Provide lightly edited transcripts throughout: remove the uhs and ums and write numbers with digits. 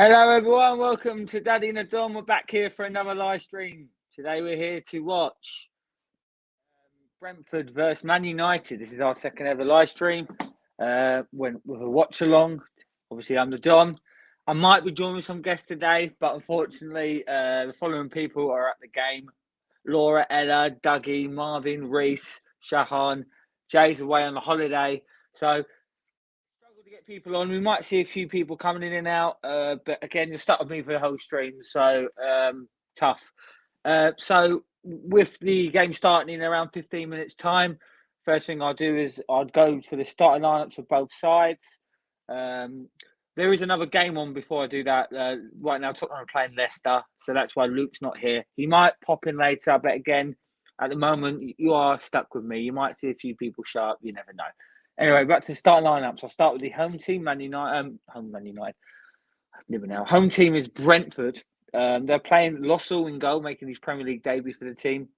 Hello everyone, welcome to Daddy and the Dom. We're back here for another live stream. Today we're here to watch Brentford versus Man United. This is our second ever live stream. With a watch along. Obviously I'm the Dom. I might be joined with some guests today, but unfortunately the following people are at the game. Laura, Ella, Dougie, Marvin, Reese, Shahan. Jay's away on a holiday. So struggle to get people on. We might see a few people coming in and out, but again, you're stuck with me for the whole stream, so tough. So with the game starting in around 15 minutes time, first thing I'll do is I'd go to the starting lineups of both sides. There is another game on before I do that. Right now, Tottenham are playing Leicester, so that's why Luke's not here. He might pop in later, but again, at the moment, you are stuck with me. You might see a few people show up. You never know. Anyway, back to the starting lineups. I'll start with the home team, Man United. Home team is Brentford. They're playing Lossell in goal, making his Premier League debut for the team.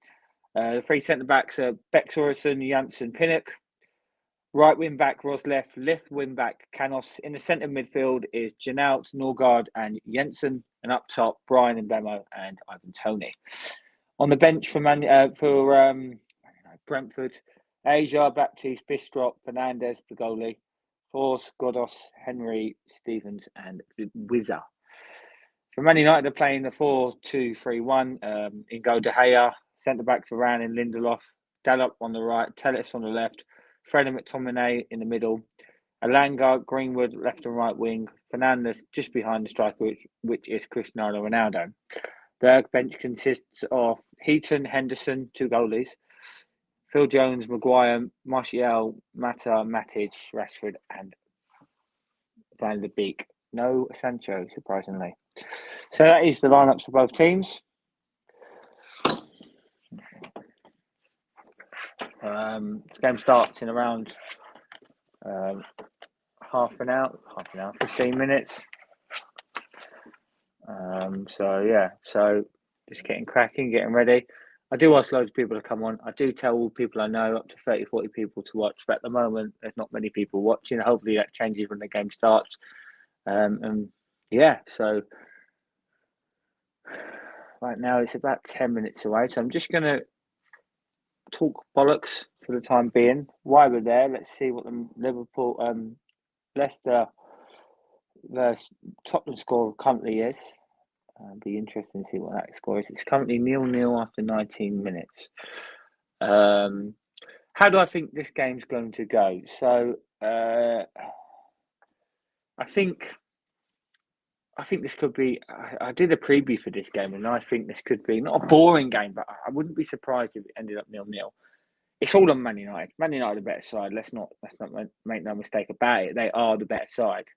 The three centre-backs are Beck Sorensen, Janssen, Pinnock. Right wing-back, Roslef. Left wing-back, Canos. In the centre midfield is Janaut, Norgard and Jensen. And up top, Brian and Bemo and Ivan Toney. On the bench for Brentford, Asia, Baptiste, Bistrop, Fernandez, the goalie. Force, Godos, Henry, Stevens, and Wizza. For Man United, they're playing the 4-2-3-1. In goal, De Gea. Centre-backs are Ran and Lindelof. Dalop on the right, Tellis on the left. Fred and McTominay in the middle. Alanga, Greenwood, left and right wing. Fernandez just behind the striker, which is Cristiano Ronaldo. The bench consists of Heaton, Henderson, two goalies. Phil Jones, Maguire, Martial, Mata, Matic, Rashford, and Van der Beek. No Sancho, surprisingly. So that is the lineups for both teams. The game starts in around half an hour, 15 minutes. So just getting cracking, getting ready. I do ask loads of people to come on. I do tell all people I know, up to 30, 40 people to watch. But at the moment, there's not many people watching. Hopefully that changes when the game starts. So right now it's about 10 minutes away. So I'm just going to talk bollocks for the time being. Why we're there, let's see what the Leicester versus Tottenham score currently is. Be interesting to see what that score is. It's currently 0-0 after 19 minutes. How do I think this game's going to go? So I think this could be. I did a preview for this game, and I think this could be not a boring game, but I wouldn't be surprised if it ended up 0-0. It's all on Man United. Man United are the better side. Let's not make no mistake about it. They are the better side.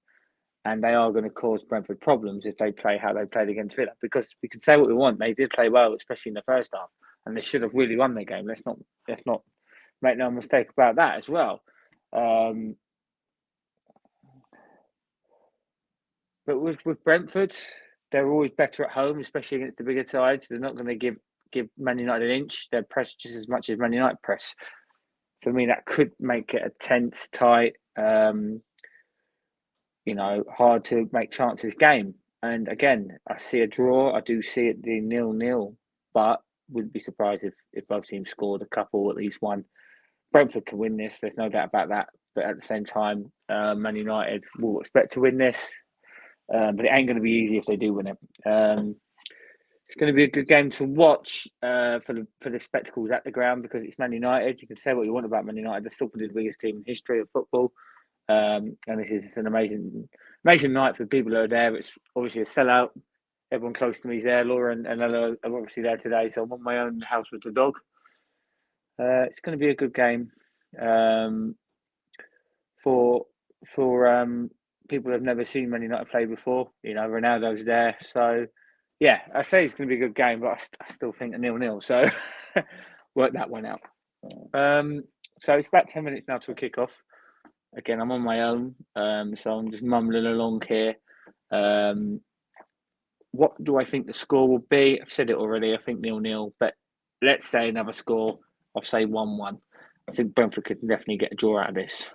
And they are going to cause Brentford problems if they play how they played against Villa. Because we can say what we want, they did play well, especially in the first half, and they should have really won the game. Let's not make no mistake about that as well. But with Brentford, they're always better at home, especially against the bigger sides. They're not going to give Man United an inch. They press just as much as Man United press. For me, that could make it a tense, tight. Hard to make chances game. And again, I see a draw. I do see it being 0-0, but wouldn't be surprised if both teams scored a couple, at least one. Brentford can win this. There's no doubt about that. But at the same time, Man United will expect to win this. But it ain't going to be easy if they do win it. It's going to be a good game to watch for the spectacles at the ground because it's Man United. You can say what you want about Man United. They're still the biggest team in history of football. And this is an amazing night for people who are there. It's obviously a sellout. Everyone close to me is there. Laura and Ella are obviously there today, so I'm on my own house with the dog. It's going to be a good game for people who have never seen Man United play before. Ronaldo's there, so yeah, I say it's going to be a good game, but I still think a 0-0. So work that one out. So it's about 10 minutes now to a kickoff. Again, I'm on my own, so I'm just mumbling along here. What do I think the score will be? I've said it already. I think 0-0, but let's say another score. I'll say 1-1. I think Brentford could definitely get a draw out of this.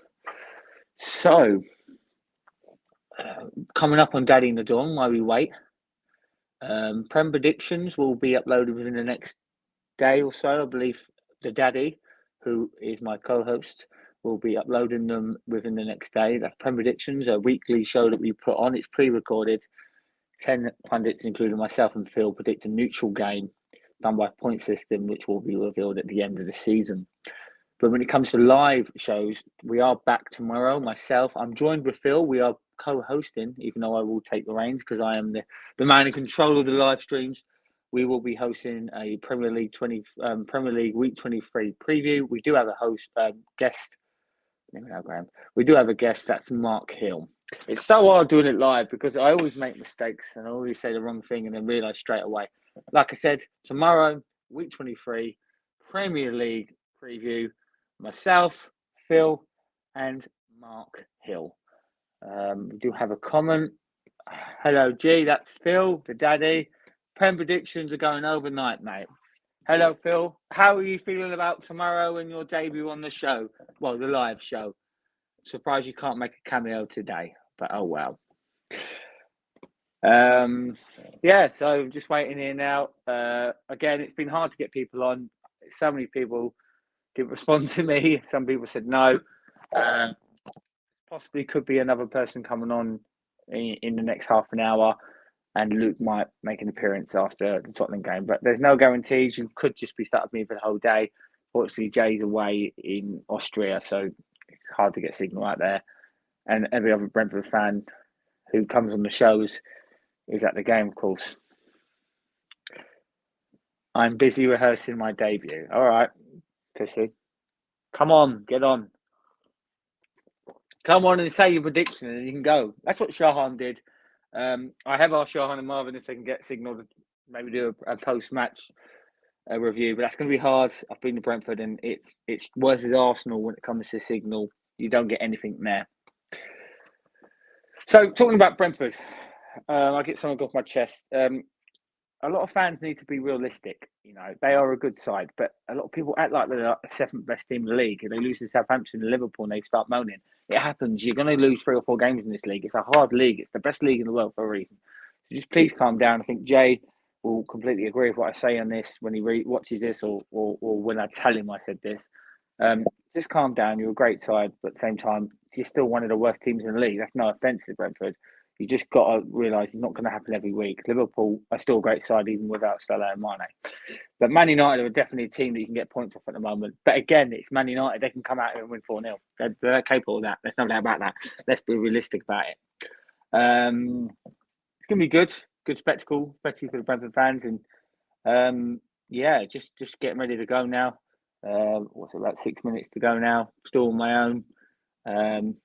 So, coming up on Daddy in the Dawn while we wait. Prem predictions will be uploaded within the next day or so. I believe the Daddy, who is my co-host, will be uploading them within the next day. That's Prem predictions, a weekly show that we put on. It's pre-recorded. 10 pundits, including myself and Phil, predict a neutral game done by point system, which will be revealed at the end of the season. But when it comes to live shows, we are back tomorrow. Myself, I'm joined with Phil. We are co-hosting, even though I will take the reins because I am the man in control of the live streams. We will be hosting a Premier League Week 23 preview. We do have a guest. Graham. We do have a guest. That's Mark Hill. It's so hard doing it live because I always make mistakes and I always say the wrong thing and then realise straight away. Like I said, tomorrow, Week 23, Premier League preview. Myself, Phil, and Mark Hill. We do have a comment. Hello, G. That's Phil, the Daddy. Prem predictions are going overnight, mate. Hello, Phil. How are you feeling about tomorrow and your debut on the show? Well, the live show. Surprised you can't make a cameo today, but oh well. Yeah, so just waiting here now. Again, it's been hard to get people on. So many people didn't respond to me. Some people said no. Possibly could be another person coming on in the next half an hour, and Luke might make an appearance after the Tottenham game. But there's no guarantees. You could just be stuck with me for the whole day. Fortunately, Jay's away in Austria, so it's hard to get signal out there. And every other Brentford fan who comes on the shows is at the game, of course. I'm busy rehearsing my debut. All right, Pissy. Come on, get on. Come on and say your prediction and you can go. That's what Shahan did. I have asked Shahan and Marvin if they can get signal to maybe do a post-match review, but that's going to be hard. I've been to Brentford and it's worse as Arsenal when it comes to signal. You don't get anything there. So talking about Brentford, I get something off my chest. A lot of fans need to be realistic. You know, they are a good side, but a lot of people act like they're the seventh best team in the league. They lose to Southampton and Liverpool and they start moaning. It happens. You're going to lose 3 or 4 games in this league. It's a hard league. It's the best league in the world for a reason. So just please calm down. I think Jay will completely agree with what I say on this when he watches this or when I tell him I said this. Just calm down. You're a great side, but at the same time, you're still one of the worst teams in the league. That's no offence to Brentford. You just got to realise it's not going to happen every week. Liverpool are still a great side even without Salah and Mane. But Man United are definitely a team that you can get points off at the moment. But again, it's Man United. They can come out and win 4-0. They're capable of that. There's no doubt about that. Let's be realistic about it. It's going to be good. Good spectacle, especially for the Brentford fans. And yeah, just getting ready to go now. What's it, about 6 minutes to go now. Still on my own.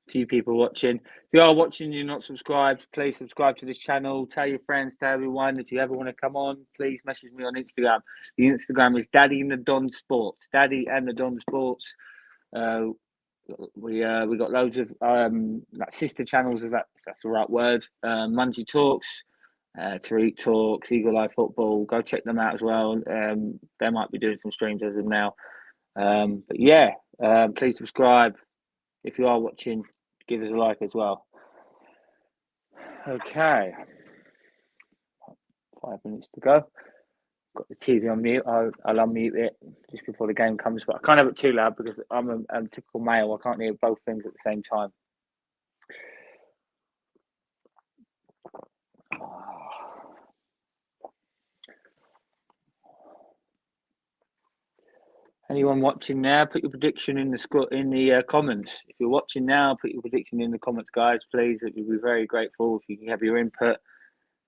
Few people watching. If you are watching and you're not subscribed, please subscribe to this channel. Tell your friends, tell everyone. If you ever want to come on, please message me on Instagram. The Instagram is Daddy and the Don Sports. Daddy and the Don Sports. We got loads of like sister channels, if that's the right word. Mungie Talks, Tariq Talks, Eagle Eye Football. Go check them out as well. They might be doing some streams as of now. But yeah, please subscribe. If you are watching, give us a like as well. Okay. 5 minutes to go. Got the TV on mute. I'll unmute it just before the game comes, but I can't have it too loud because I'm a typical male. I can't hear both things at the same time. Anyone watching now, put your prediction in the comments. If you're watching now, put your prediction in the comments, guys, please. We'd be very grateful if you can have your input.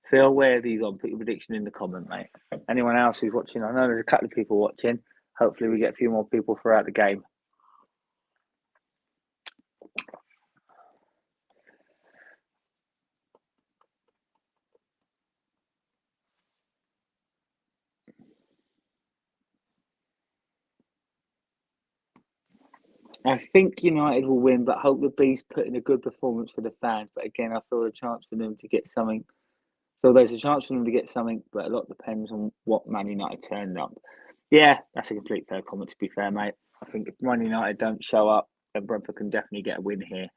Phil, where have you gone? Put your prediction in the comment, mate. Anyone else who's watching? I know there's a couple of people watching. Hopefully we get a few more people throughout the game. I think United will win, but hope the Bees put in a good performance for the fans. But again, I feel a chance for them to get something. So there's a chance for them to get something, but a lot depends on what Man United turn up. Yeah, that's a complete fair comment, to be fair, mate. I think if Man United don't show up, then Brentford can definitely get a win here.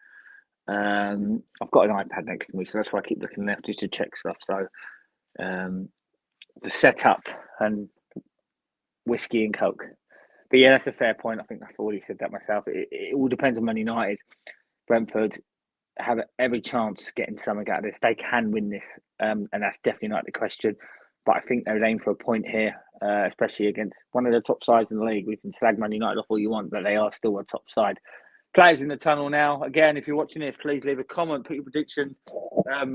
I've got an iPad next to me, so that's why I keep looking left just to check stuff. So the setup and whiskey and coke. But yeah, that's a fair point. I think I've already said that myself. It all depends on Man United. Brentford have every chance getting something out of this. They can win this, and that's definitely not the question. But I think they would aim for a point here, especially against one of the top sides in the league. We can slag Man United off all you want, but they are still a top side. Players in the tunnel now. Again, if you're watching this, please leave a comment, put your prediction,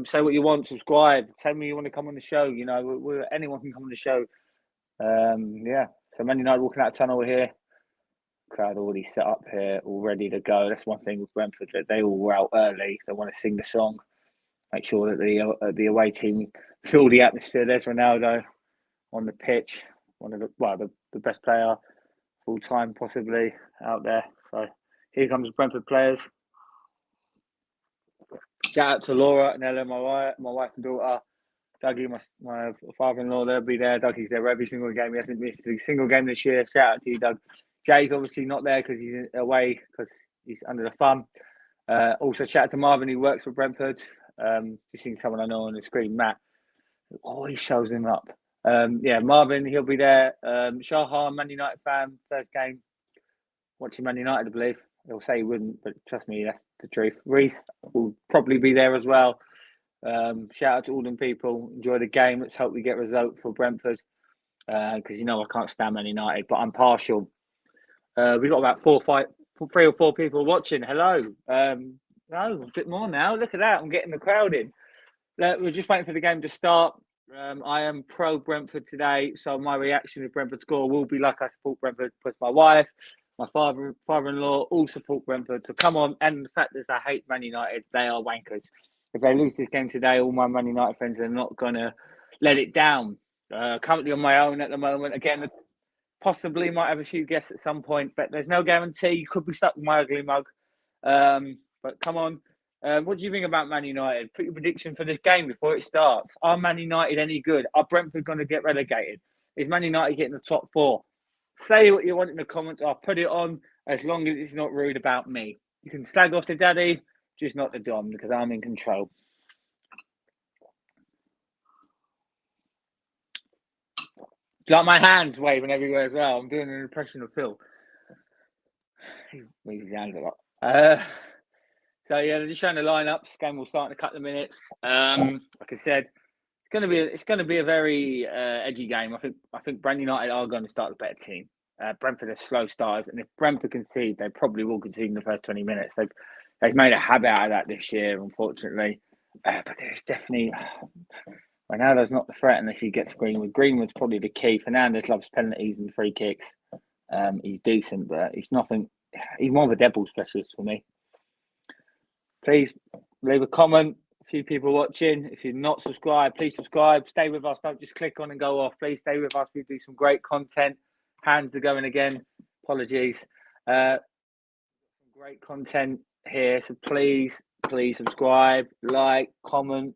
say what you want, subscribe, tell me you want to come on the show. You know, anyone can come on the show. Yeah. So Man United walking out of tunnel here. Crowd already set up here, all ready to go. That's one thing with Brentford, that they all were out early. They want to sing the song, make sure that the away team feel the atmosphere. There's Ronaldo on the pitch, one of the best player all time possibly out there. So here comes the Brentford players. Shout out to Laura and Ella, my wife and daughter. Dougie, my father-in-law, they'll be there. Dougie's there every single game. He hasn't missed a single game this year. Shout out to you, Doug. Jay's obviously not there because he's away because he's under the thumb. Also, shout out to Marvin, who works for Brentford. Just seeing someone I know on the screen, Matt. Oh, he shows him up. Yeah, Marvin, he'll be there. Shahar, Man United fan, first game. Watching Man United, I believe. He'll say he wouldn't, but trust me, that's the truth. Reese will probably be there as well. Shout out to all them people. Enjoy the game. Let's hope we get a result for Brentford. Because you know I can't stand Man United, but I'm partial. We've got about 3 or 4 people watching. Hello. No, a bit more now. Look at that. I'm getting the crowd in. We're just waiting for the game to start. I am pro Brentford today, so my reaction to Brentford score will be like I support Brentford because my wife, my father-in-law all support Brentford. So come on. And the fact is I hate Man United. They are wankers. If they lose this game today, all my Man United friends are not going to let it down. Currently on my own at the moment. Again, possibly might have a few guests at some point, but there's no guarantee. You could be stuck with my ugly mug. But come on. What do you think about Man United? Put your prediction for this game before it starts. Are Man United any good? Are Brentford going to get relegated? Is Man United getting the top 4? Say what you want in the comments. I'll put it on as long as it's not rude about me. You can slag off the daddy, just not the Dom, because I'm in control. Like my hands waving everywhere as well. I'm doing an impression of Phil. He moves his hands a lot. So yeah, they're just showing the lineups. Game will start in a couple of minutes. Like I said, it's going to be a very edgy game. I think Brentford United are going to start the better team. Brentford are slow starters, and if Brentford concede, they probably will concede in the first 20 minutes. They've made a habit out of that this year, unfortunately. But there's definitely Ronaldo's not the threat unless he gets Greenwood. Greenwood's probably the key. Fernandes loves penalties and free kicks. He's decent, but he's nothing. He's more of a dead ball specialist for me. Please leave a comment. A few people watching. If you're not subscribed, please subscribe. Stay with us. Don't just click on and go off. Please stay with us. We do some great content. Hands are going again. Apologies. Some great content here. So please subscribe, like, comment.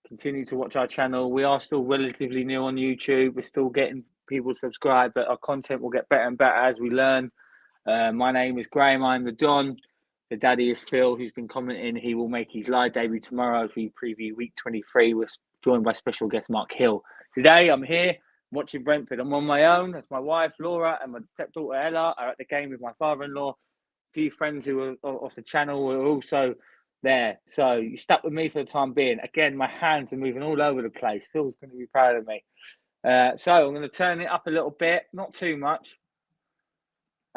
Continue to watch our channel. We are still relatively new on YouTube. We're still getting people subscribed, but our content will get better and better as we learn. My name is Graham. I'm the Don. The daddy is Phil, who's been commenting. He will make his live debut tomorrow as we preview week 23. We're joined by special guest Mark Hill. Today, I'm here watching Brentford. I'm on my own. That's my wife, Laura, and my stepdaughter, Ella, are at the game with my father-in-law. A few friends who are off the channel are also there. So you stuck with me for the time being. Again, my hands are moving all over the place. Phil's going to be proud of me. So I'm going to turn it up a little bit, not too much.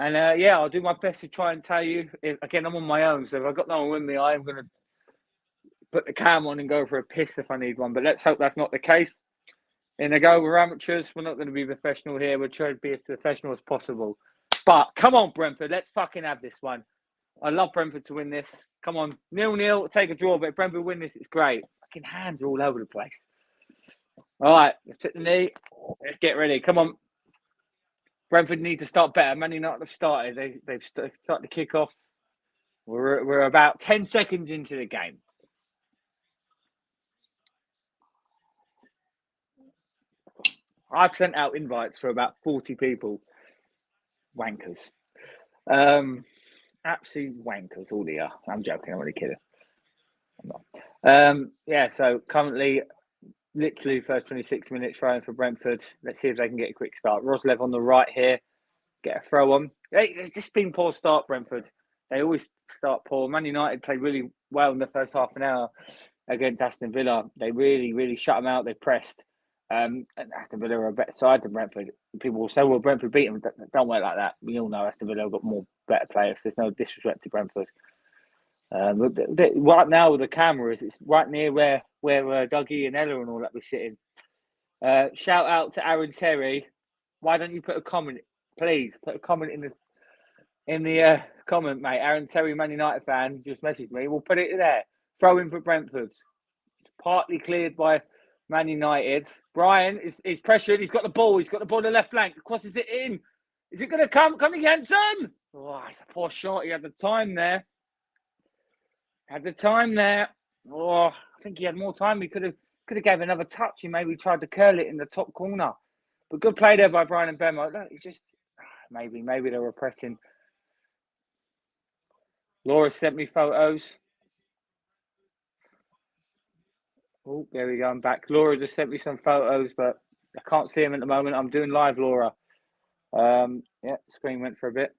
And yeah, I'll do my best to try and tell you. Again, I'm on my own, so if I've got no one with me, I am going to put the cam on and go for a piss if I need one. But let's hope that's not the case. In the go, we're amateurs. We're not going to be professional here. We're trying to be as professional as possible. But come on, Brentford. Let's fucking have this one. I love Brentford to win this. Come on. 0-0. Take a draw. But if Brentford win this, it's great. Fucking hands are all over the place. All right. Let's hit the knee. Let's get ready. Come on. Brentford need to start better. Man United have started. They've started to kick off. We're about 10 seconds into the game. I've sent out invites for about 40 people. Wankers. Absolute wankers, all they are. I'm joking. I'm only kidding. I'm not. Yeah. So currently, literally first 26 minutes throwing for Brentford. Let's see if they can get a quick start. Roslev on the right here. Get a throw on. It's just been poor start, Brentford. They always start poor. Man United played really well in the first half an hour against Aston Villa. They really, really shut them out. They pressed. And Aston Villa are a better side than Brentford. People will say, well, Brentford beat them. Don't work like that. We all know Aston Villa have got more better players. There's no disrespect to Brentford. Right now with the cameras, it's right near where Dougie and Ella and all that were sitting. Shout out to Aaron Terry. Why don't you put a comment, please? Put a comment in the comment, mate. Aaron Terry, Man United fan, just messaged me. We'll put it there. Throw in for Brentford. Partly cleared by Man United. Brian is pressured. He's got the ball. He's got the ball in the left flank. Crosses it in. Is it going to come? Come to Jensen. Oh, it's a poor shot. He had the time there. Oh, I think he had more time. He could have gave another touch. He maybe tried to curl it in the top corner. But good play there by Brian and Bemo. Look, it's just maybe they were pressing. Laura sent me photos. Oh, there we go. I'm back. Laura just sent me some photos, but I can't see him at the moment. I'm doing live, Laura. Yeah, screen went for a bit.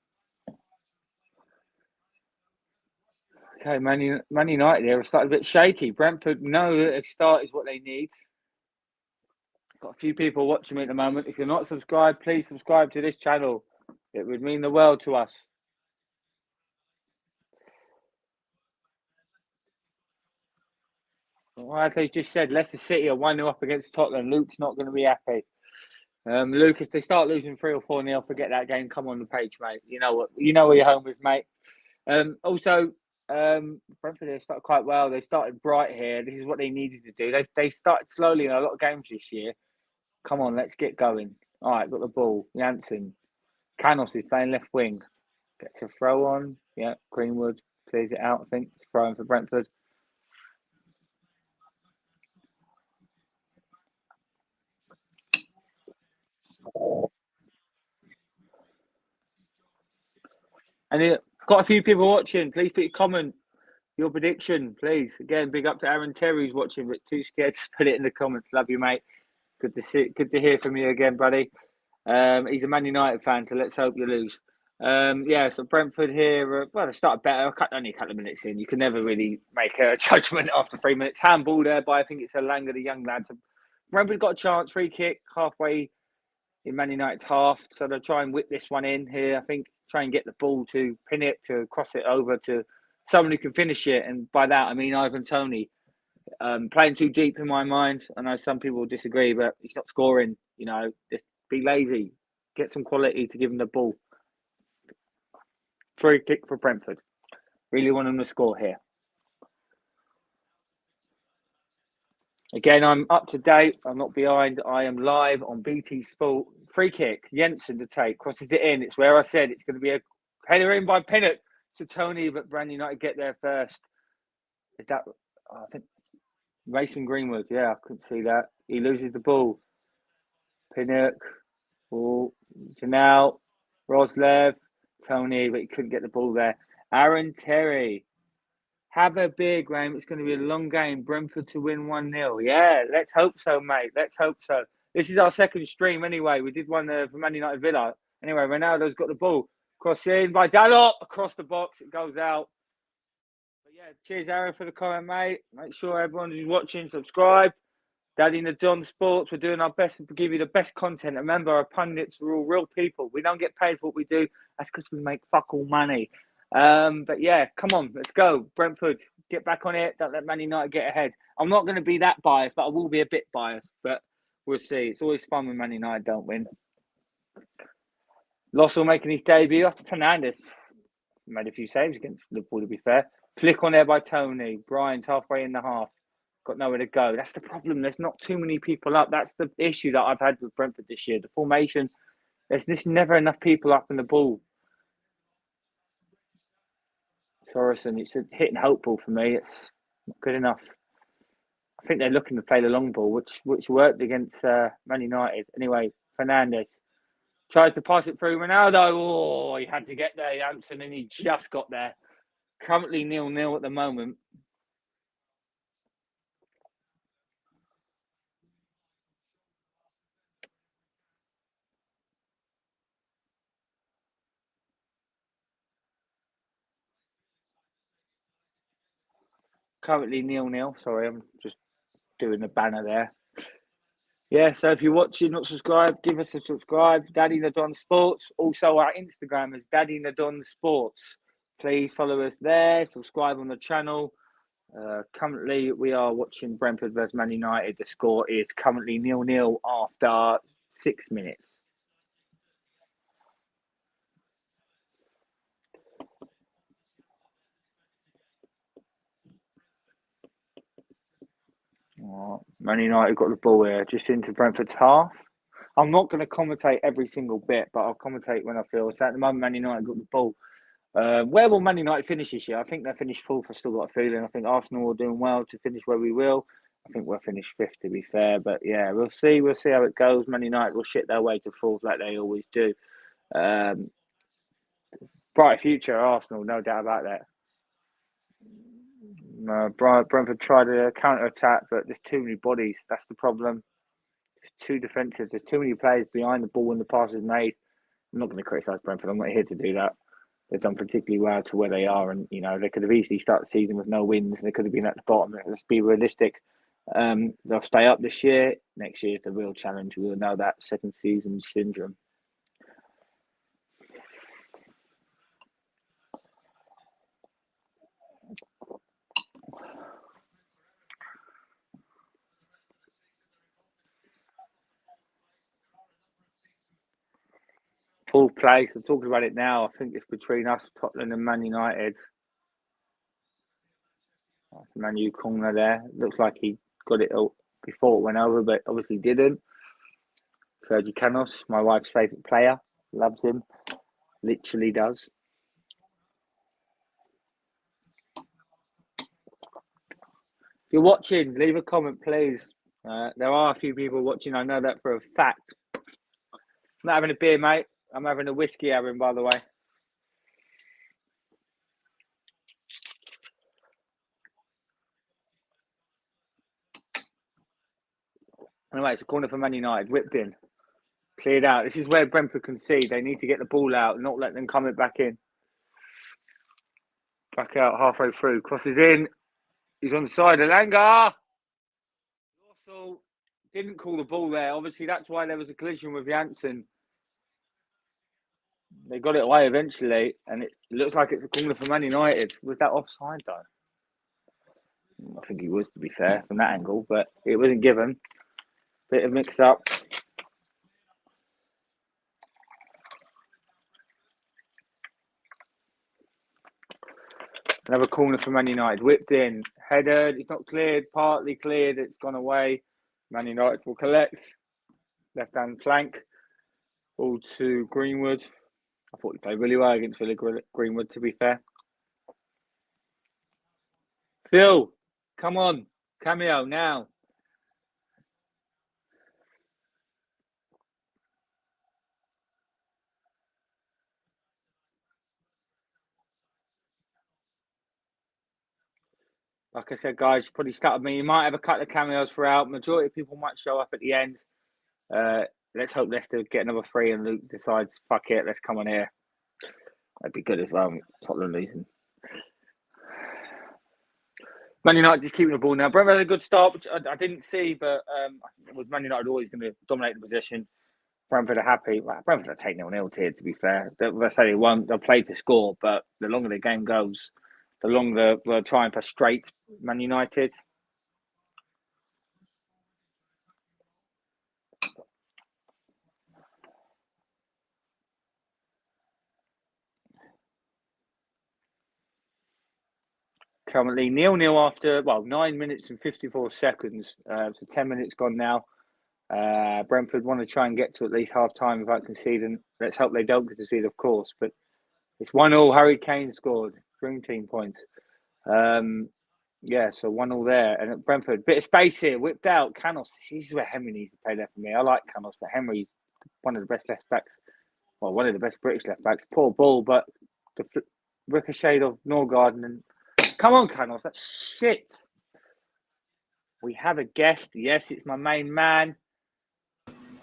Okay, Man United here have started a bit shaky. Brentford know that a start is what they need. Got a few people watching me at the moment. If you're not subscribed, please subscribe to this channel. It would mean the world to us. Like I just said, Leicester City are 1-0 up against Tottenham. Luke's not going to be happy. Luke, if they start losing 3 or 4-0, forget that game. Come on the page, mate. You know what? You know where your home is, mate. Also, Brentford here started quite well. They started bright here. This is what they needed to do. They started slowly in a lot of games this year. Come on, let's get going. All right, got the ball. Janssen. Canos is playing left wing. Gets a throw on. Yeah, Greenwood clears it out, I think. Throwing for Brentford. And got a few people watching. Please put your comment, your prediction, please. Again, big up to Aaron Terry who's watching, but too scared to put it in the comments. Love you, mate. Good to hear from you again, buddy. He's a Man United fan, so let's hope you lose. Yeah, so Brentford here. Well, they started better. Only a couple of minutes in. You can never really make a judgment after 3 minutes. Handball there by I think it's Alanga, the young lad. So Brentford got a chance, free kick halfway in Man United's half. So they'll try and whip this one in here. I think try and get the ball to pin it, to cross it over to someone who can finish it. And by that, I mean Ivan Toney. Playing too deep in my mind. I know some people disagree, but he's not scoring. You know, just be lazy. Get some quality to give him the ball. Free kick for Brentford. Really want him to score here. Again, I'm up to date. I'm not behind. I am live on BT Sport. Free kick. Jensen to take. Crosses it in. It's where I said it's going to be a header in by Pinnock to Toney, but Brand United get there first. Is that? I think Mason Greenwood. Yeah, I couldn't see that. He loses the ball. Pinnock. Oh, Janelle. Roslev. Toney, but he couldn't get the ball there. Aaron Terry. Have a big game. It's going to be a long game. Brentford to win 1-0. Yeah, let's hope so, mate. Let's hope so. This is our second stream anyway. We did one for Man United Villa. Anyway, Ronaldo's got the ball. Cross in by Dalot. Across the box. It goes out. But yeah, cheers, Aaron, for the comment, mate. Make sure everyone who's watching, subscribe. Daddy and the John Sports, we're doing our best to give you the best content. Remember, our pundits are all real people. We don't get paid for what we do. That's because we make fuck all money. But yeah, come on, let's go. Brentford, get back on it. Don't let Man United get ahead. I'm not going to be that biased, but I will be a bit biased. But we'll see. It's always fun when Man United don't win. Lossell making his debut after Fernandes. Made a few saves against Liverpool, to be fair. Flick on there by Toney. Brian's halfway in the half. Got nowhere to go. That's the problem. There's not too many people up. That's the issue that I've had with Brentford this year. The formation, there's just never enough people up in the ball. Sorensen, it's a hitting hopeful for me. It's not good enough. I think they're looking to play the long ball, which worked against Man United. Anyway, Fernandes. Tries to pass it through Ronaldo. Oh, he had to get there, Janssen, and he just got there. Currently 0-0 at the moment. Currently 0-0. Sorry, I'm just doing the banner there. Yeah, so if you're watching, not subscribed, give us a subscribe. Daddy Nadon Sports. Also, our Instagram is Daddy Nadon Sports. Please follow us there. Subscribe on the channel. Currently, we are watching Brentford versus Man United. The score is currently 0-0 after 6 minutes. Oh, Man United got the ball here, just into Brentford's half. I'm not going to commentate every single bit, but I'll commentate when I feel. So at the moment, Man United got the ball. Where will Man United finish this year? I think they'll finish fourth. I've still got a feeling. I think Arsenal are doing well to finish where we will. I think we'll finish fifth, to be fair. But yeah, we'll see. We'll see how it goes. Man United will shit their way to fourth like they always do. Bright future, Arsenal, no doubt about that. Brentford tried a counter attack, but there's too many bodies. That's the problem. It's too defensive. There's too many players behind the ball when the pass is made. I'm not going to criticise Brentford. I'm not here to do that. They've done particularly well to where they are, and they could have easily started the season with no wins. They could have been at the bottom. Let's be realistic. They'll stay up this year. Next year is the real challenge. We'll know that second season syndrome. Full place. I'm talking about it now. I think it's between us, Tottenham, and Man United. Man U corner there. Looks like he got it before it went over, but obviously didn't. Sergio Canos, my wife's favourite player. Loves him. Literally does. If you're watching, leave a comment, please. There are a few people watching. I know that for a fact. I'm not having a beer, mate. I'm having a whiskey, Aaron, by the way. Anyway, it's a corner for Man United. Whipped in. Cleared out. This is where Brentford concede. They need to get the ball out and not let them come it back in. Back out halfway through. Crosses in. He's on the side. Elanga. Also didn't call the ball there. Obviously, that's why there was a collision with Janssen. They got it away eventually, and it looks like it's a corner for Man United. Was that offside, though? I think he was, to be fair, from that angle, but it wasn't given. Bit of mixed up. Another corner for Man United. Whipped in. Headed. It's not cleared. Partly cleared. It's gone away. Man United will collect. Left-hand flank. Ball to Greenwood. I thought he played really well against Villa Greenwood, to be fair. Phil, come on. Cameo now. Like I said, guys, you probably started me. You might have a couple of cameos throughout. Majority of people might show up at the end. Let's hope Leicester get another 3 and Luke decides, fuck it, let's come on here. That'd be good as well. Tottenham losing. Man United just keeping the ball now. Brentford had a good start, which I didn't see, but was Man United always going to dominate the possession. Brentford are happy. Well, Brentford are taking 0-0 here, to be fair. They'll say they won't. They'll play to score, but the longer the game goes, the longer they'll try and frustrate Man United. Currently 0-0 after 9 minutes and 54 seconds. So 10 minutes gone now. Brentford want to try and get to at least half time without conceding. Let's hope they don't concede, of course. But it's 1-0. Harry Kane scored. Dream team points. So 1-0 there. And at Brentford, bit of space here. Whipped out. Canos. This is where Henry needs to play there for me. I like Canos, but Henry's one of the best left backs well, one of the best British left backs. Poor ball, but the ricochet of Norgard and come on, Canos, that's shit. We have a guest. Yes, it's my main man.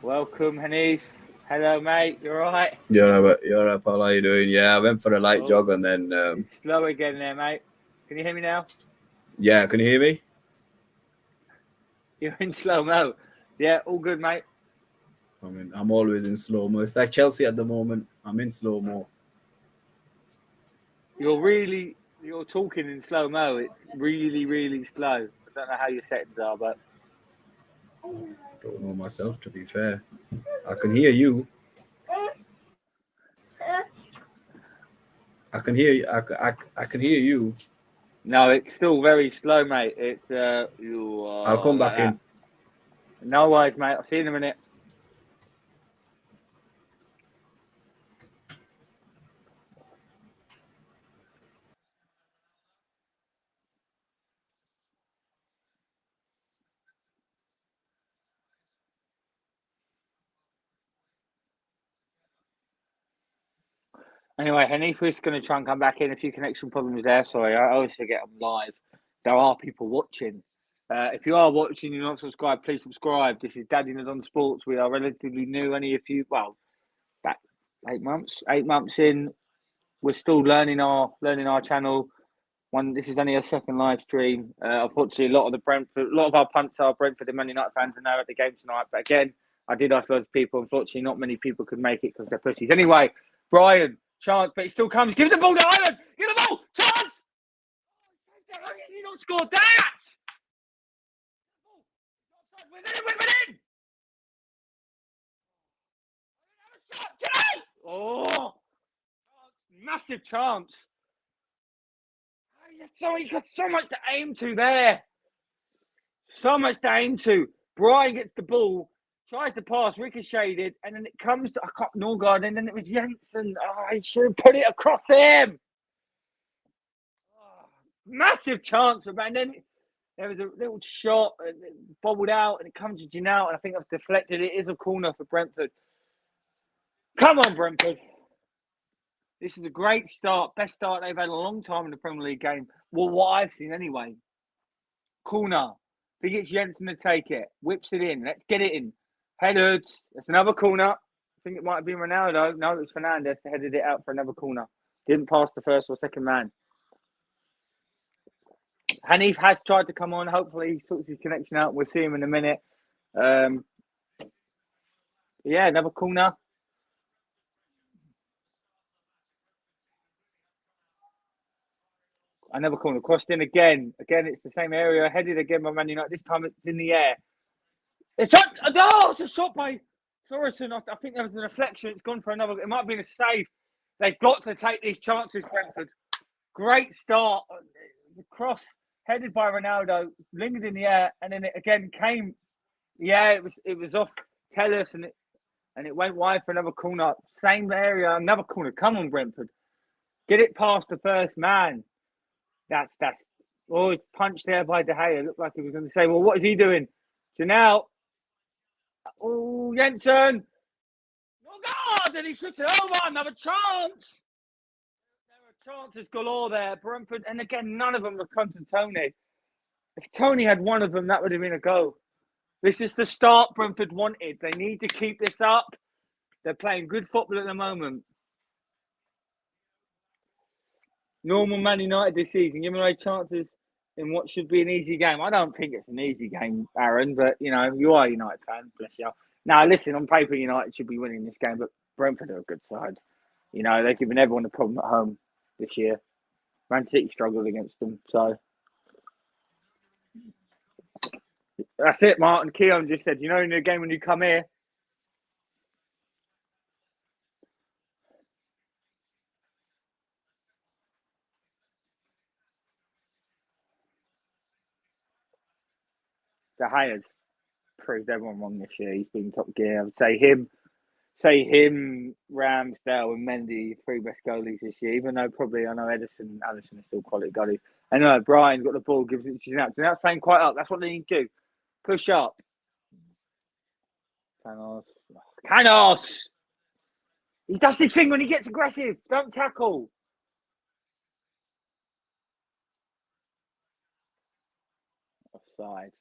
Welcome, Hanif. Hello, mate. You all right? You're right, pal. How you doing? Yeah, I went for a light jog and then. It's slow again there, mate. Can you hear me now? Yeah, can you hear me? You're in slow-mo. Yeah, all good, mate. I'm always in slow-mo. It's like Chelsea at the moment. I'm in slow-mo. You're talking in slow-mo. It's really, really slow. I don't know how your settings are, but... I don't know myself, to be fair. I can hear you. I can hear you. I can hear you. No, it's still very slow, mate. It's I'll come back in. No worries, mate. I'll see you in a minute. Anyway, Hanif is going to try and come back in. A few connection problems there. Sorry, I always forget I'm live. There are people watching. If you are watching, you're not subscribed, please subscribe. This is Daddy Ned on Sports. We are relatively new, only a few, back 8 months. 8 months in, we're still learning our channel. This is only a second live stream. Unfortunately, a lot of our punts are Brentford and Man United fans are now at the game tonight. But again, I did ask loads of people. Unfortunately, not many people could make it because they're pussies. Anyway, Brian, chance, but it still comes. Give the ball to Ireland. Give the ball. Chance. How has he not scored that? We're in. Oh, massive chance. He got so much to aim to there. So much to aim to. Brian gets the ball, tries to pass, ricocheted, and then it comes to Norgard, and then it was Jensen. Oh, I should have put it across him. Oh, massive chance, and then there was a little shot, and it bobbled out, and it comes to Janelle, and I think that's deflected. It is a corner for Brentford. Come on, Brentford. This is a great start. Best start they've had in a long time in the Premier League game. Well, what I've seen anyway. Corner. I think it's Jensen to take it. Whips it in. Let's get it in. Headed. That's another corner. I think it might have been Ronaldo. No, it was Fernandez that headed it out for another corner. Didn't pass the first or second man. Hanif has tried to come on. Hopefully he sorts his connection out. We'll see him in a minute. Yeah, another corner. Another corner. Crossed in again. Again, it's the same area. Headed again by Man United. This time it's in the air. It's a shot by Sorensen. I think there was a deflection. It's gone for another. It might have been a save. They've got to take these chances, Brentford. Great start. The cross headed by Ronaldo, lingered in the air, and then it again came. Yeah, it was off Tellus, and it went wide for another corner. Same area, another corner. Come on, Brentford. Get it past the first man. That's it's punched there by De Gea. It looked like he was going to say, well, what is he doing? So now, Jensen. Oh, God, and he shoots it over. Another chance. There are chances galore there. Brentford, and again, none of them have come to Tony. If Tony had one of them, that would have been a goal. This is the start Brentford wanted. They need to keep this up. They're playing good football at the moment. Normal Man United this season, giving away chances in what should be an easy game. I don't think it's an easy game, Aaron, but, you are a United fan, bless you. Now, listen, on paper, United should be winning this game, but Brentford are a good side. They're giving everyone a problem at home this year. Man City struggled against them, so... That's it, Martin. Keon just said, in the game when you come here... De Gea's proved everyone wrong this year. He's been top gear. I would say him, Ramsdale and Mendy, three best goalies this year. Even though probably I know Ederson, Alisson are still quality goalies. And Brian's got the ball, gives it to Janelle. Janelle's playing quite up. That's what they need to do. Push up. Canos. He does this thing when he gets aggressive. Don't tackle. Offside.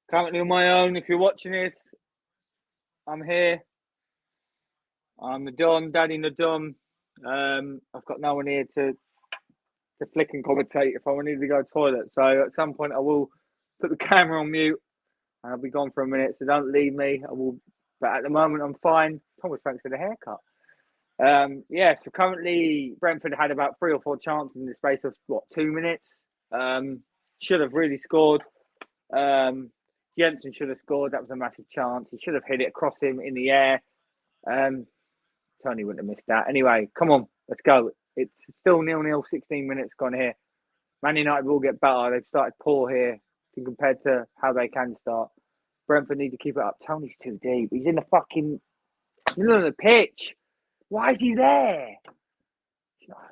Currently on my own. If you're watching this, I'm here. I'm the Don, Daddy the Don. I've got no one here to flick and commentate if I need to go to the toilet. So at some point I will put the camera on mute and I'll be gone for a minute. So don't leave me. I will. But at the moment I'm fine. Thomas, thanks for the haircut. So currently Brentford had about 3 or 4 chances in the space of 2 minutes. Should have really scored. Jensen should have scored. That was a massive chance. He should have hit it across him in the air. Tony wouldn't have missed that. Anyway, come on, let's go. It's still 0-0, 16 minutes gone here. Man United will get better. They've started poor here compared to how they can start. Brentford need to keep it up. Tony's too deep. He's in the fucking middle of the pitch. Why is he there? I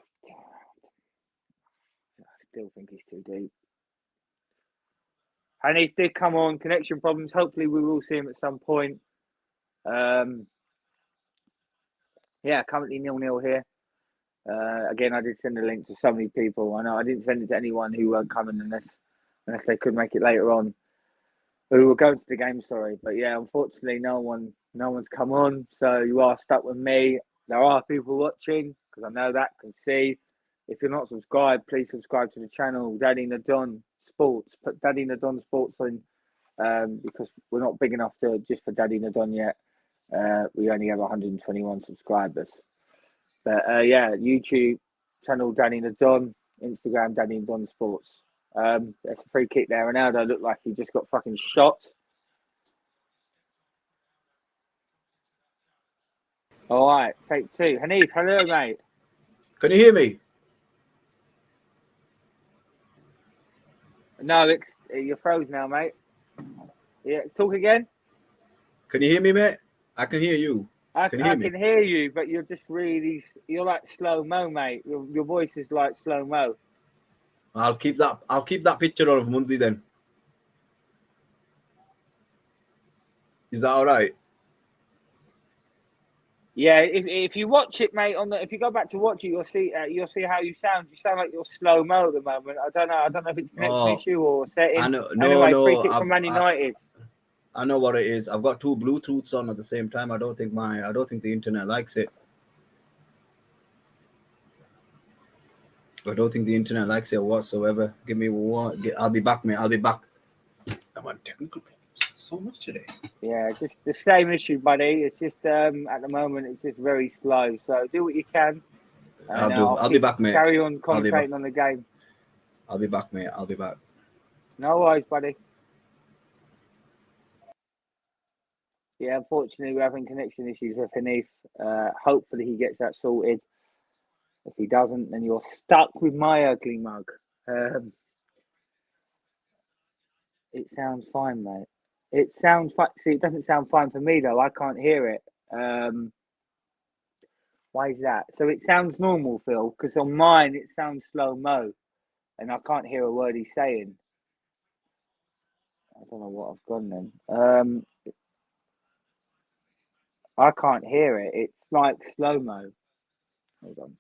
still think he's too deep. And he did come on. Connection problems. Hopefully we will see him at some point. Currently 0-0 here. Again, I did send a link to so many people. I know I didn't send it to anyone who weren't coming unless they could make it later on. Who were going to the game, sorry. But yeah, unfortunately, no one's come on. So you are stuck with me. There are people watching because I know that, can see. If you're not subscribed, please subscribe to the channel, Daddy Nadon Sports. Put Daddy Nadon Sports in because we're not big enough to just for Daddy Nadon yet. We only have 121 subscribers. But YouTube channel Daddy Nadon, Instagram Daddy Nadon Sports. There's a free kick there. Ronaldo looked like he just got fucking shot. All right, take 2. Hanif, hello, mate. Can you hear me? No, you're froze now, mate. Yeah, talk again. Can you hear me, mate? I can hear you. I can hear you, but you're just you're like slow-mo, mate. Your voice is like slow-mo. I'll keep that picture of Munzi then. Is that all right? Yeah, if you watch it, mate, if you go back to watch it, you'll see how you sound. You sound like you're slow-mo at the moment. I don't know if it's connection issue or setting. I know. Free kick from Man United. I know what it is. I've got 2 Bluetooths on at the same time. I don't think the internet likes it. I don't think the internet likes it whatsoever. Give me one. I'll be back, mate. I'll be back. I'm on technical problems so much today. Yeah, just the same issue, buddy. It's just at the moment it's just very slow. So do what you can. I'll be back, mate. Carry on concentrating on the game. I'll be back, mate. I'll be back. No worries, buddy. Yeah, unfortunately, we're having connection issues with Hanif. Hopefully, he gets that sorted. If he doesn't, then you're stuck with my ugly mug. It sounds fine, mate. It sounds fine. See, it doesn't sound fine for me, though. I can't hear it. Why is that? So it sounds normal, Phil, because on mine, it sounds slow-mo, and I can't hear a word he's saying. I don't know what I've gone then. I can't hear it. It's like slow-mo. Hold on.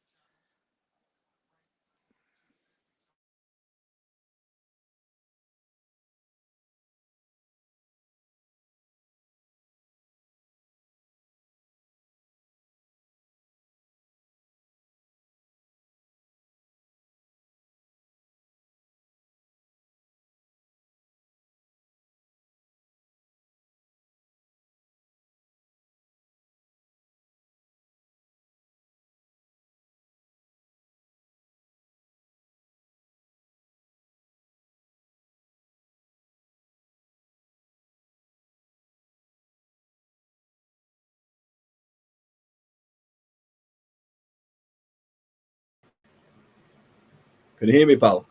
Can you hear me, pal?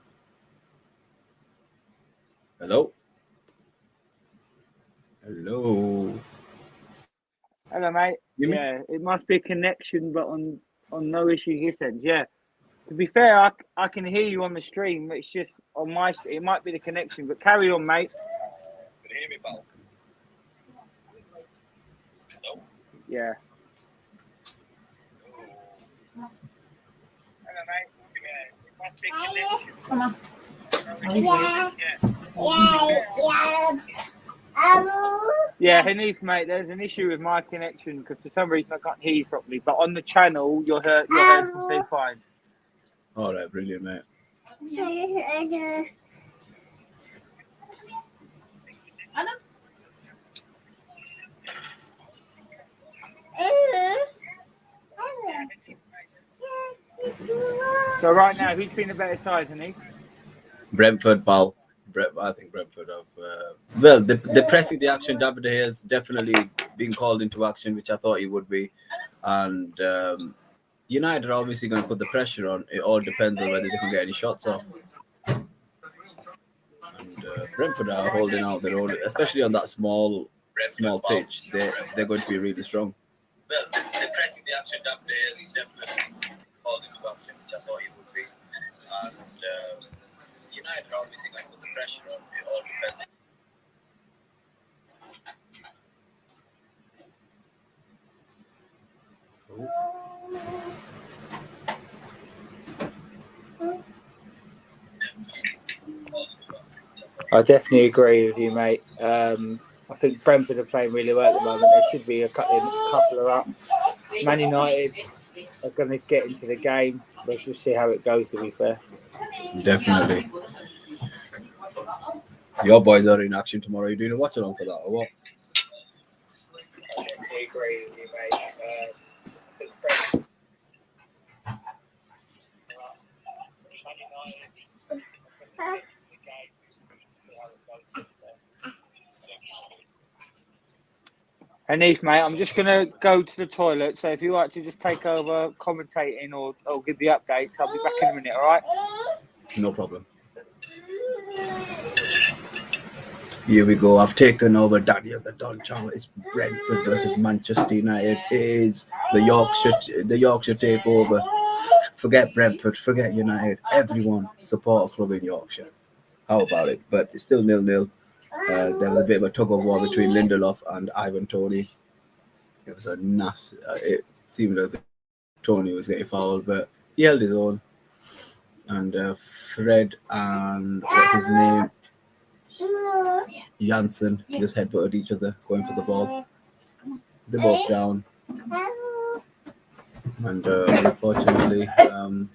Hello? Hello, mate. Yeah, it must be a connection, but on no issues this end. Yeah. To be fair, I can hear you on the stream. It's just on my. It might be the connection, but carry on, mate. Can you hear me, pal? Hello? Yeah. Yeah, Hanif, mate, there's an issue with my connection because for some reason I can't hear you properly. But on the channel, you're heard completely fine. All right, brilliant, mate. So right now, who's been the better side, Hanif? Brentford, pal. I think Brentford have. Well, the pressing the action, David has definitely been called into action, which I thought he would be. And United are obviously going to put the pressure on. It all depends on whether they can get any shots off. And Brentford are holding out their own, especially on that small pitch. They're going to be really strong. Well, the pressing the action, David has definitely called into action, which I thought he would be. And United are obviously going to put the pressure on. It all depends. I definitely agree with you, mate. I think Brentford are playing really well at the moment. There should be a couple of up. Man United are going to get into the game. Let's just see how it goes, to be fair. Definitely. Your boys are in action tomorrow. Are you doing a watch along for that or what? I definitely agree with you, mate. Hanif, mate, I'm just going to go to the toilet. So if you like to just take over commentating or give the updates, I'll be back in a minute, all right? No problem. Here we go. I've taken over Daddy of the Don Channel. It's Brentford versus Manchester United. It's the Yorkshire takeover. Forget Brentford, forget United. Everyone support a club in Yorkshire. How about it? But it's still 0-0. There was a bit of a tug of war between Lindelof and Ivan Toney. It was a nasty. It seemed as if Toney was getting fouled, but he held his own. And Fred and what's his name? Janssen just headbutted each other, going for the ball. They're both down. And unfortunately,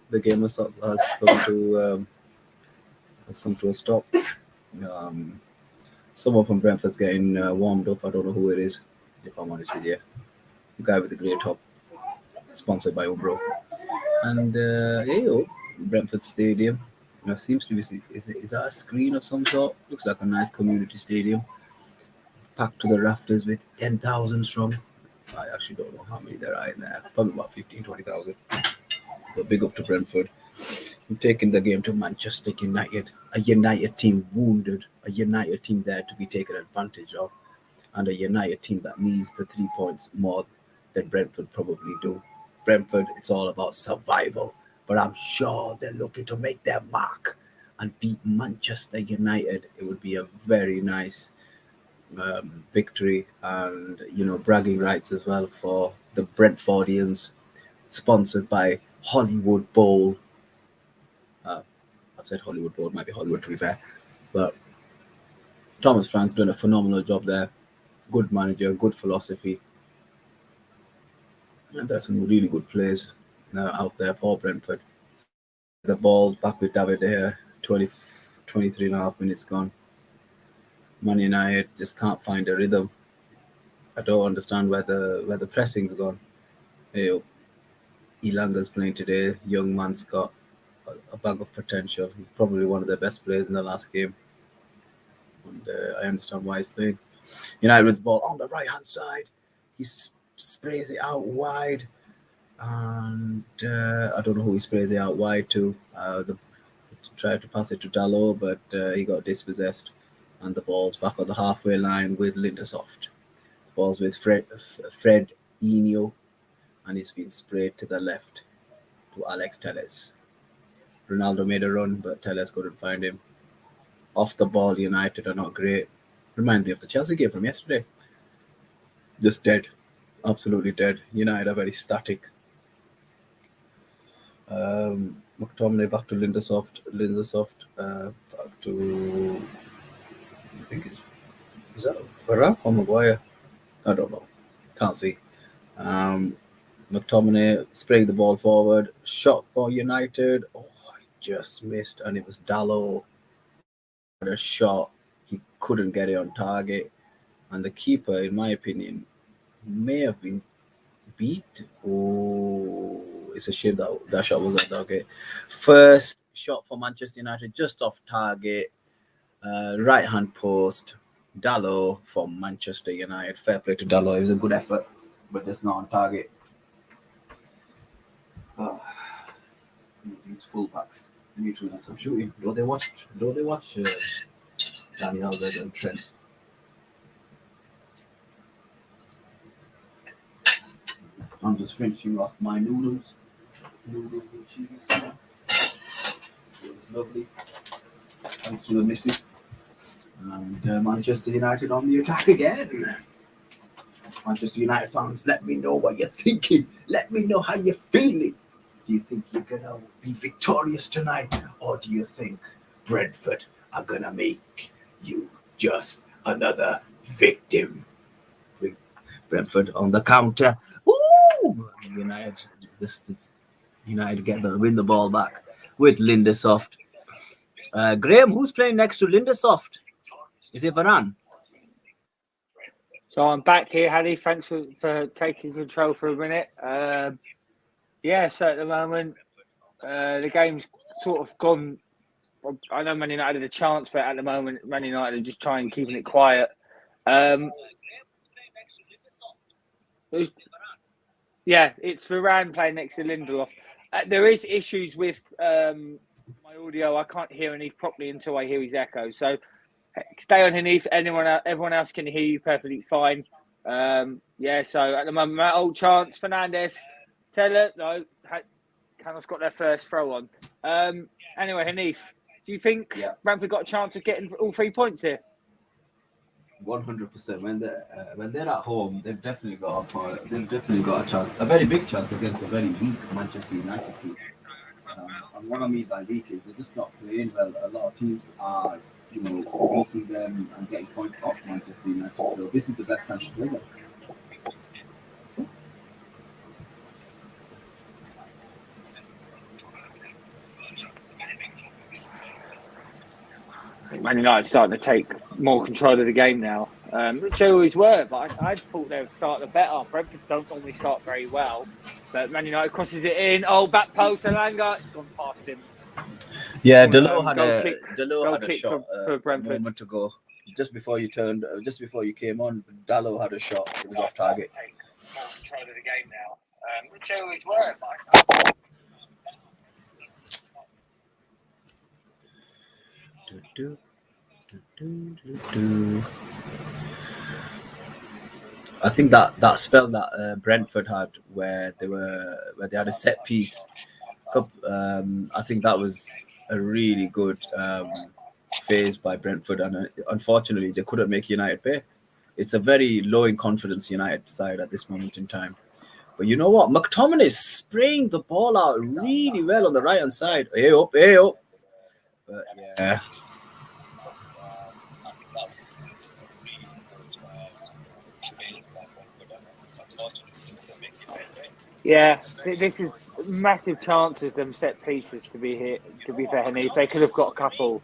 the game has come to a stop. Someone from Brentford's getting warmed up. I don't know who it is, if I'm honest with you. The guy with the grey top, sponsored by Umbro. And Brentford Stadium. Seems to be, is that a screen of some sort? Looks like a nice community stadium. Packed to the rafters with 10,000 strong. I actually don't know how many there are in there. Probably about 15, 20,000. But big up to Brentford. I'm taking the game to Manchester United. A United team wounded. A United team there to be taken advantage of. And a United team that needs the 3 points more than Brentford probably do. Brentford, it's all about survival. But I'm sure they're looking to make their mark and beat Manchester United. It would be a very nice victory and, bragging rights as well for the Brentfordians, sponsored by Hollywood Bowl. I've said Hollywood Bowl, might be Hollywood to be fair. But Thomas Frank's done a phenomenal job there. Good manager, good philosophy. And there's some really good players out there for Brentford. The ball's back with David here, 23 and a half minutes gone. Man United just can't find a rhythm. I don't understand where the pressing's gone. Elanga's playing today. Young man's got a bag of potential. He's probably one of the best players in the last game. And I understand why he's playing. United with the ball on the right-hand side. He sprays it out wide. And I don't know who he sprays it out wide to. Tried to pass it to Dalot, but he got dispossessed. And the ball's back on the halfway line with Lindesoft. The ball's with Fred Eno, and he's been sprayed to the left to Alex Telles. Ronaldo made a run, but Telles couldn't find him. Off the ball, United are not great. Remind me of the Chelsea game from yesterday. Just dead. Absolutely dead. United are very static. McTominay back to Lindelof back to, I think is that Varane or Maguire? I don't know. Can't see. Um, McTominay spraying the ball forward. Shot for United. Oh, I just missed, and it was Dalot. Had a shot. He couldn't get it on target, and the keeper, in my opinion, may have been beat. Oh, it's a shame that shot was on target. First shot for Manchester United, just off target, right hand post. Dalot for Manchester United. Fair play to Dalot. It was a good effort, but just not on target. Oh, these fullbacks need to have some shooting. Don't they watch Danny Alves and Trent? I'm just finishing off my noodles. Noodles with cheese. It was lovely. Thanks to the missus. And Manchester United on the attack again. Manchester United fans, let me know what you're thinking. Let me know how you're feeling. Do you think you're going to be victorious tonight? Or do you think Brentford are going to make you just another victim? Brentford on the counter. Ooh! United win the ball back with Lindelof. Graham, who's playing next to Lindelof? Is it Varane? So I'm back here, Harry. Thanks for taking control for a minute. Yeah, so at the moment, the game's sort of gone. I know Man United had a chance, but at the moment, Man United are just trying keeping it quiet. Yeah, it's Varane playing next to Lindelof. There is issues with my audio. I can't hear Hanif properly until I hear his echo. So stay on Hanif. Everyone else can hear you perfectly fine. Yeah, so at the moment, old chance. Fernandes, Taylor, no, Canon's got their first throw on. Anyway, Hanif, do you think Brentford got a chance of getting all 3 points here? 100%. When they're at home, they've definitely got a chance, a very big chance against a very weak Manchester United team. And what I mean by weak is they're just not playing well. A lot of teams are, beating them and getting points off Manchester United. So this is the best time to play them. I think Man United starting to take more control of the game now, which they always were, but I thought they would start the better. Brentford don't normally start very well, but Man United crosses it in. Oh, back post, Alanga, it's gone past him. Yeah, Dalot had a shot for Brentford. A moment ago. Just before you came on, Dalot had a shot. It was off target. Take more control of the game now, which they always were, but I think that spell that Brentford had, where they had a set piece. I think that was a really good phase by Brentford, and unfortunately they couldn't make United pay. It's a very low in confidence United side at this moment in time. But you know what? McTominay is spraying the ball out really well on the right hand side. Hey up. But yeah. yeah, this is massive chances. Them set pieces to be here. To be fair, Hanif, they could have got a couple,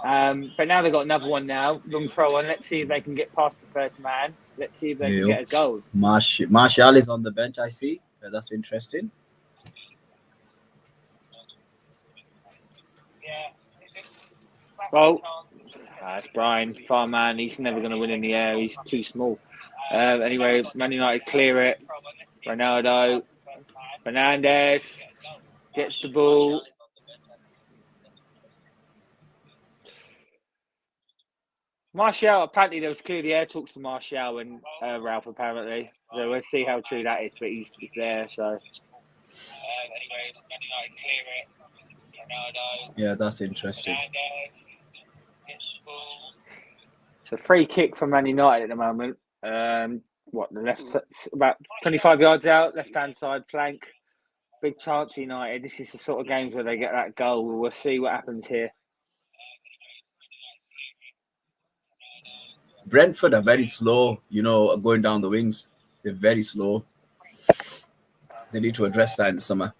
but now they've got another one now. Long throw on. Let's see if they can get past the first man. Let's see if they can get a goal. Martial is on the bench. I see. That's interesting. Well, that's Brian Farman. He's never going to win in the air. He's too small. Anyway, Man United clear it. Ronaldo, Fernandes gets the ball. Martial, apparently there was clearly air talks to Martial and Ralph, apparently. So we'll see how true that is, but he's there, so. Anyway, Man United clear it. Ronaldo. Yeah, that's interesting. It's a free kick for Man United at the moment. The left, about 25 yards out, left-hand side flank. Big chance for United. This is the sort of games where they get that goal. We'll see what happens here. Brentford are very slow, going down the wings. They're very slow. They need to address that in the summer.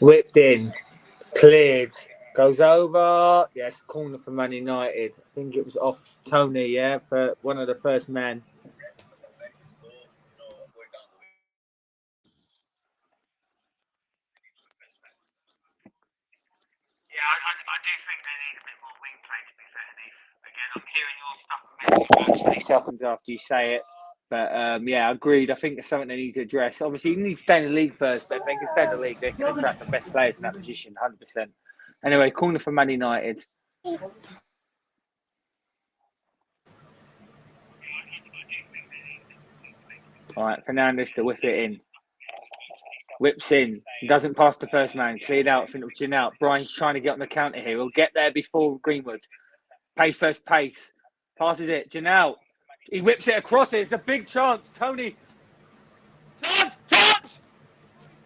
Whipped in. Cleared. Goes over. Yes, corner for Man United. I think it was off Tony, yeah, for one of the first men. Yeah, I do think they need a bit more wing play, to be fair, Neef. Again, I'm hearing your stuff about 20 seconds after you say it. But yeah, agreed. I think it's something they need to address. Obviously, you need to stay in the league first, but if they can stay in the league, they can attract the best players in that position, 100%. Anyway, corner for Man United. All right, Fernandes to whip it in. Whips in. Doesn't pass the first man. Cleared out. I think it was Janelle. Brian's trying to get on the counter here. He'll get there before Greenwood. Pace first pace. Passes it. Janelle. He whips it across it. It's a big chance. Tony. Chance! Chance!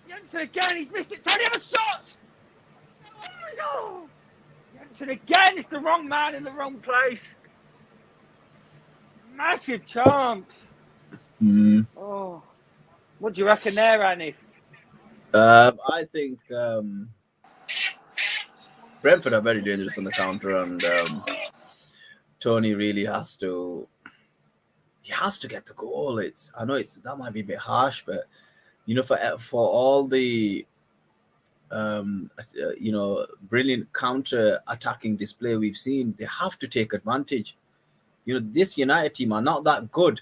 Jensen again. He's missed it. Tony, have a shot! Oh, Jensen again. It's the wrong man in the wrong place. Massive chance. Oh. What do you reckon there, Annie? I think Brentford are very dangerous on the counter, and Tony really has to get the goal. I know that might be a bit harsh, but for all the brilliant counter attacking display we've seen, they have to take advantage. This United team are not that good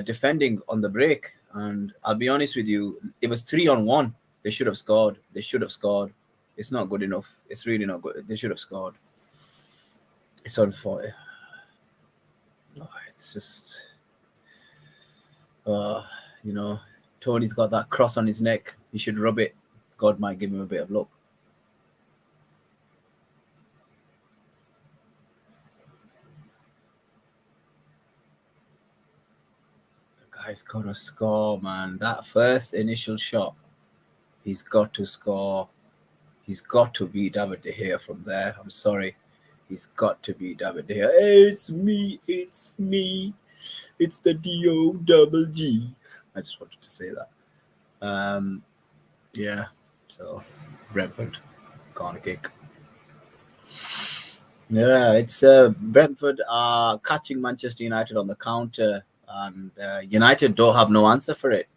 defending on the break. And I'll be honest with you, it was 3-on-1. They should have scored. It's not good enough. It's really not good. They should have scored. It's unfortunate. It's just, Tony's got that cross on his neck. He should rub it. God might give him a bit of luck. He's got to score, man. That first initial shot, he's got to score. He's got to beat David De Gea from there. I'm sorry. He's got to beat David De Gea. It's me. It's the D-O-double-G. I just wanted to say that. Yeah. So, Brentford, corner kick. Yeah, it's Brentford are catching Manchester United on the counter. And United don't have no answer for it.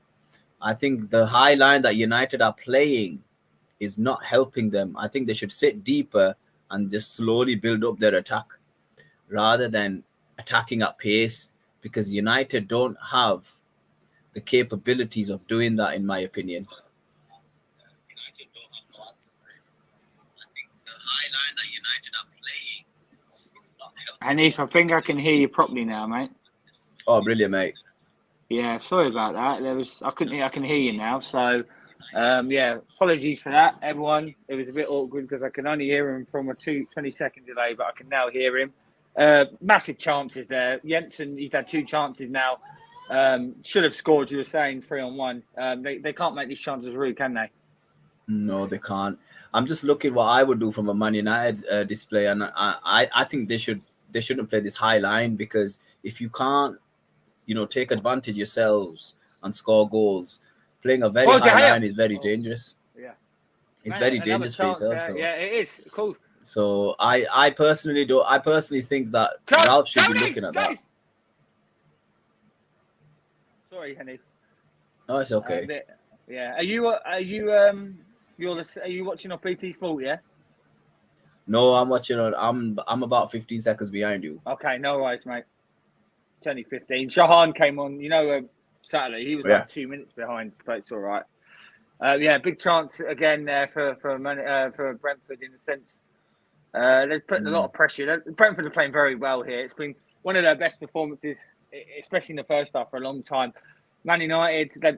I think the high line that United are playing is not helping them. I think they should sit deeper and just slowly build up their attack rather than attacking at pace, because United don't have the capabilities of doing that, in my opinion. United don't have no answer for it. I think the high line that United are playing is not helping. Hanif, I think I can hear you properly now, mate. Oh, brilliant, mate. Yeah, sorry about that. I can hear you now. So, yeah, apologies for that, everyone. It was a bit awkward because I can only hear him from a 20-second delay, but I can now hear him. Massive chances there. Jensen, he's had 2 chances now. Should have scored. You were saying 3-on-1. They can't make these chances rude, can they? No, they can't. I'm just looking what I would do from a Man United display, and I think they shouldn't play this high line, because if you can't, take advantage yourselves and score goals, playing a very high line is very dangerous. Yeah, it's very dangerous for yourself. So. Yeah, it is. Cool. So I personally think that Ralph should be looking at that. Sorry, Henny. No, it's okay. Yeah. Are you watching on PT Sport? Yeah. No, I'm watching on. I'm about 15 seconds behind you. Okay, no worries, mate. It's only 15. Shahan came on, Saturday. He was like 2 minutes behind, but it's all right. Yeah, big chance again there for Brentford in a sense. They're putting a lot of pressure. Brentford are playing very well here. It's been one of their best performances, especially in the first half, for a long time. Man United, I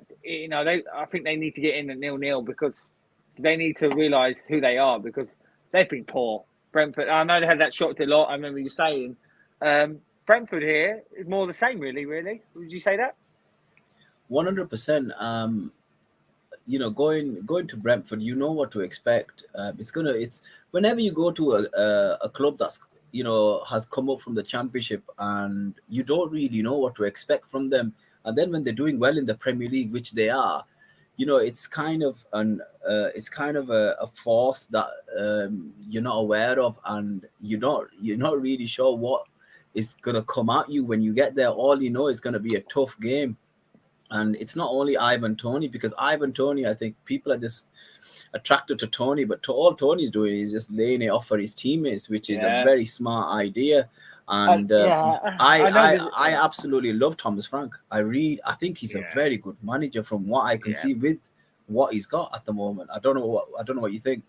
think they need to get in at 0-0 because they need to realise who they are, because they've been poor. Brentford, I know they had that shot a lot. I remember you saying. Brentford here is more the same, really. Would you say that? 100%. Going to Brentford, you know what to expect. It's whenever you go to a club that's has come up from the championship, and you don't really know what to expect from them. And then when they're doing well in the Premier League, which they are, it's kind of a force that you're not aware of, and you're not really sure what is gonna come at you when you get there. All you know is gonna be a tough game. And it's not only Ivan Tony, because Ivan Tony, I think people are just attracted to Tony, but all Tony's doing is just laying it off for his teammates, which is a Yeah. very smart idea. And I know. I absolutely love Thomas Frank. I think he's a Yeah. very good manager from what I can Yeah. see with what he's got at the moment. I don't know what you think.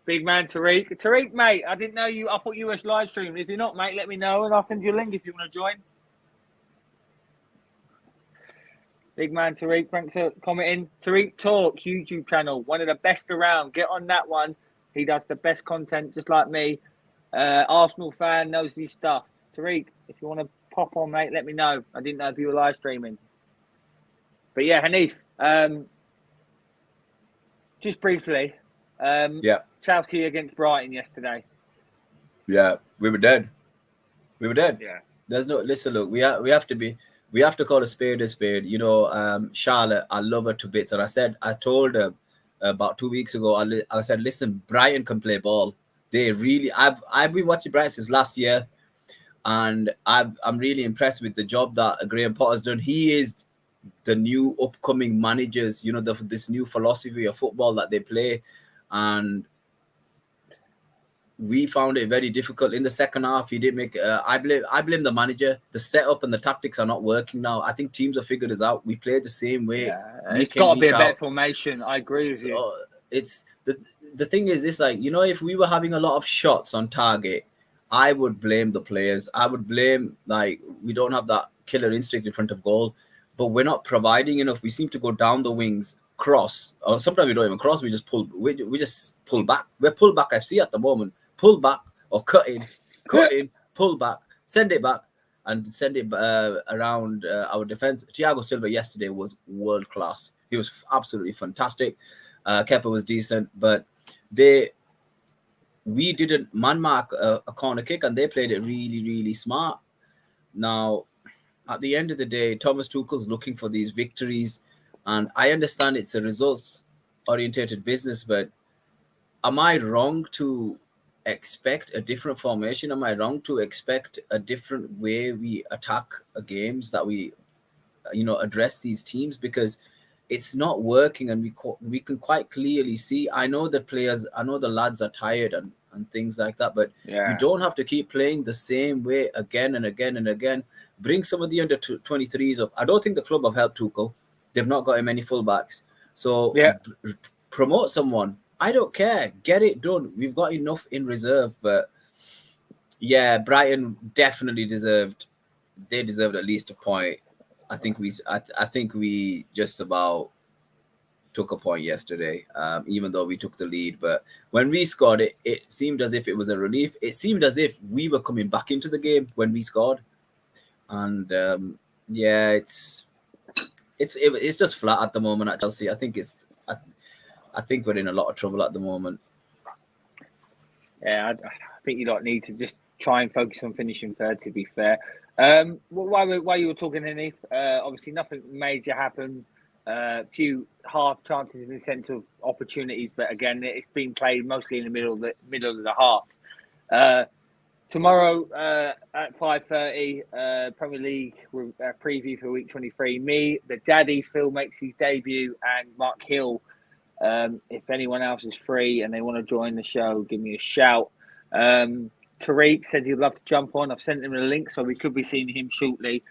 Big man Tariq. Tariq, mate, I didn't know you. I thought you were live streaming. If you're not, mate, let me know and I'll send you a link if you want to join. Big man Tariq, thanks for commenting. Tariq Talks YouTube channel, one of the best around. Get on that one. He does the best content, just like me. Arsenal fan, knows his stuff. Tariq, if you want to pop on, mate, let me know. I didn't know if you were live streaming. But yeah, Hanif, just briefly, Yeah. Chelsea against Brighton yesterday. Yeah, we were dead. Yeah. There's no listen. Look, we have to call a spade a spade. Charlotte, I love her to bits, and I told her about 2 weeks ago. I said, listen, Brighton can play ball. They really. I've been watching Brighton since last year, and I'm really impressed with the job that Graham Potter's done. He is the new upcoming managers. This new philosophy of football that they play, and we found it very difficult in the second half. He did make. I blame the manager. The setup and the tactics are not working now. I think teams have figured us out. We play the same way It's week in, got to be week a better out. formation. I agree with you. It's the thing is this, like, if we were having a lot of shots on target, I would blame the players. I would blame, like, we don't have that killer instinct in front of goal, but we're not providing enough. We seem to go down the wings, cross, or sometimes we don't even cross. We just pull. We just pull back. We're pull back FC at the moment. Pull back or cut in, pull back, send it back, and send it around our defense. Thiago Silva yesterday was world class. He was absolutely fantastic. Kepa was decent, but we didn't man mark a corner kick, and they played it really, really smart. Now, at the end of the day, Thomas Tuchel's looking for these victories, and I understand it's a results-oriented business, but am I wrong to expect a different formation? Am I wrong to expect a different way we attack games, that we, address these teams? Because it's not working, and we can quite clearly see. I know the lads are tired and things like that, but you don't have to keep playing the same way again and again and again. Bring some of the under 23s up. I don't think the club have helped Tuchel. They've not got him any fullbacks. So promote someone. I don't care. Get it done. We've got enough in reserve. But yeah, Brighton definitely deserved. They deserved at least a point. I think we just about took a point yesterday, even though we took the lead. But when we scored it, it seemed as if it was a relief. It seemed as if we were coming back into the game when we scored. And it's just flat at the moment at Chelsea. I think we're in a lot of trouble at the moment. Yeah, I think you need to just try and focus on finishing third, to be fair. While you were talking, Hanif, obviously nothing major happened. Few half chances in the sense of opportunities, but again, it's been played mostly in the middle of the half. Tomorrow at 5:30, Premier League preview for week 23. Me, the daddy, Phil makes his debut, and Mark Hill. If anyone else is free and they want to join the show, give me a shout. Tariq said he'd love to jump on. I've sent him a link, so we could be seeing him shortly.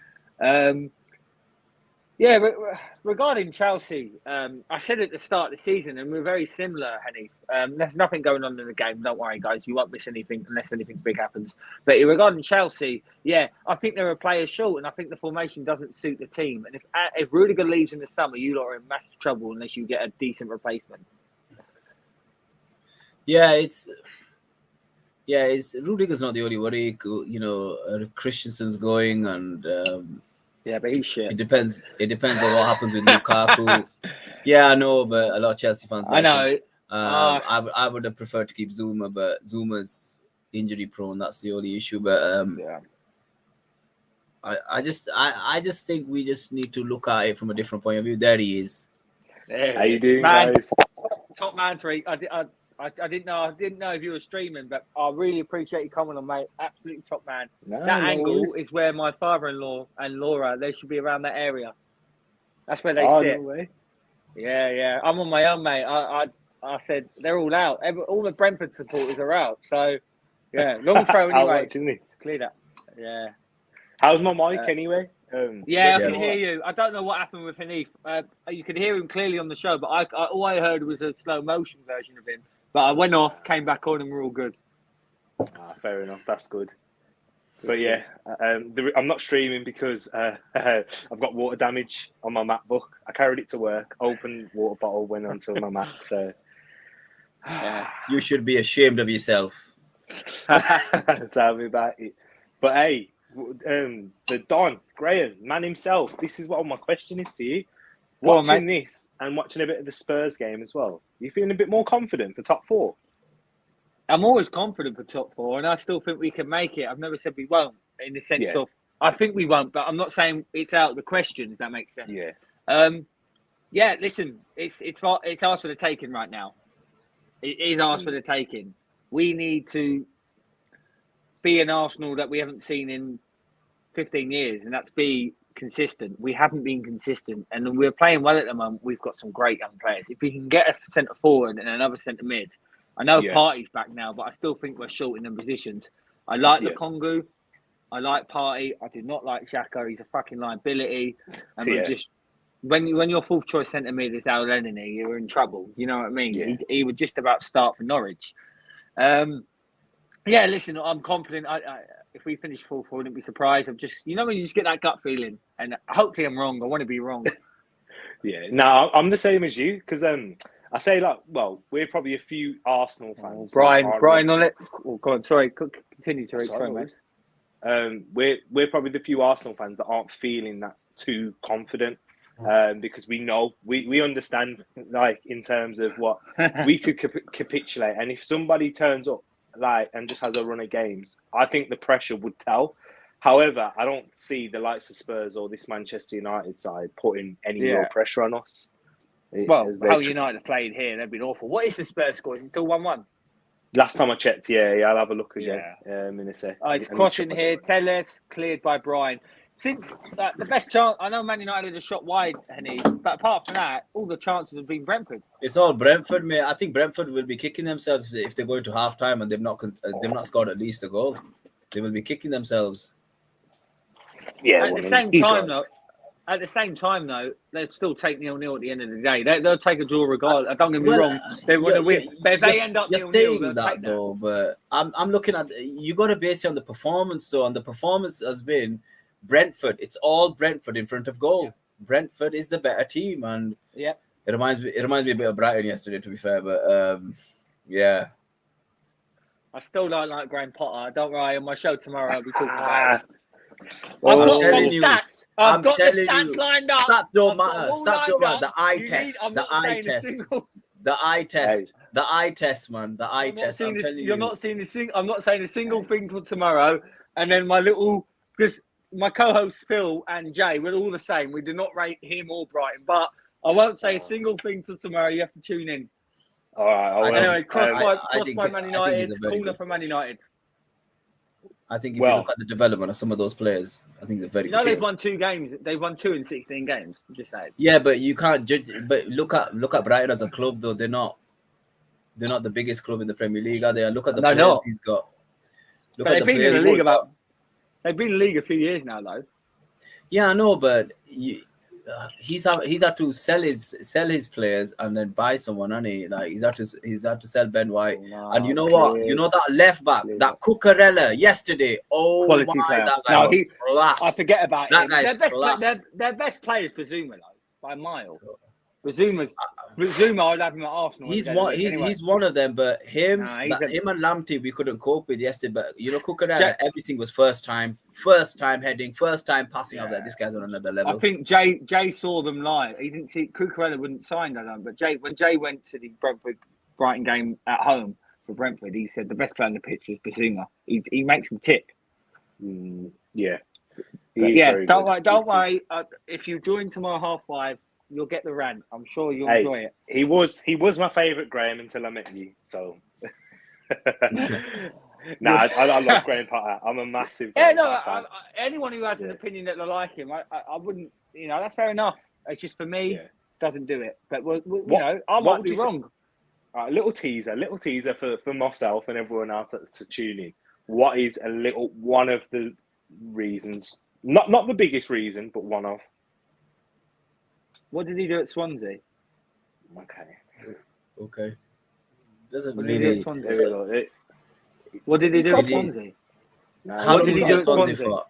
Regarding Chelsea, I said at the start of the season, and we're very similar, Hanif. There's nothing going on in the game. Don't worry, guys. You won't miss anything unless anything big happens. But regarding Chelsea, I think they're a player short, and I think the formation doesn't suit the team. And if Rudiger leaves in the summer, you lot are in massive trouble unless you get a decent replacement. It's Rudiger's not the only worry. Christensen's going, and Yeah, but he's shit. It depends on what happens with Lukaku. Yeah, I know, but a lot of Chelsea fans like him. I would have preferred to keep Zuma, but Zuma's injury prone. That's the only issue. But yeah. I just think we just need to look at it from a different point of view. There he is. How you doing, guys? Top man, Tariq. I didn't know if you were streaming, but I really appreciate you coming on, mate. Absolutely top man. That angle is where my father-in-law and Laura, they should be around that area. That's where they sit. No way. Yeah. I'm on my own, mate. I said they're all out. All the Brentford supporters are out. So yeah, long throw anyway. Watching this. Clear that. Yeah. How's my mic anyway? Yeah, I can hear you. I don't know what happened with Hanif. You could hear him clearly on the show, but all I heard was a slow motion version of him. But I went off, came back on, and we're all good. Fair enough. That's good. But yeah, I'm not streaming because I've got water damage on my MacBook. I carried it to work, opened water bottle, went onto my Mac. So you should be ashamed of yourself. Tell me about it. But hey, the Don Graham, man himself. This is what my question is to you. Watching this and watching a bit of the Spurs game as well, you feeling a bit more confident for top 4? I'm always confident for top 4, and I still think we can make it. I've never said we won't, in the sense of I think we won't, but I'm not saying it's out of the question. If that makes sense. Yeah. Listen, it's ours for the taking right now. It is ours for the taking. We need to be an Arsenal that we haven't seen in 15 years, and that's be consistent. We haven't been consistent, and we're playing well at the moment. We've got some great young players. If we can get a centre forward and another centre mid, I know Partey's back now, but I still think we're short in them positions. I like the Kongu. I like Partey. I do not like Xhaka. He's a fucking liability. And we're just when your fourth choice centre mid is Al Lenini, you're in trouble. You know what I mean? Yeah. He would just about start for Norwich. Listen, I'm confident. If we finish 4-4, I wouldn't be surprised. I'm just, when you just get that gut feeling, and hopefully I'm wrong. I want to be wrong. No, I'm the same as you because I say we're probably a few Arsenal fans. Brian on it. Oh, go on. Sorry, continue to read. We're probably the few Arsenal fans that aren't feeling that too confident because we know we understand in terms of what we could capitulate, and if somebody turns up and just has a run of games, I think the pressure would tell. However, I don't see the likes of Spurs or this Manchester United side putting any real pressure on us. How United have played here, they've been awful. What is the Spurs score? Is it still 1-1? Last time I checked, I'll have a look again in a sec. It's crossing here. Tellez cleared by Brian. Since the best chance, I know Man United had a shot wide, Henny, but apart from that, all the chances have been Brentford. It's all Brentford, mate. I think Brentford will be kicking themselves if they're going to half time and they've not scored at least a goal. They will be kicking themselves. Yeah. At the same time, though, they'll still take 0-0 at the end of the day. They'll take a draw regardless. Don't get me wrong. They want to win. But if they end up 0-0, saying that though, but I'm looking at you got to base it on the performance. So, and the performance has been Brentford. It's all Brentford in front of goal. Brentford is the better team, and it reminds me a bit of Brighton yesterday, to be fair. But I still don't like Graham Potter. Don't worry, on my show tomorrow I'll be talking about it. I've got some stats. I've got the stats lined up. Stats don't matter. Stats don't matter. The eye test. The eye test. The eye test. The eye test, man. The eye test. You're not seeing a single. I'm not saying a single thing for tomorrow. And then because my co-hosts Phil and Jay, we're all the same. We do not rate him or Brighton, but I won't say a single thing till tomorrow. You have to tune in. All right. Anyway, cross by Man United. Corner for Man United. I think if you look at the development of some of those players, I think it's a very. They've won 2 games. They've won 2 in 16 games. I'm just saying. Yeah, but you can't judge. But look at Brighton as a club, though. They're not the biggest club in the Premier League, are they? Look at the players he's got. They've been in the league They've been in the league a few years now, though. Yeah, I know, but he's had to sell his players and then buy someone, hasn't he? He's had to sell Ben White, and you know what? You know that left back, that Cucurella yesterday. Oh quality my, player. That guy was class. I forget about that him. Guy's their best players, Bazuma, by a mile. Zuma, I'd have him at Arsenal. He's instead one. of it. He's Anyway. he's one of them. But him, Nah, him and Lamptey, we couldn't cope with yesterday. But Cucurella, everything was first time heading, first time passing out there. This guy's on another level. I think Jay saw them live. He didn't see Cucurella wouldn't sign that on, but when Jay went to the Brentford Brighton game at home for Brentford, he said the best player on the pitch was Bissouma. He makes him tick. Yeah. Don't worry. If you join tomorrow 5:30, you'll get the rant. I'm sure you'll enjoy it. He was my favourite Graham until I met you. So, I love Graham Potter. I'm a massive. Anyone who has an opinion that they like him, I wouldn't. That's fair enough. It's just for me, doesn't do it. But I might be wrong. A little teaser for myself and everyone else that's to tune in. What is one of the reasons? Not the biggest reason, but one of. What did he do at Swansea? Okay. Doesn't what really. Did he do at Swansea? What did he do at Swansea? How long did he do at Swansea for?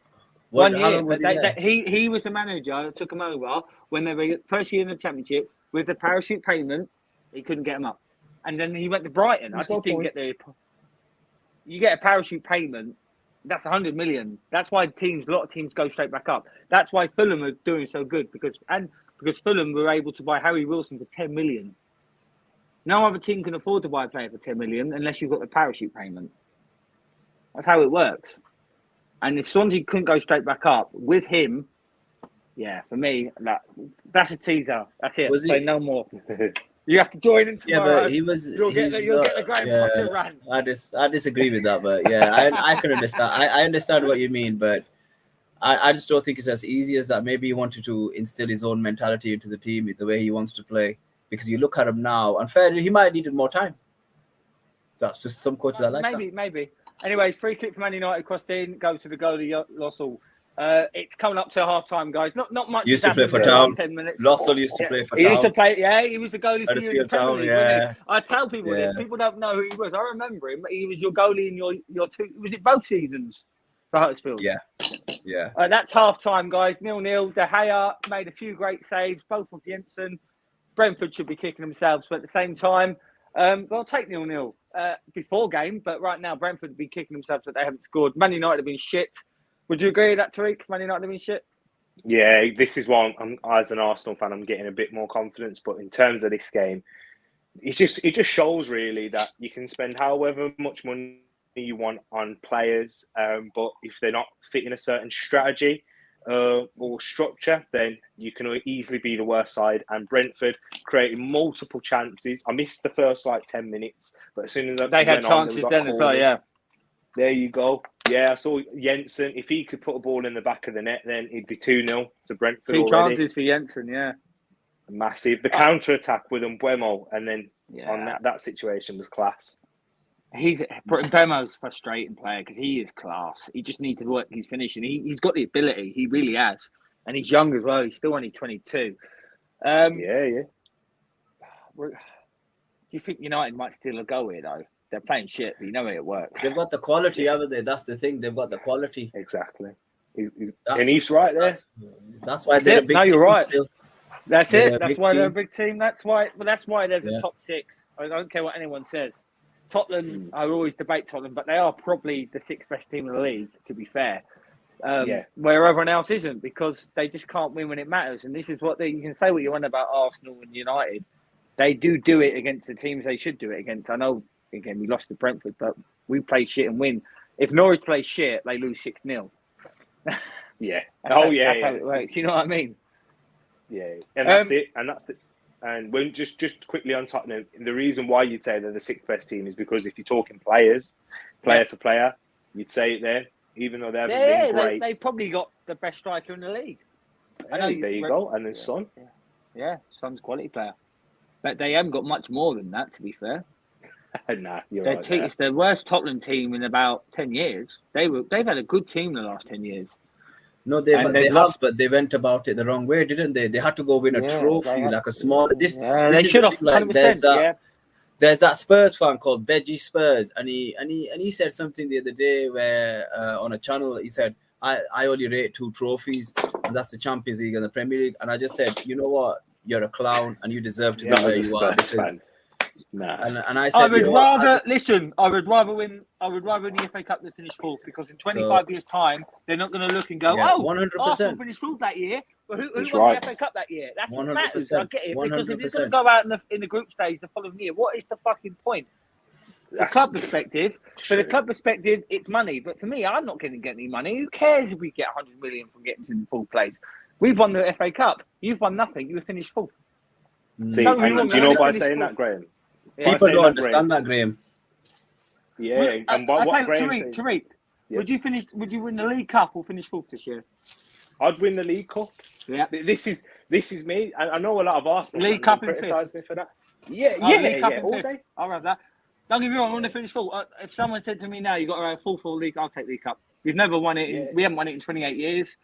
1 year. He was the manager that took him over when they were first year in the Championship with the parachute payment. He couldn't get him up, and then he went to Brighton. I just didn't get the. You get a parachute payment. That's 100 million. That's why a lot of teams go straight back up. That's why Fulham are doing so good because Fulham were able to buy Harry Wilson for 10 million. No other team can afford to buy a player for 10 million unless you've got the parachute payment. That's how it works. And if Swansea couldn't go straight back up with him, for me, that's a teaser. That's it. Say no more. You have to join him tomorrow. Yeah, but you'll get the Graham Potter rant. I disagree with that, but I can understand. I understand what you mean, but I just don't think it's as easy as that. Maybe he wanted to instill his own mentality into the team, the way he wants to play. Because you look at him now, unfairly, he might have needed more time. That's just some coaches I like. Maybe. Anyway, free kick for Man United crossed in, goes to the goalie Lossell. It's coming up to half time, guys. Not much. Used to play for Town. Lossell used to play for Town. He used to play. He was the goalie for you in the Premier League, wasn't he? I tell people this. People don't know who he was. I remember him. He was your goalie in your two. Was it both seasons for Huddersfield? Yeah. That's half time, guys. 0-0. De Gea made a few great saves, both of Jensen. Brentford should be kicking themselves, but at the same time, they'll take 0-0 before game. But right now, Brentford would be kicking themselves that they haven't scored. Man United have been shit. Would you agree with that, Tariq? Man United have been shit? Yeah, this is one. As an Arsenal fan, I'm getting a bit more confidence. But in terms of this game, it just shows really that you can spend however much money you want on players, but if they're not fitting a certain strategy or structure, then you can easily be the worst side. And Brentford created multiple chances. I missed the first 10 minutes, but as soon as they had chances then as well, yeah. There you go. Yeah, I saw Jensen. If he could put a ball in the back of the net, then it'd be 2-0 to Brentford. Two chances for Jensen, yeah. Massive. The counter attack with Mbeumo, and then on that situation was class. Mbeumo's a frustrating player because he is class. He just needs to work his finishing. He's got the ability. He really has, and he's young as well. He's still only 22. Yeah. Do you think United might steal a goal here though? They're playing shit, but you know it works. They've got the quality, haven't they? That's the thing. They've got the quality. Exactly. And he's right there. That's why they're a big team. No, you're right. Still. That's it. That's why they're a big team. That's why there's a top six. I don't care what anyone says. Tottenham, I always debate Tottenham, but they are probably the sixth best team in the league, to be fair. Where everyone else isn't, because they just can't win when it matters. And this is what you can say what you want about Arsenal and United. They do it against the teams they should do it against. I know, again, we lost to Brentford, but we play shit and win. If Norwich play shit, they lose 6-0. Yeah. That's how it works. You know what I mean? Yeah. And that's it. And when just quickly on Tottenham, the reason why you'd say they're the sixth best team is because if you're talking players, player for player, you'd say it there, even though they haven't been great. They probably got the best striker in the league. I know. There you go. And then Son. Yeah, Son's a quality player. But they haven't got much more than that, to be fair. Nah, you're right. It's the worst Tottenham team in about 10 years. They've had a good team the last 10 years. No, they have, but they went about it the wrong way, didn't they? They had to go win a trophy, like a small. They should have. Like, there's that Spurs fan called Veggie Spurs, and he said something the other day where on a channel he said, "I only rate 2 trophies, and that's the Champions League and the Premier League." And I just said, you know what? you're a clown and you deserve to be That where was a you are. Spurs Because, fan. Nah. and I I said, would you know what, rather listen. I would rather win the FA Cup than finish fourth, because in 25 years' time, they're not going to look and go, Yeah, "Oh, 100%. Arsenal finished fourth that year." But who That's won right. the FA Cup that year? That's what matters. I 100%. get it, because if you're going to 100%. go out in the group stage the following year, what is the fucking point? The club perspective, for the club perspective, it's money. But for me, I'm not going to get any money. Who cares if we get 100 million from getting to the full place? We've won the FA Cup. You've won nothing. You finished fourth. See, Don't get me and wrong, do you know we by finished saying fourth. that, Graham? Yeah. people don't understand that, Graham. Yeah, Well, and I what tell you, Graham said, Tariq, Yeah. would you win the League Cup or finish fourth this year? I'd win the League Cup. Yeah. This is me. I know a lot of Arsenal League fans Cup in criticise fifth. me for that. Yeah, League Cup in all fifth. day. I'll have that. Don't get me wrong, I want to finish fourth. If someone said to me now, you got to have fourth or league, I'll take League Cup. We've never won it. We haven't won it in 28 years.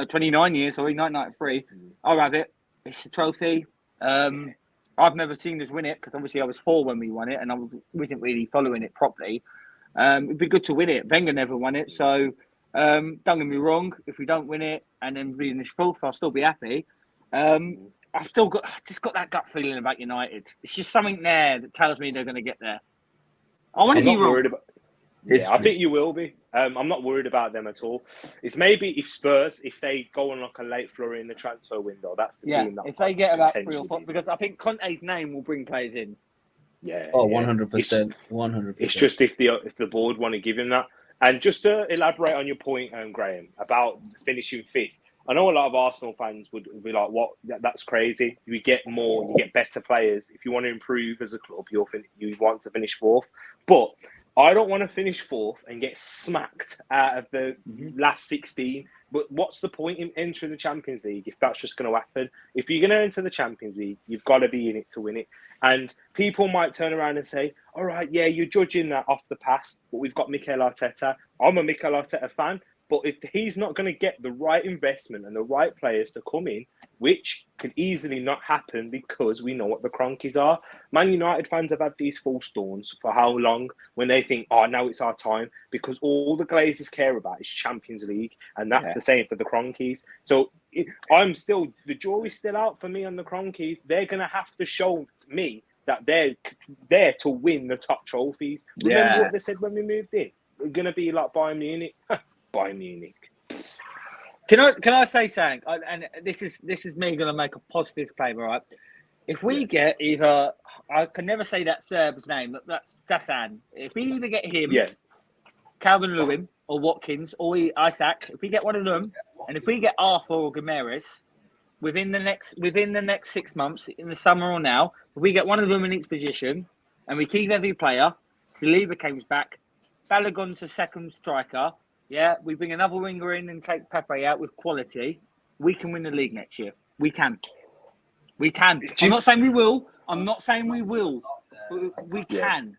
29 years, sorry, 1993. I'll have it. It's a trophy. I've never seen us win it, because obviously I was 4 when we won it, and I wasn't really following it properly. It'd be good to win it. Wenger never won it, so don't get me wrong. If we don't win it and then finish fourth, I'll still be happy. I've just got that gut feeling about United. It's just something there that tells me they're going to get there. I want to be wrong. Yeah, I think you will be. I'm not worried about them at all. It's maybe if Spurs, if they go on like a late flurry in the transfer window, that's the team that if they get about 3 or 4, because I think Conte's name will bring players in. Yeah. Oh, 100%. 100%. It's just if the board want to give him that. And just to elaborate on your point, Graham, about finishing fifth, I know a lot of Arsenal fans would be like, "What? That's crazy. You get more, you get better players. If you want to improve as a club, you want to finish fourth." But I don't want to finish fourth and get smacked out of the last 16. But what's the point in entering the Champions League if that's just going to happen? If you're going to enter the Champions League, you've got to be in it to win it. And people might turn around and say, all right, yeah, you're judging that off the past, but we've got Mikel Arteta. I'm a Mikel Arteta fan. But if he's not going to get the right investment and the right players to come in, which could easily not happen because we know what the Cronkies are. Man United fans have had these false dawns for how long when they think, oh, now it's our time, because all the Glazers care about is Champions League, and that's the same for the Cronkies. So the jury's still out for me on the Cronkies. They're going to have to show me that they're there to win the top trophies. Remember what they said when we moved in? We're going to be like Bayern Munich. Bayern Munich. Can I say something? And this is me going to make a positive claim, all right? If we get either, I can never say that Serb's name, but that's Dasan. If we either get him, Calvin Lewin, or Watkins, or Isaac, if we get one of them, and if we get Arthur or Gomeres within the next 6 months, in the summer or now, if we get one of them in each position, and we keep every player, Saliba comes back, Balogun's a second striker. Yeah, we bring another winger in and take Pepe out with quality. We can win the league next year. We can. I'm not saying we will. I'm not saying we will. But we can.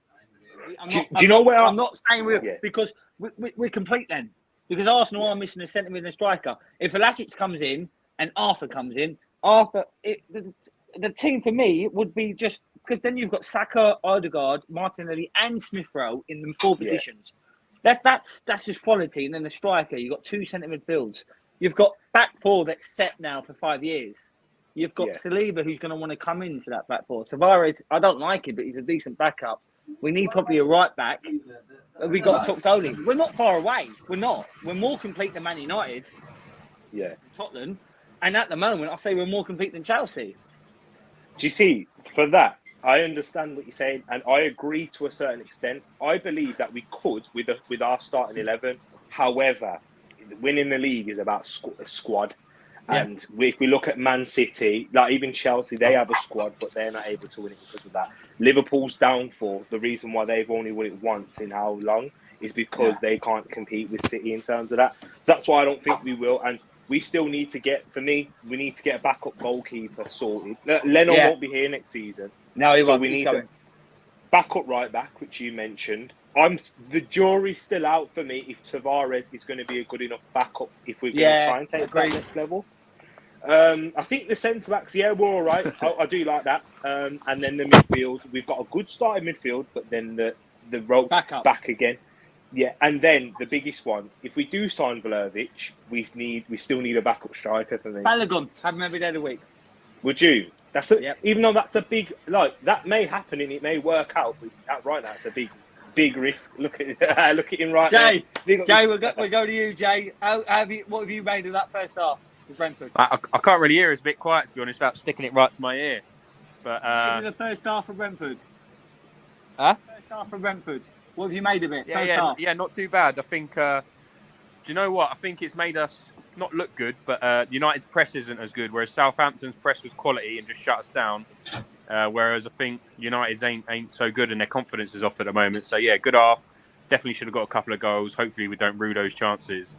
Do you know where I'm not saying we will, because we're complete then. Because Arsenal are missing a centre mid and a striker. If Velasic comes in and Arthur comes in, the team for me would be just, because then you've got Saka, Odegaard, Martinelli, and Smith Rowe in the 4 positions. That's just quality. And then the striker, you've got 2 centre midfields. You've got back 4 that's set now for 5 years. You've got Saliba, who's going to want to come into that back 4. Tavares, I don't like him, but he's a decent backup. We need probably a right back. We got a top goalie. We're not far away. We're not. We're more complete than Man United. Yeah. Tottenham. And at the moment, I say we're more complete than Chelsea. Do you see, for that, I understand what you're saying, and I agree to a certain extent. I believe that we could with our starting 11. However, winning the league is about squad. And if we look at Man City, like even Chelsea, they have a squad, but they're not able to win it because of that. Liverpool's downfall, the reason why they've only won it once in how long, is because they can't compete with City in terms of that. So that's why I don't think we will. And we still need to get, for me, we need to get a backup goalkeeper sorted. Leno won't be here next season. No, he won't. We need to backup right back, which you mentioned. The jury's still out for me if Tavares is going to be a good enough backup if we're going to try and take it to the next level. I think the centre backs, we're all right. I do like that. And then the midfield, we've got a good starting midfield, but then the rope back again. Yeah, and then the biggest one, if we do sign Vlahovic, we still need a backup striker for me. Balogun, have him every day of the week. Would you? Even though that's a big, like, that may happen and it may work out, but right now it's a big risk. Look at him right Jay, there. Jay, we'll go to you, Jay. What have you made of that first half with Brentford? I can't really hear. It's a bit quiet, to be honest, without sticking it right to my ear. But Give me the first half of Brentford. Huh? First half of Brentford. What have you made of it? Yeah, not too bad. I think. Do you know what? I think it's made us not look good, but United's press isn't as good. Whereas Southampton's press was quality and just shut us down. Whereas I think United's ain't so good and their confidence is off at the moment. So yeah, good half. Definitely should have got a couple of goals. Hopefully we don't rue those chances.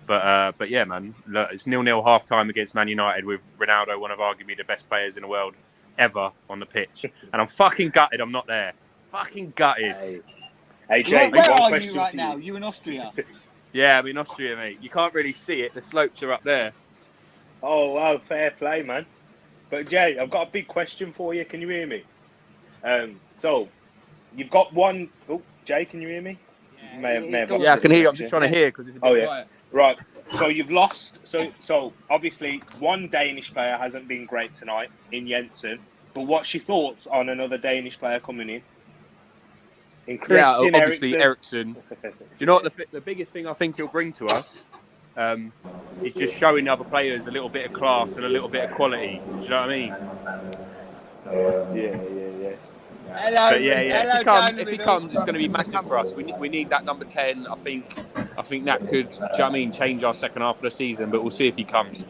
But yeah, man, look, it's 0-0 half time against Man United with Ronaldo, one of arguably the best players in the world ever on the pitch, and I'm fucking gutted I'm not there. Fucking gutted. Hey Jay, where are you right now? You in Austria? Yeah, I'm in Austria, mate. You can't really see it. The slopes are up there. Oh wow, fair play, man. But Jay, I've got a big question for you. Can you hear me? So you've got one. Oh, Jay, can you hear me? Yeah, I can hear you. I'm just trying to hear because it's a bit quiet. Right. So you've lost. So obviously one Danish player hasn't been great tonight in Jensen. But what's your thoughts on another Danish player coming in Christian obviously Eriksen. Do you know what the biggest thing I think he'll bring to us? Is just showing other players a little bit of class and a little bit of quality. Do you know what I mean? Yeah. Hello, but if he comes, it's going to be massive for us. We need that number 10. I think that could, do you know what I mean, change our second half of the season. But we'll see if he comes.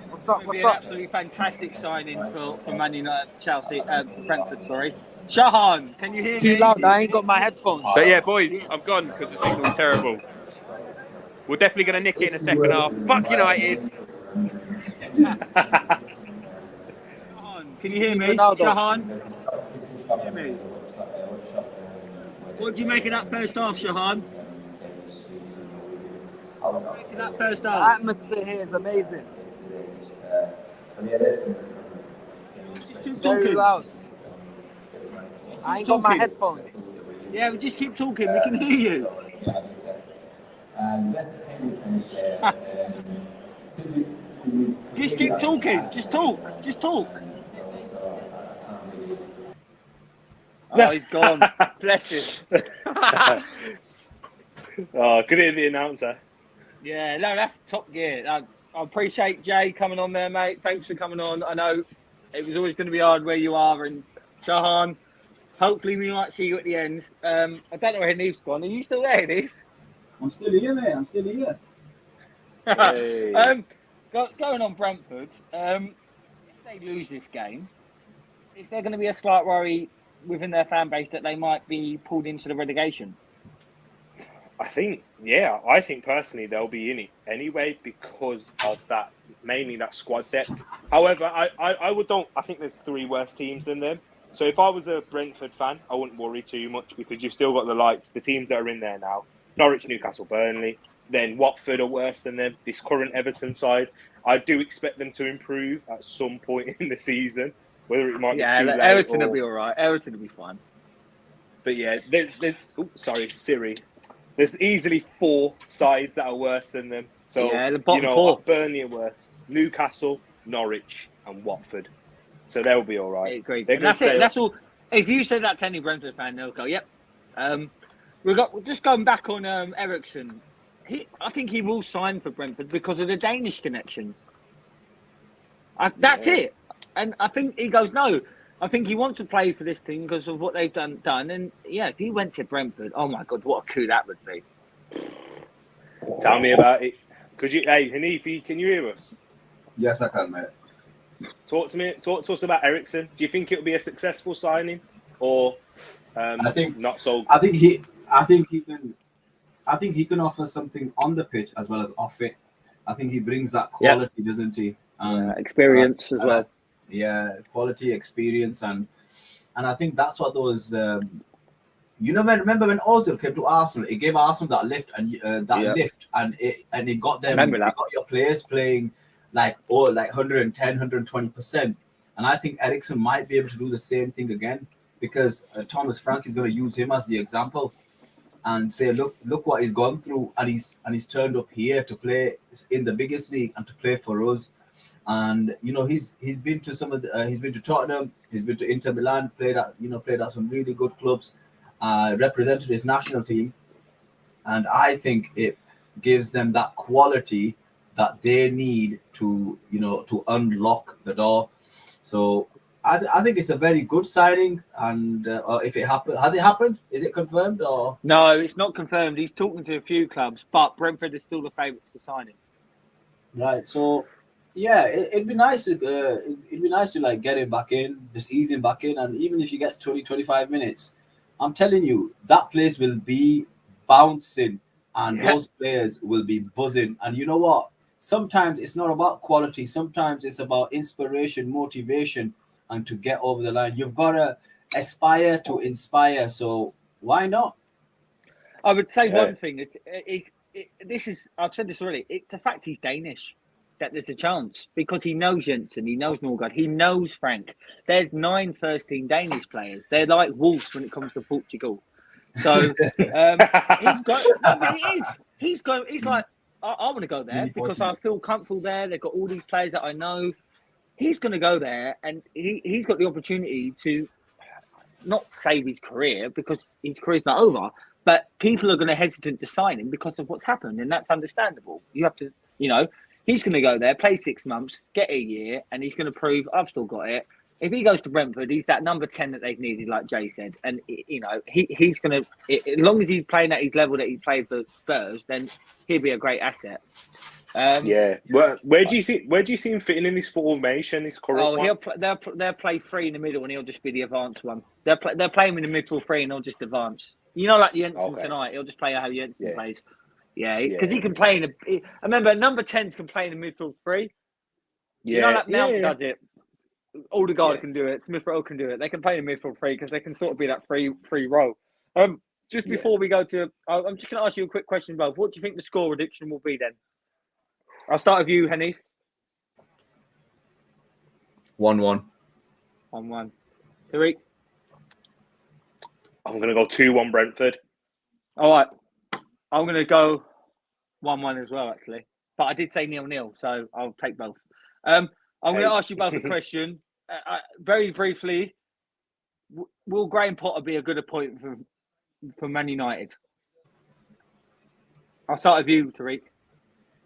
What's up? Absolutely fantastic signing for Man United, Chelsea, Brentford. Sorry, Shahan, can you hear me? Too loud. I ain't got my headphones. But yeah, boys, I'm gone because the signal's terrible. We're definitely going to nick it in the second half. Fuck United. Can you hear me, Shahan? Hear me? What do you make of that first half, Shahan? That first The half. atmosphere here is amazing. Keep Very talking. loud. I ain't got my headphones. Yeah, we just keep talking. We can hear you. Just keep talking. Just talk. Oh, he's gone. Bless him. Oh, good hear the announcer. Yeah, no, that's top gear. I appreciate Jay coming on there, mate. Thanks for coming on. I know it was always going to be hard where you are, and Shahan, hopefully we might see you at the end. I don't know where Neve's gone. Are you still there, Neve? I'm still here, mate. I'm still here. Hey. Going on Brentford, if they lose this game, is there going to be a slight worry within their fan base that they might be pulled into the relegation? I think personally they'll be in it anyway because of that, mainly that squad depth. However, I think there's 3 worse teams than them. So if I was a Brentford fan, I wouldn't worry too much because you've still got the teams that are in there now. Norwich, Newcastle, Burnley. Then Watford are worse than them. This current Everton side, I do expect them to improve at some point in the season. Whether it might be too late. Everton will be all right. Everton will be fine. But yeah, Siri. There's easily 4 sides that are worse than them. So yeah, the bottom 4. Burnley are worse. Newcastle, Norwich, and Watford. So they'll be all right. I agree. That's it. That's all. If you say that to any Brentford fan, they'll go, "Yep." We're just going back on Eriksen. I think he will sign for Brentford because of the Danish connection. That's it. And I think he goes, no. I think he wants to play for this team because of what they've done. And yeah, if he went to Brentford, oh my God, what a coup that would be. Tell me about it. Hey, Hanifi, can you hear us? Yes, I can, mate. Talk to us about Eriksen. Do you think it'll be a successful signing, or I think not so? I think he can offer something on the pitch as well as off it. I think he brings that quality, doesn't he? Experience as well. Yeah, quality, experience, and I think that's what those. Remember when Ozil came to Arsenal? It gave Arsenal that lift and it got them. It got your players playing like 110, 120%. And I think Eriksen might be able to do the same thing again because Thomas Frank is going to use him as the example and say, look what he's gone through, and he's turned up here to play in the biggest league and to play for us. And he's been to some of the, he's been to Tottenham, he's been to Inter Milan, played at some really good clubs, represented his national team, and I think it gives them that quality that they need to to unlock the door. So I think it's a very good signing, and if it happened, has it happened? Is it confirmed or No, it's not confirmed. He's talking to a few clubs, but Brentford is still the favourites to sign him. right? So yeah, it'd be nice to like get him back in, just ease him back in, and even if he gets 20-25 minutes, I'm telling you that place will be bouncing, and those players will be buzzing. And you know what? Sometimes it's not about quality. Sometimes it's about inspiration, motivation, and to get over the line. You've got to aspire to inspire. So why not? I would say one thing is I've said this already. It's the fact he's Danish that there's a chance, because he knows Jensen, he knows Norgard, he knows Frank. There's 9 first-team Danish players. They're like wolves when it comes to Portugal. So he's got. It is. He's going. He's like, I want to go there because I feel comfortable there. They've got all these players that I know. He's going to go there, and he's got the opportunity to not save his career, because his career's not over. But people are going to hesitant to sign him because of what's happened, and that's understandable. You have to, he's going to go there, play 6 months, get a year, and he's going to prove I've still got it. If he goes to Brentford, he's that number 10 that they've needed, like Jay said. And, he's going to, as long as he's playing at his level that he played for Spurs, then he'll be a great asset. Where do you see him fitting in this formation, this current one? They'll play 3 in the middle, and he'll just be the advanced one. They'll play him in the midfield 3, and he'll just advance. Like Jensen tonight, he'll just play how Jensen plays. Yeah, because he can play I remember number 10s can play in the midfield 3. Mount does it. Odegaard can do it. Smith Rowe can do it. They can play in the midfield 3 because they can sort of be that free row. Just before we go to, I'm just going to ask you a quick question, both. What do you think the score prediction will be then? I'll start with you, Henny. 1-1. 1-1. Tariq? I'm going to go 2-1 Brentford. All right. I'm going to go 1-1 as well, actually. But I did say 0-0, so I'll take both. I'm going to ask you both a question. Very briefly, will Graham Potter be a good appointment for Man United? I'll start with you, Tariq.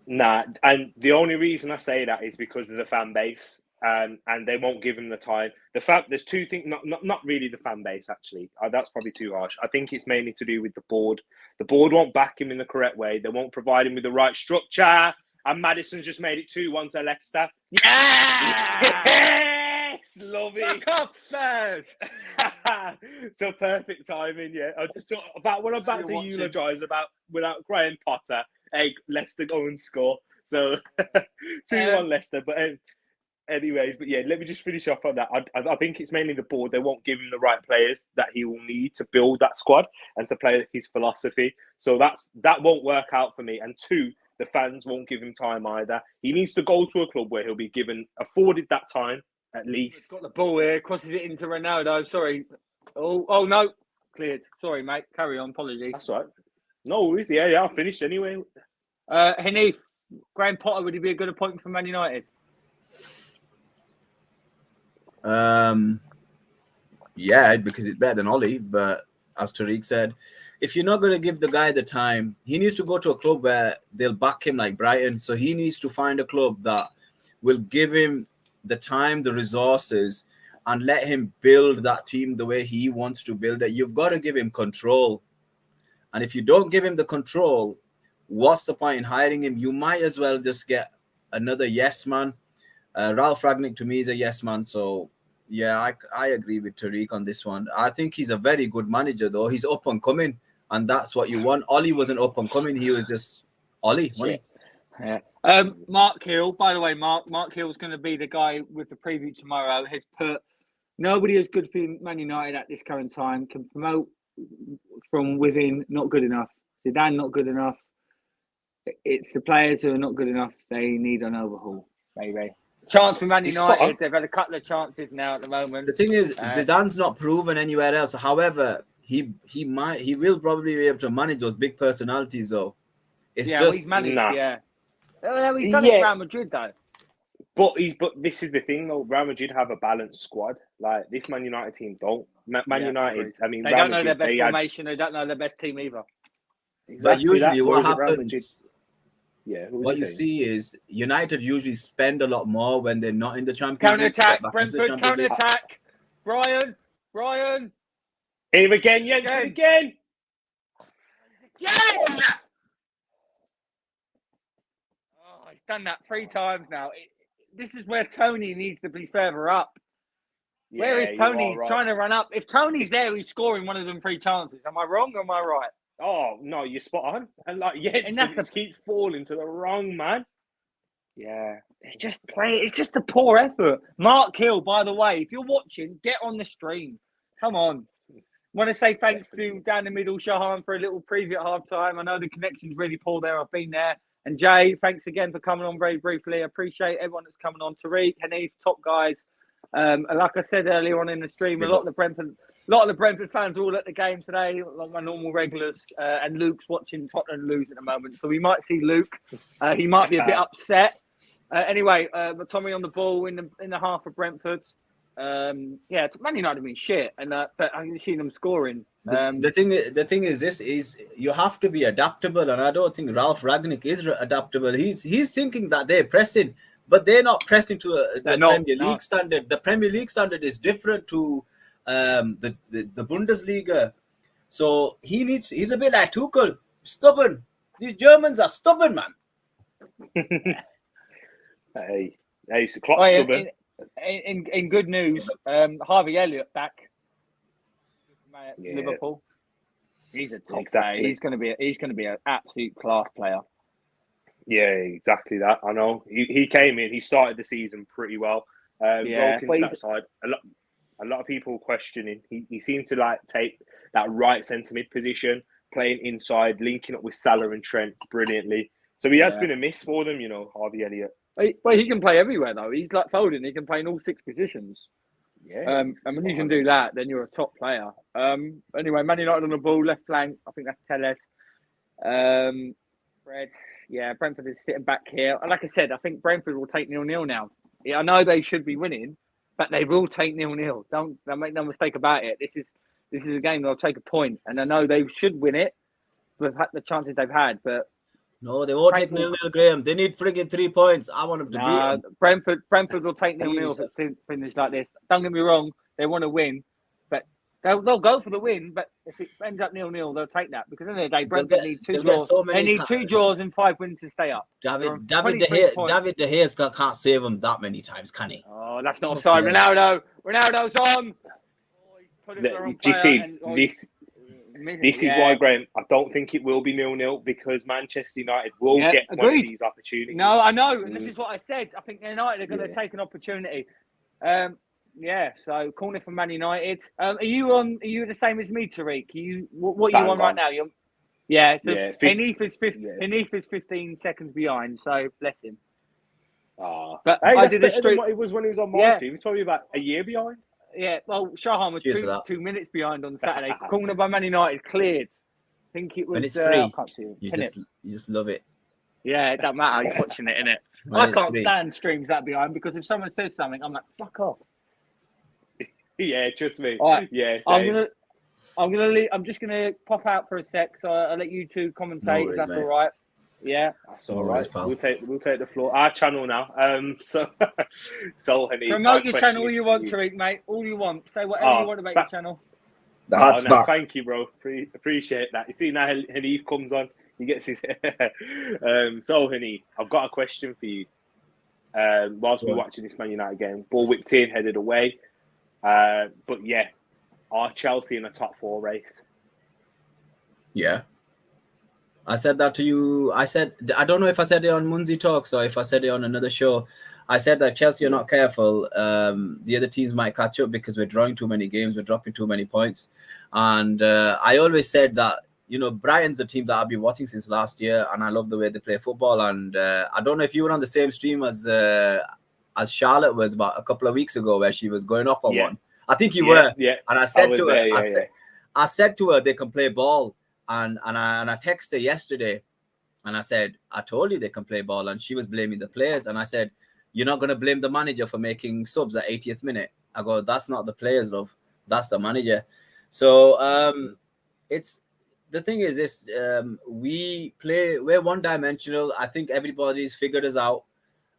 Nah, and the only reason I say that is because of the fan base, and they won't give him the time. The fact there's 2 things, not really the fan base actually. That's probably too harsh. I think it's mainly to do with the board. The board won't back him in the correct way. They won't provide him with the right structure. And Maddison's just made it 2-1 to Leicester. Yes! Love it. Back up, Spurs! So perfect timing, yeah. I just thought about what I'm about to eulogise about without Graham Potter. Hey, Leicester go and score. So 2-1 Leicester. But anyways, but yeah, let me just finish off on that. I think it's mainly the board. They won't give him the right players that he will need to build that squad and to play his philosophy. So that won't work out for me. And 2, the fans won't give him time either. He needs to go to a club where he'll be afforded that time at least. He's got the ball here, crosses it into Ronaldo. Sorry. Oh no, cleared. Sorry, mate. Carry on. Apologies. That's right. No worries. Yeah, I finished anyway. Hanif, Graham Potter, would he be a good appointment for Man United? Yeah, because it's better than Ollie. But as Tariq said, if you're not going to give the guy the time, he needs to go to a club where they'll back him like Brighton. So he needs to find a club that will give him the time, the resources, and let him build that team the way he wants to build it. You've got to give him control. And if you don't give him the control, what's the point in hiring him? You might as well just get another yes man. Ralph Ragnick to me is a yes man. So yeah, I agree with Tariq on this one. I think he's a very good manager though. He's up and coming, and that's what you want. Ollie wasn't up and coming. He was just Ollie, wasn't he? Yeah. Mark Hill, by the way, Mark Hill's going to be the guy with the preview tomorrow. Has put nobody is good for Man United at this current time. Can promote from within, not good enough. Zidane, not good enough. It's the players who are not good enough. They need an overhaul, baby. Chance for Man United. They've had a couple of chances now at the moment. The thing is, Zidane's not proven anywhere else. However, he will probably be able to manage those big personalities though. It's he's managed. Well, he's done it for Real Madrid though. But this is the thing though. Real Madrid have a balanced squad. Like this Man United team don't. Man United. Agreed. I mean, They Real don't know Madrid, their best formation. They don't know their best team either. But usually, what Real Madrid, happens? what you see is United usually spend a lot more when they're not in the Champions League. Counter attack, Brentford. Counter attack. Brian. Here again, Jensen again. Yeah! Oh, he's done that 3 times now. This is where Tony needs to be further up. Yeah, where is Tony? He's right. trying to run up. If Tony's there, he's scoring one of them 3 chances. Am I wrong or am I right? Oh no, you're spot on. And like Jensen just keeps falling to the wrong man. Yeah, it's just It's just a poor effort. Mark Hill, by the way, if you're watching, get on the stream. Come on. Want to say thanks to down the middle, Shahan, for a little preview at half time. I know the connection's really poor there. I've been there. And Jay, thanks again for coming on very briefly. I appreciate everyone that's coming on. Tariq, Hanif, top guys. And like I said earlier on in the stream, a lot of the Brentford fans are all at the game today, like my normal regulars. And Luke's watching Tottenham lose at the moment, so we might see Luke. He might be a bit upset. Anyway, Tommy on the ball in the half of Brentford. Man United have been shit, and but I've seen them scoring. The thing is you have to be adaptable, and I don't think Ralph Ragnick is adaptable. He's thinking that they're pressing, but they're not pressing to the Premier League standard. The Premier League standard is different to the Bundesliga. So he's a bit like Tuchel, stubborn. These Germans are stubborn, man. Hey, it's the clock stubborn. In good news, Harvey Elliott back. Liverpool. He's a top player. He's going to be an absolute class player. Yeah, exactly that. I know. He came in. He started the season pretty well. Broke into that side. A lot of people questioning. He seemed to like take that right centre mid position, playing inside, linking up with Salah and Trent brilliantly. So he has been a miss for them, Harvey Elliott. Well, he can play everywhere though. He's like Foden. He can play in all 6 positions. Yeah. And when you can do that, then you're a top player. Anyway, Man United on the ball, left flank. I think that's Telles. Fred. Yeah, Brentford is sitting back here. Like I said, I think Brentford will take 0-0 now. Yeah, I know they should be winning, but they will take 0-0. Don't make no mistake about it. This is a game they'll take a point, and I know they should win it with the chances they've had, but. No, they won't take 0-0, Graham. They need friggin' 3 points. I want them to beat them. Brentford will take 0-0 if it's finished like this. Don't get me wrong. They want to win, but they'll go for the win. But if it ends up 0-0, they'll take that. Because at the end of the day, Brentford need 2 draws. They need 2 draws and 5 wins to stay up. David De Gea can't save them that many times, can he? Oh, that's not offside. Ronaldo's on. This is why, Graham, I don't think it will be 0-0 because Manchester United will get one of these opportunities. No, I know. And this is what I said. I think United are going to take an opportunity. So corner for Man United. Are you the same as me, Tariq? What are you on right now? Hanif is 15 seconds behind, so bless him. But I did this stream. What it was when he was on my stream. He was probably about a year behind. Yeah, well, Shahan was 2 minutes behind on Saturday. Corner by Man United, cleared. I think it was. When it's free, I can't see it. You just love it. Yeah, it doesn't matter. You're watching it, innit? I can't stand streams that behind because if someone says something, I'm like, fuck off. Yeah, trust me. All right. Yeah, same. I'm just gonna pop out for a sec, so I'll let you 2 commentate. If that's all right. Yeah, that's all right. We'll take the floor. Our channel now. So Honey, promote your channel all you want, Tariq, mate. All you want. Say whatever you want about your channel. Thank you, bro. Appreciate that. You see now, Hanif comes on. He gets his. So Hanif, I've got a question for you. Whilst we're watching this Man United game, ball whipped in, headed away. But yeah, are Chelsea in a top 4 race? Yeah. I said that to you. I don't know if I said it on Munzi Talks or if I said it on another show. I said that Chelsea are not careful. The other teams might catch up because we're drawing too many games. We're dropping too many points. And I always said that, Brighton's a team that I've been watching since last year. And I love the way they play football. And I don't know if you were on the same stream as Charlotte was about a couple of weeks ago where she was going off on one. I think you were. Yeah. And I said to her, I said to her, they can play ball. And I texted her yesterday and I said, I told you they can play ball. And she was blaming the players. And I said, you're not going to blame the manager for making subs at 80th minute. I go, that's not the players, love. That's the manager. So it's the thing is this: we're one-dimensional. I think everybody's figured us out,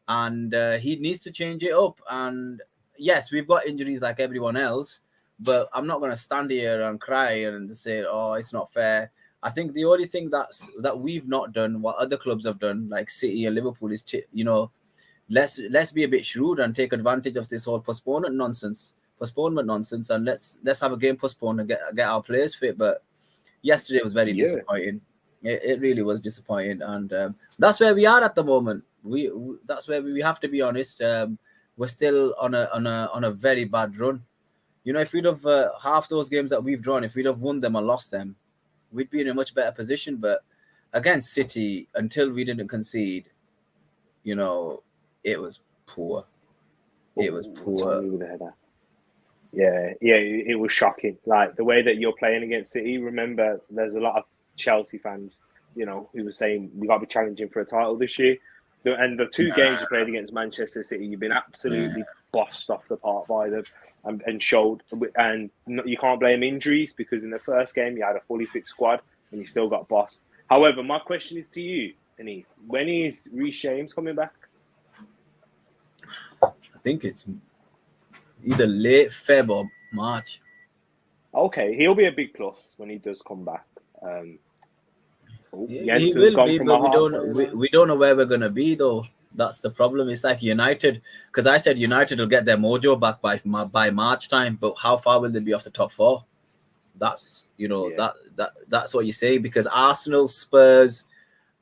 and he needs to change it up. And yes, we've got injuries like everyone else, but I'm not going to stand here and cry and say, "Oh, it's not fair." I think the only thing that we've not done, what other clubs have done, like City and Liverpool, is let's be a bit shrewd and take advantage of this whole postponement nonsense, and let's have a game postponed and get our players fit. But yesterday was very disappointing. It really was disappointing, and that's where we are at the moment. That's where we have to be honest. We're still on a very bad run. If we'd have half those games that we've drawn, if we'd have won them or lost them, we'd be in a much better position. But against City, until we didn't concede, it was poor. It was poor. Yeah, it was shocking. Like the way that you're playing against City. Remember, there's a lot of Chelsea fans, who were saying we got to be challenging for a title this year. And the two games you played against Manchester City, you've been absolutely bossed off the park by them and showed. And you can't blame injuries because in the first game you had a fully fit squad and you still got bossed. However, my question is to you, Annie. When is Reece James coming back? I think it's either late Feb or March. Okay, he'll be a big plus when he does come back. He will be, but we don't know where we're going to be, though. That's the problem. It's like United, because I said United will get their mojo back by March time, but how far will they be off the top four? That's that's what you're saying, because Arsenal, Spurs,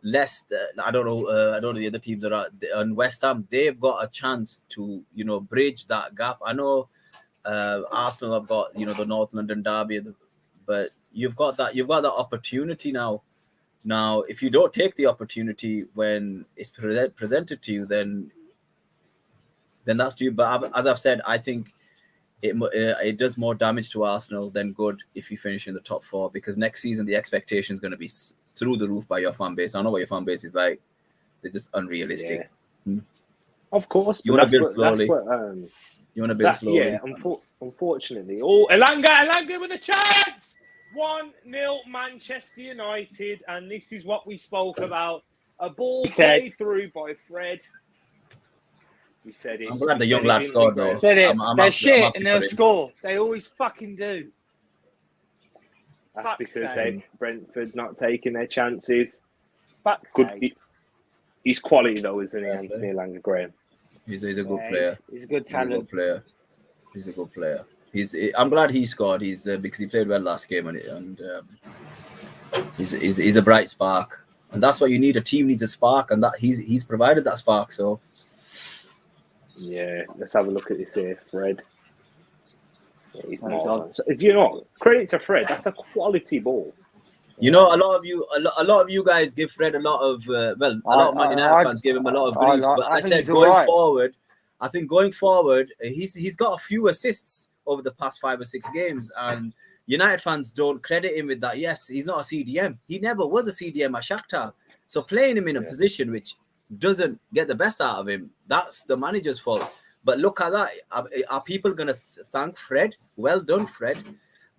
Leicester, I don't know the other teams that are, and West Ham, they've got a chance to bridge that gap. I know Arsenal have got the North London derby, but you've got that opportunity now. Now, if you don't take the opportunity when it's presented to you, then that's due. But as I've said, I think it does more damage to Arsenal than good if you finish in the top four, because next season the expectation is going to be through the roof by your fan base. I know what your fan base is like; they're just unrealistic. Yeah. Of course, you want to build slowly. You want to build slowly. Yeah, unfortunately. Oh, Elanga with a chance. 1-0 Manchester United, and this is what we spoke about. A ball played through by Fred. We said it. I'm glad the young lad scored, though. They're shit and they'll score. They always fucking do. That's because Brentford not taking their chances. Good. He's quality, though, isn't he, Anthony Elanga, Graham? He's a good player. He's a good talent. He's a good player. I'm glad he scored. Because he played well last game, and he's a bright spark, and that's what you need. A team needs a spark, and that he's provided that spark. So yeah, let's have a look at this here, Fred. Yeah, he's marvelous. Credit to Fred. That's a quality ball. A lot of you guys give Fred a lot of a lot of Man United fans give him a lot of grief. But I said going forward, he's got a few assists over the past 5 or 6 games, and United fans don't credit him with that. Yes, he's not a CDM. He never was a CDM at Shakhtar. So playing him in a position which doesn't get the best out of him, that's the manager's fault. But look at that. Are people going to thank Fred? Well done, Fred.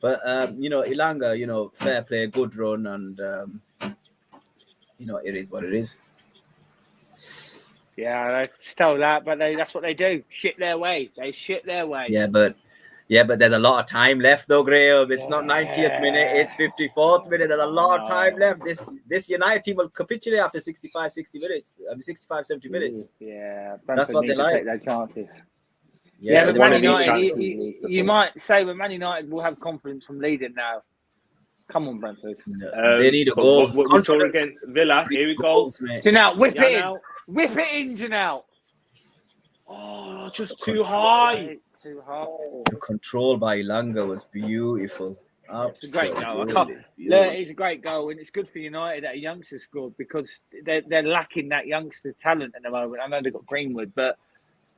But, Elanga, fair play, good run, and, it is what it is. Yeah, I stole that, but that's what they do. Shit their way. They shit their way. Yeah, but there's a lot of time left, though, Graham. It's not 90th minute. It's 54th minute. There's a lot of time left. This United team will capitulate after 65, 60 minutes. 65, 70 minutes. Yeah. That's what they like. Take their chances. Yeah, but Man United, you might say, but Man United will have confidence from leading now. Come on, Brentford. They need a goal. We saw against Villa. Here we go. Janelle, whip it in. Whip it in, Janelle. Oh, just too high. Too hard. The control by Elanga was beautiful. It's a great goal. It's a great goal, and it's good for United that a youngster scored, because they're lacking that youngster talent at the moment. I know they've got Greenwood, but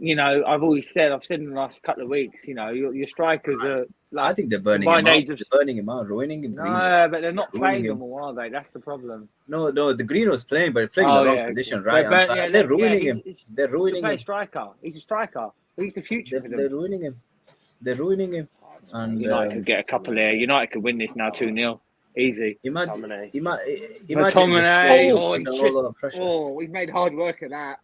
you know, I've said in the last couple of weeks, you know, your strikers are like. I think they're burning by him out. age of- They're burning him out, ruining him. No, but they're not Ruining playing him. them all, are they? That's the problem. No, the Green was playing, but playing Oh, the wrong yeah, position, okay. right? They're Side. They're ruining him. They're He's a ruining play him. striker. He's a striker. He's the future for them. They're ruining him. They're ruining him. And United could get a couple there. United could win this now 2-0. Easy. he might McTominay. McTominay, he's made hard work of that.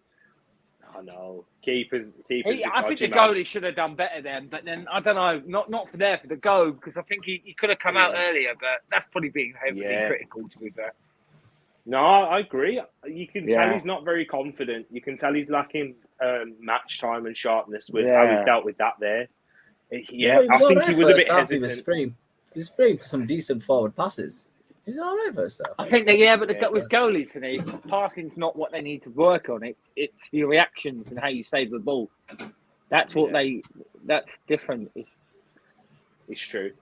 I know. Keepers. I think the goalie should have done better then, but then I don't know, not for the goal, because I think he could have come out earlier, but that's probably being heavily critical, to be fair. No, I agree. You can tell he's not very confident. You can tell he's lacking match time and sharpness with how he's dealt with that there. Yeah, I think he was a bit hesitant. He was spraying for some decent forward passes. He's all right first half. I think that with goalies today, passing's not what they need to work on. It's your reactions and how you save the ball. That's what that's different. It's true.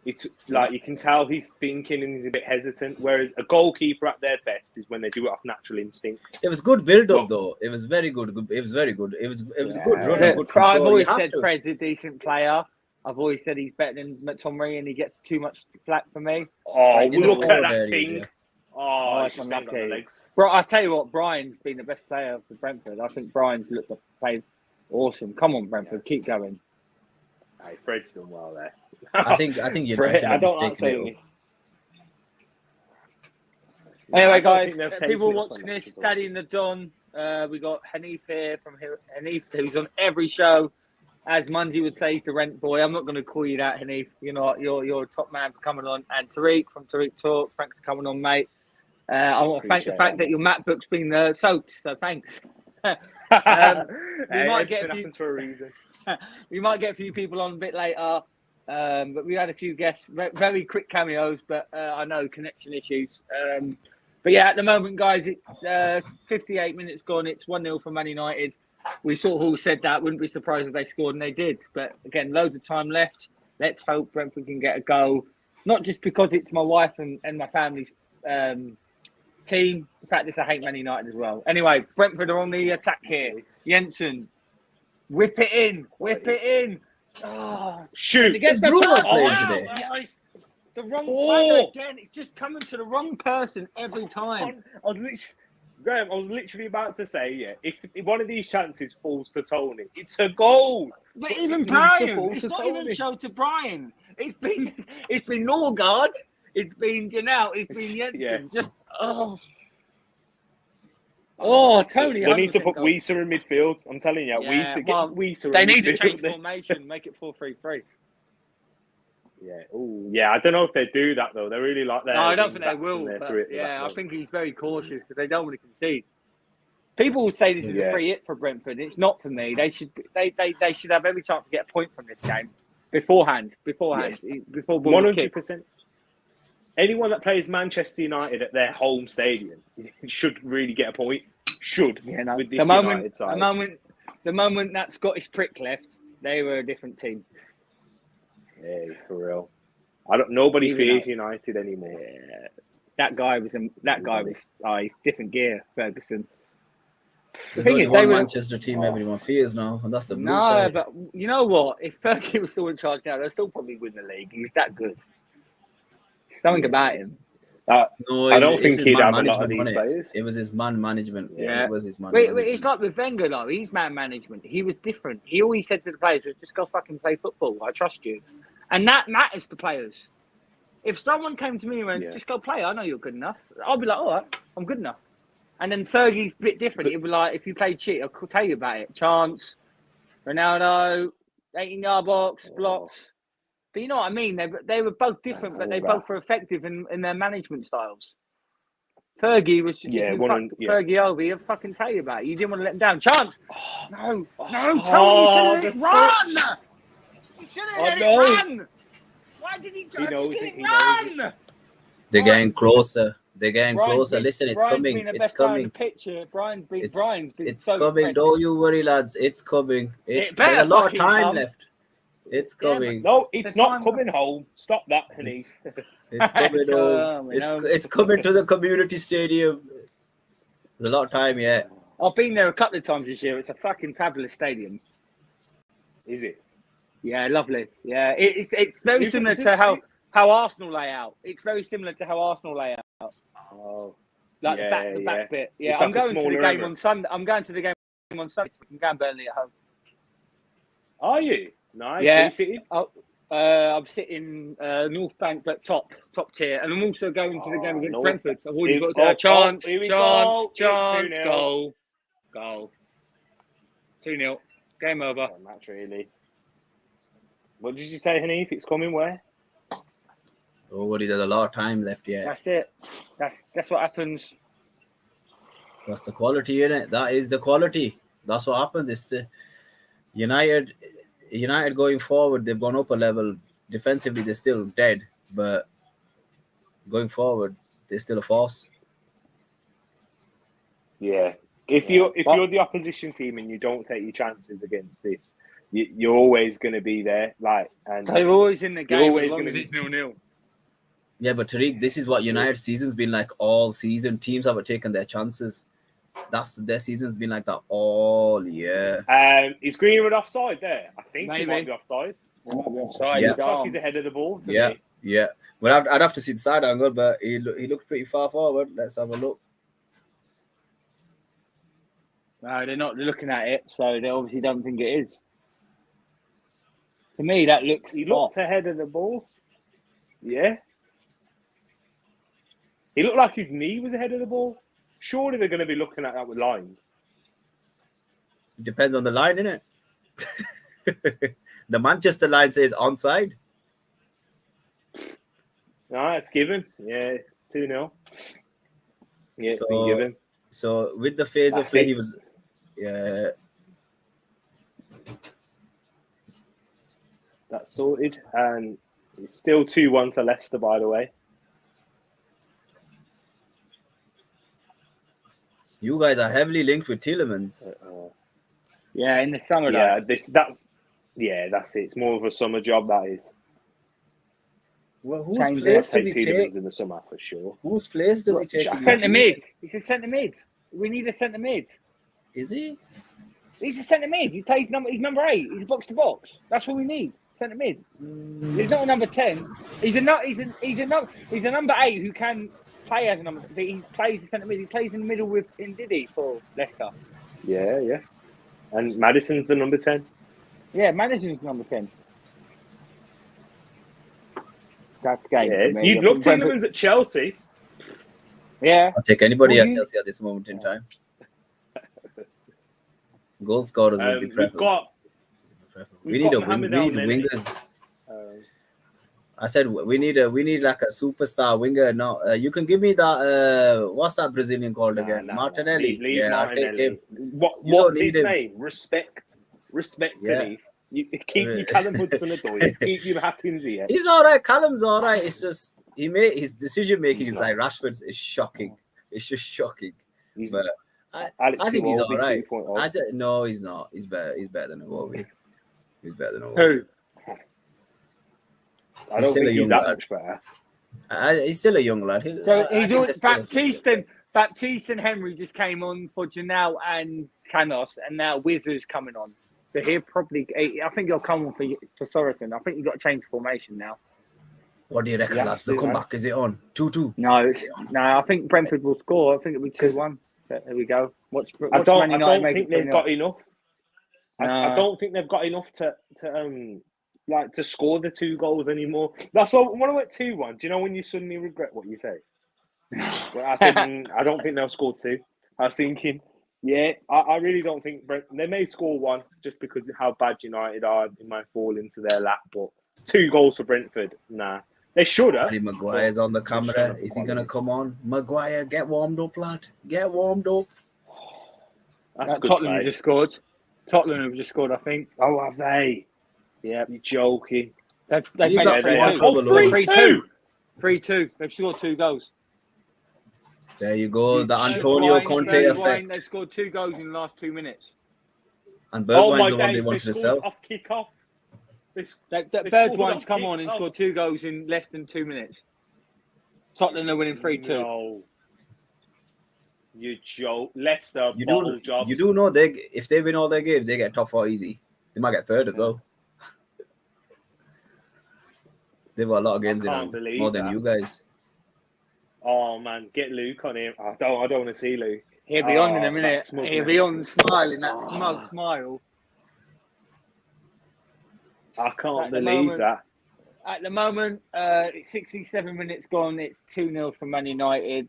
It's like you can tell he's thinking and he's a bit hesitant. Whereas a goalkeeper at their best is when they do it off natural instinct. It was good build up though. It was very good. It was very good. It was a good run. Good control. I've always said Fred's a decent player. I've always said he's better than McTominay, and he gets too much flack for me. Oh, look at that thing! Yeah. Oh, it's just on the legs. Bro, I tell you what, Brian's been the best player for Brentford. I think Brian's played awesome. Come on, Brentford, keep going. Hey, Fred's done well there. I think you. Fred, I don't like saying this. Anyway, guys, people watching this, Daddy and the Don. We got Hanif here from Hanif, who's on every show. As Munzi would say, the rent boy. I'm not going to call you that, Hanif. You know, you're a top man for coming on. And Tariq from Tariq Talk. Thanks for coming on, mate. I want to thank the fact that your MacBook's been soaked, so thanks. We might get for a reason. We might get a few people on a bit later, but we had a few guests, very quick cameos, but I know connection issues. But yeah, at the moment, guys, it's 58 minutes gone. It's 1-0 for Man United. We sort of all said that. Wouldn't be surprised if they scored, and they did. But again, loads of time left. Let's hope Brentford can get a goal. Not just because it's my wife and my family's team. In fact, I hate Man United as well. Anyway, Brentford are on the attack here. Jensen, whip it in. Oh, shoot! It's Bruno playing today. The wrong player again. It's just coming to the wrong person every time. Graham, I was literally about to say, if one of these chances falls to Tony, it's a goal. But even Brian, it's not even shown to Brian. It's been Norgard, it's been Janelle, it's been Jensen. Just Tony. They need to put Weiser in midfield. I'm telling you, Weiser. They need to change formation, make it 4-3-3. Yeah. Oh, yeah. I don't know if they do that though. They're really like that. No, I don't think they will. But I think he's very cautious because they don't want to concede. People will say this is a free hit for Brentford. It's not for me. They should have every chance to get a point from this game beforehand. Yes. Before 100%. Anyone that plays Manchester United at their home stadium should really get a point. Should. Yeah, no. With this United side. The moment that Scottish prick left, they were a different team. Hey, for real. Nobody fears United anymore. Yeah. That guy was he's different gear, Ferguson. There's only one Manchester team everyone fears now, and that's the Blue side. But you know what? If Fergie was still in charge now, they'll still probably win the league. He's that good. Something about him. No, I don't think he'd have a lot of these players. It was his man management. Yeah, it was his man management. It's like with Wenger, though. He's man management. He was different. He always said to the players, just go fucking play football. I trust you. And that matters to players. If someone came to me and went, just go play, I know you're good enough. I'll be like, all right, I'm good enough. And then Fergie's a bit different. He'll be like, if you play shit, I'll tell you about it. Chance, Ronaldo, 18-yard box, blocks. But you know what I mean? They were both different, but they both were effective in their management styles. Fergie was just Fergie over. He'll fucking tell you about it. You didn't want to let him down. Chance! No, Tony, you should have run! You should have let it run! Why did he try to run? They're getting closer. Listen, it's coming. It's coming. Brian's been it's coming. Don't you worry, lads. It's coming. There's a lot of time left. It's coming. No, it's not coming home. Stop that, honey. It's coming home. It's coming to the community stadium. There's a lot of time yet. I've been there a couple of times this year. It's a fucking fabulous stadium. Is it? Yeah, lovely. Yeah, it's very You've- similar did- to how Arsenal lay out. It's very similar to how Arsenal lay out. Oh, Like yeah, the back bit. Yeah, It's I'm like a going to the smaller game on Emirates. Sunday. I'm going to the game on Sunday. I'm going Burnley at home. Are you? Nice. Yeah. Where you sitting? I'm sitting North Bank, but top tier, and I'm also going to the game against North Brentford. I've already Here- got a chance, here we chance, go. chance, 2-0. goal. 2-0. Game over. Not much, really. What did you say, Hanif? It's coming where? Already, there's a lot of time left yet. That's it. That's what happens. That's the quality in it. That is the quality. That's what happens. It's United going forward. They've gone up a level. Defensively, they're still dead, but going forward, they're still a force. Yeah. If you're the opposition team and you don't take your chances against this, you're always going to be there. And They're always in the game always as long gonna as be- it's 0-0. Yeah, but Tariq, this is what United's season's been like all season. Teams haven't taken their chances. Their season's been like that all year. Is Greenwood offside there? I think he Maybe. might be offside. Offside. Yeah. Looks like he's ahead of the ball to me. Yeah. Well, I'd have to see the side angle, but he looked pretty far forward. Let's have a look. No, they're not looking at it, so they obviously don't think it is. To me, that looks. He looked ahead of the ball. Yeah. He looked like his knee was ahead of the ball. Surely they're going to be looking at that with lines. It depends on the line, innit? The Manchester line says onside. No, it's given. Yeah, it's 2-0. Yeah, it's been So- given. So with the phase of That's play, it. he was. Yeah. That's sorted. And it's still 2-1 to Leicester, by the way. You guys are heavily linked with Tielemans. Yeah, in the summer. Yeah, that's it. It's more of a summer job, that is. Well, whose Change place Take does he Tielemans take? in the summer for sure. Whose place does he take? in Centre that? mid. He's a centre mid. We need a centre mid. Is he? He's a centre mid. He plays he's number 8. He's box to box. That's what we need. Centre mid. He's not a number 10. He's a number 8 who can play as a number. He plays the centre mid. He plays in the middle with Ndidi for Leicester. Yeah. And Maddison's the number 10. Yeah, Madison's number 10. That's the game. Yeah, for me. you'd I look think Brentford- Tielemans at Chelsea. Yeah. I'll take anybody Well, at you- Chelsea at this moment in time. Goal scorers would be We've preferable. got We need Mohamed El Neni. wingers. um, I said we need like a superstar winger. No, you can give me that. What's that Brazilian called again? Martinelli. Leave Yeah, I'll take Martinelli. him. What's don't his need him. name? Respect, Yeah. Leaf. You keep your Callum Hudson-Odoi. Keep your Hackins here. He's all right. Callum's all right. It's just his decision making is like Rashford's is shocking. It's just shocking. He's But I Alex think he's all Iwobi right. 2.0. No, he's not. He's better. He's better than Iwobi. He's better than Iwobi. Who? I don't still a think he's young that lad. much better. He's still a young lad. So I he's think all, they're still- Baptiste and Henry just came on for Janelle and Canos, and now Wizard's coming on. So he'll probably, I think he'll come on for Sorensen. I think you've got to change formation now. What do you reckon, Yeah, lads? The still, comeback, is it on? 2-2. No, I think Brentford will score. I think it'll be 2-1. There we go. Watch I don't Man United make think it they've 3-0. got enough. I Nah. don't think they've got enough to score the 2 goals anymore. That's what when I went 2-1. Do you know when you suddenly regret what you say? Well, I said I don't think they'll score 2. I was thinking, yeah, I really don't think they may score 1 just because of how bad United are. They might fall into their lap, but 2 goals for Brentford, nah. They should have. Harry Maguire's on the camera. Is he going to come on? Maguire, get warmed up, lad. Get warmed up. That's good Tottenham play. have just scored. Tottenham have just scored, I think. Oh, have they? Yeah. You're joking. They've You made got it they one have. 3-2. trouble, Oh, Louis. 3-2. 3-2. They've scored 2 goals. There you go. The Bergwijn, Antonio Conte Bergwijn, effect. They've scored 2 goals in the last 2 minutes. And Oh my Bergwijn's the one they days, wanted to scored sell. off kick-off. They scored Bergwijn's off come on and kick-off. scored 2 goals in less than 2 minutes. Tottenham are winning 3-2. You joke. Leicester, You bottle do, jobs. you do know if they win all their games, they get top 4 easy. They might get third as well. They've got a lot of games in can't them, believe more than that. you guys. Oh man, get Luke on him. I don't want to see Luke. He'll be on in a that minute. smugness. He'll be on smiling, that smug smile. I can't At the believe moment- that. At the moment, it's 67 minutes gone. It's 2-0 for Man United.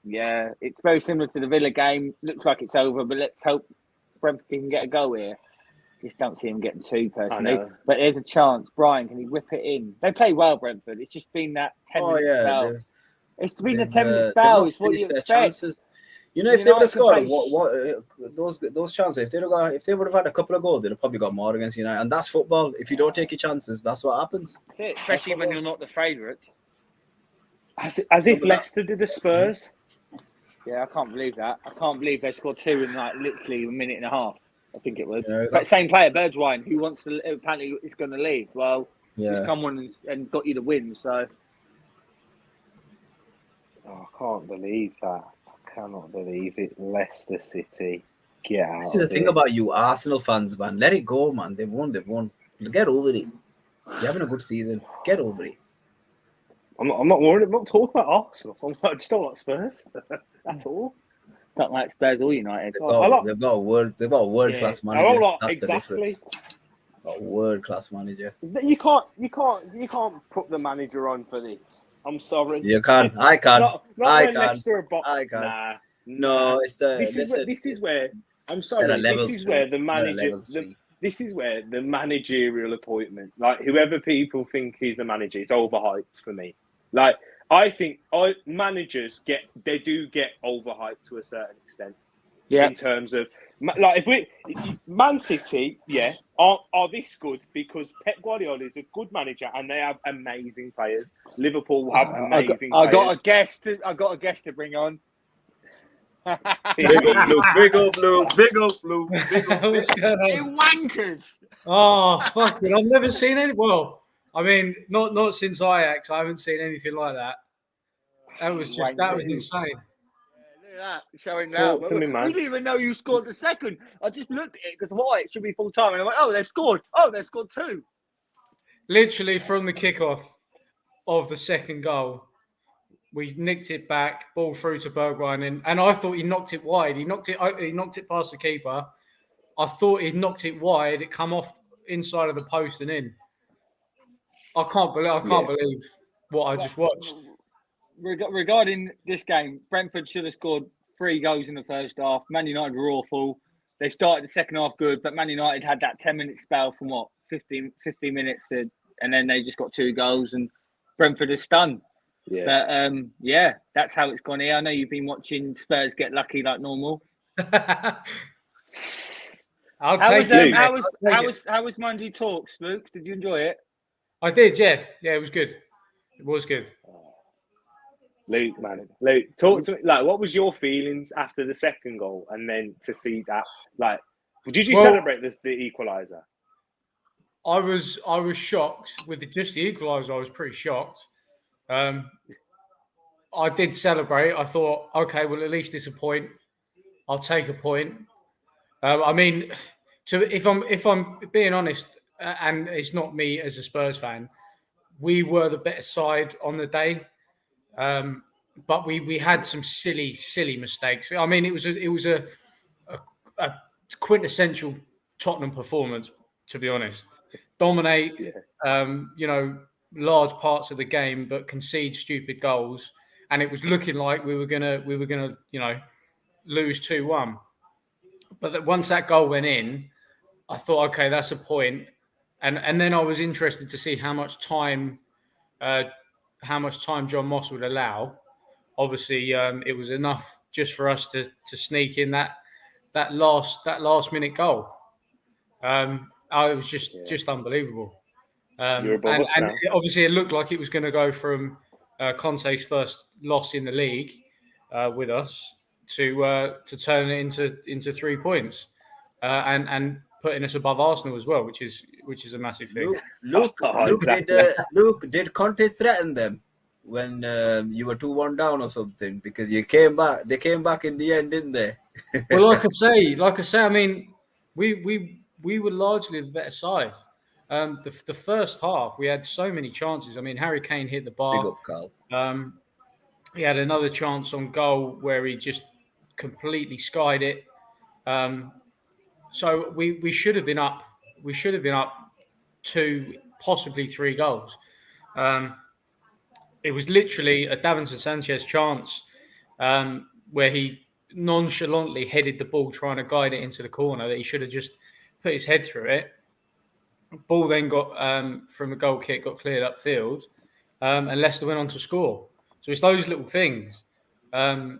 Yeah, it's very similar to the Villa game. Looks like it's over, but let's hope Brentford can get a goal here. Just don't see him getting two personally. know. But there's a chance. Brian, can he whip it in? They play well, Brentford. It's just been that 10-minute spell. It's been a 10-minute spell. It's what you expect. Chances. You know, if they would have United scored those chances, if they would have had a couple of goals, they'd have probably got more against United. And that's football. If you don't take your chances, that's what happens. That's it, especially when you're not the favourites. As if Leicester did the Spurs. Yeah, I can't believe that. I can't believe they scored two in like literally a minute and a half. I think it was. Yeah, but same player, Bergwijn, who wants to apparently is going to leave. Well, he's come on and got you the win. So I can't believe that. I cannot believe it. Leicester City, get out. See the thing about you Arsenal fans, man. Let it go, man. They've won. Get over it. You're having a good season. Get over it. I'm not worried. I'm not talking about Arsenal. I just don't like Spurs. That's all. Don't like Spurs or United. They've got a world class manager. I don't like, That's exactly. the difference. A world class manager. You can't put the manager on for this. I'm sorry. You can. I can. I can. I can. Nah. No, it's the. This is where. I'm sorry. This is where the manager. This is where the managerial appointment, like whoever people think he's the manager, is overhyped for me. Like I think managers do get overhyped to a certain extent. Yeah. In terms of like Man City, are this good because Pep Guardiola is a good manager and they have amazing players. Liverpool have amazing players. I got a guest to bring on. Big up, Luke. You wankers. Oh, fuck it. I've never seen any. Well, I mean, not since Ajax. I haven't seen anything like that. That was insane. Look at that, showing Talk now. to me, man. We didn't even know you scored the second. I just looked at it because why? It should be full time. And I went, oh, they've scored. Oh, they've scored two. Literally from the kickoff of the second goal, we nicked it back, ball through to Bergwijn, and I thought he knocked it wide. He knocked it past the keeper. I thought he knocked it wide. It come off inside of the post and in. I can't believe what I just watched. Regarding this game, Brentford should have scored 3 goals in the first half. Man United were awful. They started the second half good, but Man United had that 10-minute spell from 15 minutes and then they just got 2 goals and Brentford is stunned. Yeah. But that's how it's gone here. I know you've been watching Spurs get lucky like normal. I'll take it. How was Monday Talks, Luke? Did you enjoy it? I did, yeah. Yeah, it was good. It was good. Luke, talk to me. Like, what was your feelings after the second goal, and then to see that? Like, did you celebrate the equaliser? I was shocked with just the equaliser. I was pretty shocked. I did celebrate. I thought, okay, well, at least it's a point. I'll take a point. I mean, if I'm being honest, and it's not me as a Spurs fan, we were the better side on the day, but we had some silly mistakes. I mean, it was a quintessential Tottenham performance, to be honest. Dominate, large parts of the game, but concede stupid goals, and it was looking like we were gonna lose 2-1. But once that goal went in, I thought, okay, that's a point. And then I was interested to see how much time John Moss would allow. Obviously, it was enough just for us to sneak in that last minute goal. It was just unbelievable. And obviously, it looked like it was going to go from Conte's first loss in the league with us to turn it into 3 points and putting us above Arsenal as well, which is a massive thing. Luke, did Conte threaten them when you were 2-1 down or something, because you came back. They came back in the end, didn't they? Well, like I say, I mean, we were largely the better side. The first half, we had so many chances. I mean, Harry Kane hit the Big bar. up, Carl. He had another chance on goal where he just completely skied it. So we should have been up. We should have been up 2, possibly 3 goals. It was literally a Davinson Sanchez chance where he nonchalantly headed the ball, trying to guide it into the corner, that he should have just put his head through it. Ball then got from a goal kick, got cleared upfield, and Leicester went on to score. So it's those little things. And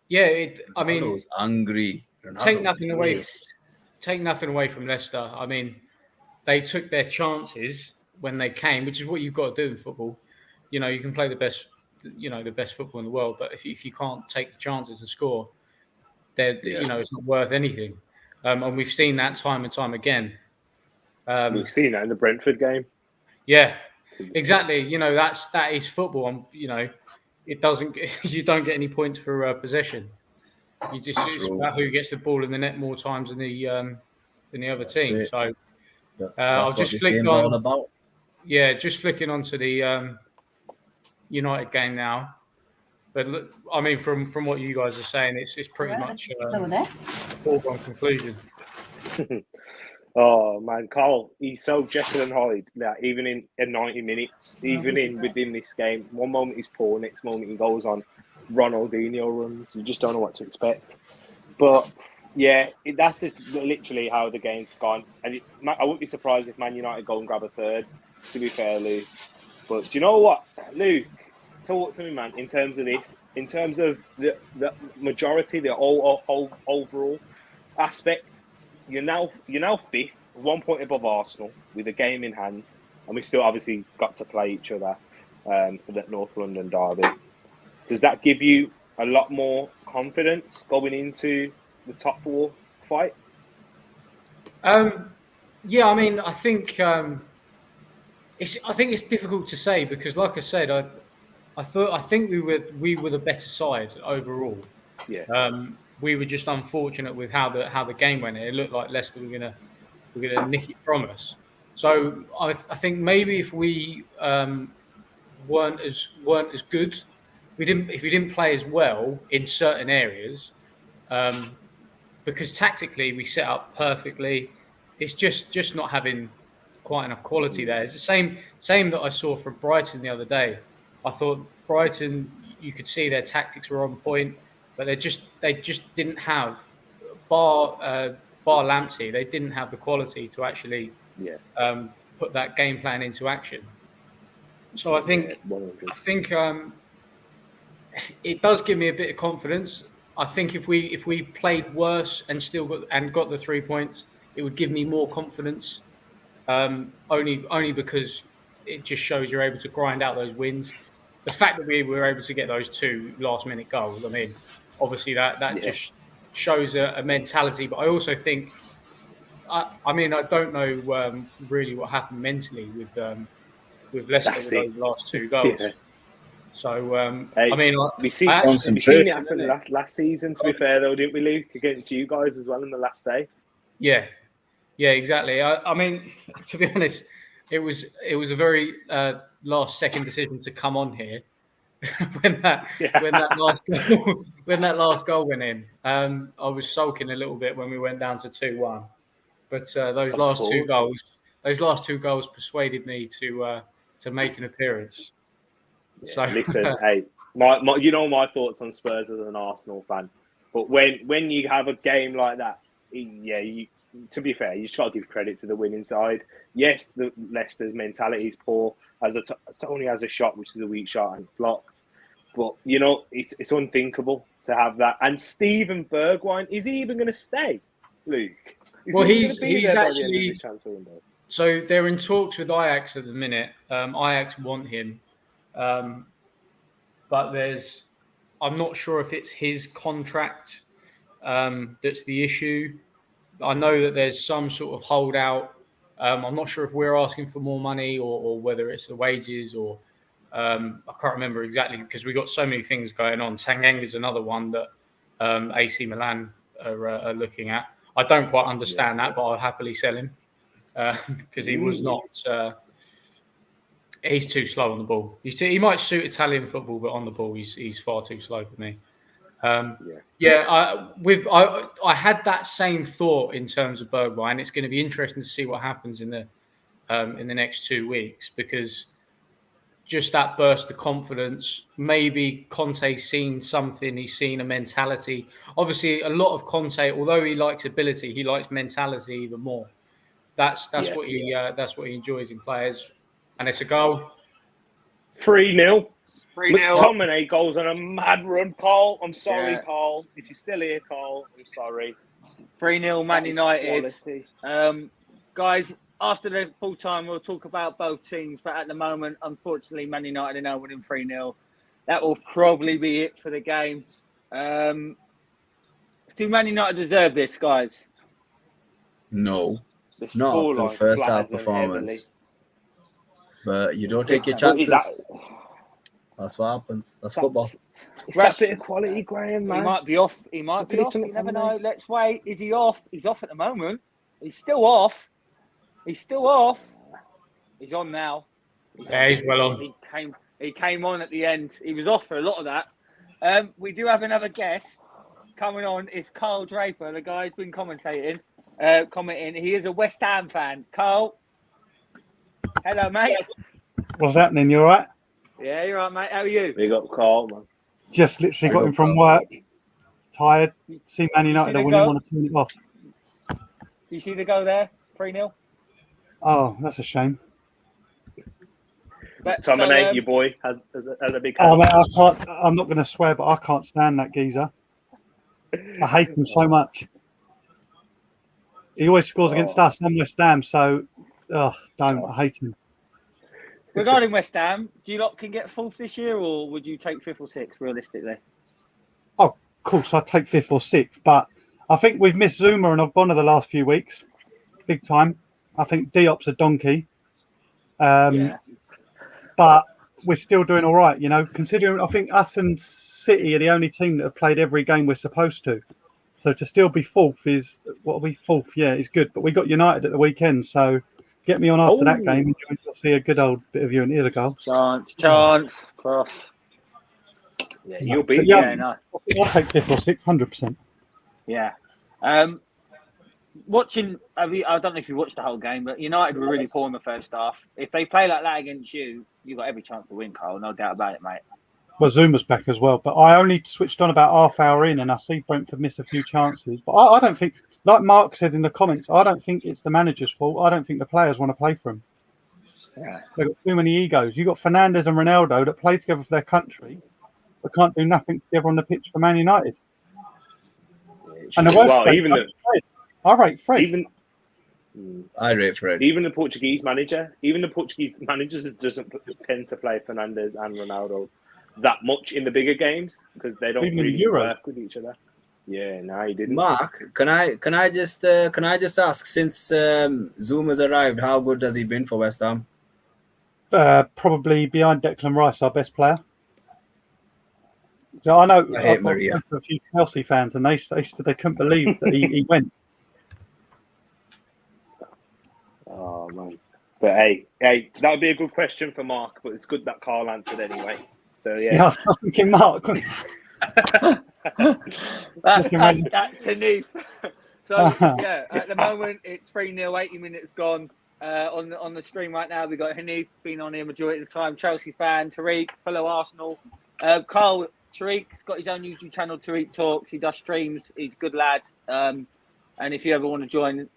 yeah, I mean, Ronaldo's hungry. take Ronaldo's nothing away. pissed. Take nothing away from Leicester. I mean, they took their chances when they came, which is what you've got to do in football. You know, you can play the best football in the world, but if you can't take the chances and score, then you know it's not worth anything. And we've seen that time and time again. We've seen that in the Brentford game. Yeah, exactly. You know, that is football. You know, it doesn't. You don't get any points for possession. You just it's about who gets the ball in the net more times than the other team. It. So That's I'll what just this flick game's on. all about. Yeah, just flicking onto the United game now. But look, I mean, from what you guys are saying, it's pretty much a foregone conclusion. Oh man, Carl, he's so Jekyll and Hyde. Yeah, even in 90 minutes, even within this game, one moment he's poor, next moment he goes on Ronaldinho runs. You just don't know what to expect. But yeah, that's just literally how the game's gone. And I wouldn't be surprised if Man United go and grab a third. To be fair, Luke. But do you know what, Luke? Talk to me, man. In terms of this, in terms of the majority, the overall aspect, you're now fifth, 1 point above Arsenal with a game in hand, and we still obviously got to play each other for that North London derby. Does that give you a lot more confidence going into the top 4 fight? Yeah, I mean, I think it's difficult to say because, like I said, I think we were the better side overall. Yeah. We were just unfortunate with how the game went. It looked like Leicester were gonna nick it from us. So I think maybe if we weren't as good, if we didn't play as well in certain areas, because tactically we set up perfectly. It's just not having quite enough quality there. It's the same that I saw from Brighton the other day. I thought Brighton, you could see their tactics were on point, but they just didn't have bar Lamptey. They didn't have the quality to actually put that game plan into action. So I think it does give me a bit of confidence. I think if we played worse and still got the 3 points, it would give me more confidence. Only because it just shows you're able to grind out those wins. The fact that we were able to get those 2 last-minute goals, I mean, obviously that just shows a mentality. But I also think, I don't know really what happened mentally with Leicester with those last 2 goals. Yeah. So we've seen it happen last season. To be fair, though, didn't we, Luke, against you guys as well in the last day? Yeah, exactly. I mean, to be honest, it was a very last-second decision to come on here when that last goal went in. I was sulking a little bit when we went down to 2-1, but those last two goals persuaded me to make an appearance. Yeah, so listen, hey, my you know my thoughts on Spurs as an Arsenal fan, but when you have a game like that, to be fair, you just got to give credit to the winning side. Yes, the Leicester's mentality is poor. Only has a shot, which is a weak shot, and it's blocked. But you know, it's unthinkable to have that. And Steven Bergwijn, is he even going to stay, Luke? He's actually. So they're in talks with Ajax at the minute. Ajax want him. But I'm not sure if it's his contract that's the issue. I know that there's some sort of holdout I'm not sure if we're asking for more money or whether it's the wages or I can't remember exactly because we've got so many things going on. Tanganga is another one that AC Milan are looking at. I don't quite understand that, but I'll happily sell him because he was not. He's too slow on the ball. He might suit Italian football, but on the ball, he's far too slow for me. I had that same thought in terms of Bergwijn. It's going to be interesting to see what happens in the next 2 weeks because just that burst of confidence. Maybe Conte's seen something. He's seen a mentality. Obviously, a lot of Conte, although he likes ability, he likes mentality even more. That's what he enjoys in players. And it's a goal. 3-0. 3-0. McTominay goes on a mad run, Carl. I'm sorry, Carl. If you're still here, Carl, I'm sorry. 3-0 Man United. Quality. Guys, after the full time, we'll talk about both teams. But at the moment, unfortunately, Man United are now winning 3-0. That will probably be it for the game. Do Man United deserve this, guys? No. Not the first half performance. But you don't take your chances. That's what happens. That's football. It's that bit of quality, Graham, man. He might be off. You never know. Let's wait. Is he off? He's off at the moment. He's still off. He's on now. He's well on. He came on at the end. He was off for a lot of that. We do have another guest coming on. It's Carl Draper, the guy who's been commenting. He is a West Ham fan. Carl. Hello, mate. What's happening? You all right? Yeah, you're right, mate. How are you? Big up, Carl, man. Just literally got in from work. Tired. See Man United are winning. Want to turn it off. You see the goal there? 3-0. Oh, that's a shame. Tomine, your boy, has a big. Oh, mate, I'm not going to swear, but I can't stand that geezer. I hate him so much. He always scores against us and West Ham, so I hate him. Regarding West Ham, do you lot can get fourth this year, or would you take fifth or sixth realistically? Oh, of course, I'd take fifth or sixth, but I think we've missed Zuma and Ogbonna the last few weeks, big time. I think Diop's a donkey, but we're still doing all right, considering I think us and City are the only team that have played every game we're supposed to. So to still be fourth is, what are we, fourth? Yeah, it's good. But we got United at the weekend, so get me on after that game. You'll see a good old bit of you and here's a goal. Chance, cross. Yeah, you'll be. I'll take fifth or sixth, 100%. Yeah. Watching, I don't know if you watched the whole game, but United were really poor in the first half. If they play like that against you, you've got every chance to win, Carl. No doubt about it, mate. Well, Zuma's back as well, but I only switched on about half hour in and I see Brentford miss a few chances. But I don't think, like Mark said in the comments, I don't think it's the manager's fault. I don't think the players want to play for him. Yeah. They've got too many egos. You've got Fernandes and Ronaldo that play together for their country but can't do nothing together on the pitch for Man United. And the worst I rate Fred. I rate Fred. Even the Portuguese manager doesn't tend to play Fernandes and Ronaldo that much in the bigger games because they don't really work with each other. Yeah, no, he didn't. Mark, can I just ask, since Zuma's arrived, how good has he been for West Ham? Probably behind Declan Rice, our best player. So I know I hate Maria. A few Chelsea fans, and they couldn't believe that he went. Oh man! But hey, that would be a good question for Mark. But it's good that Carl answered anyway. So yeah. I was thinking Mark. that's Hanif. So yeah, at the moment it's 3-0, 80 minutes gone. On the stream right now, we got Hanif been on here majority of the time. Chelsea fan, Tariq, fellow Arsenal. Carl, Tariq's got his own YouTube channel, Tariq Talks. He does streams. He's a good lad. And if you ever want to join,